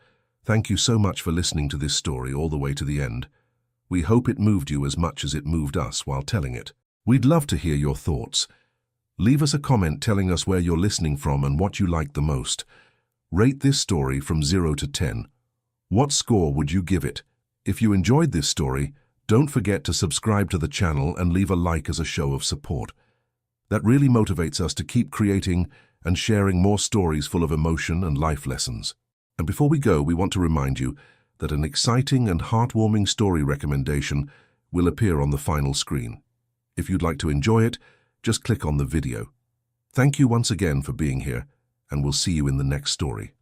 "Thank you so much for listening to this story all the way to the end. We hope it moved you as much as it moved us while telling it. We'd love to hear your thoughts. Leave us a comment telling us where you're listening from and what you liked the most. Rate this story from 0 to 10. What score would you give it? If you enjoyed this story, don't forget to subscribe to the channel and leave a like as a show of support. That really motivates us to keep creating and sharing more stories full of emotion and life lessons. And before we go, we want to remind you that an exciting and heartwarming story recommendation will appear on the final screen. If you'd like to enjoy it, just click on the video. Thank you once again for being here, and we'll see you in the next story.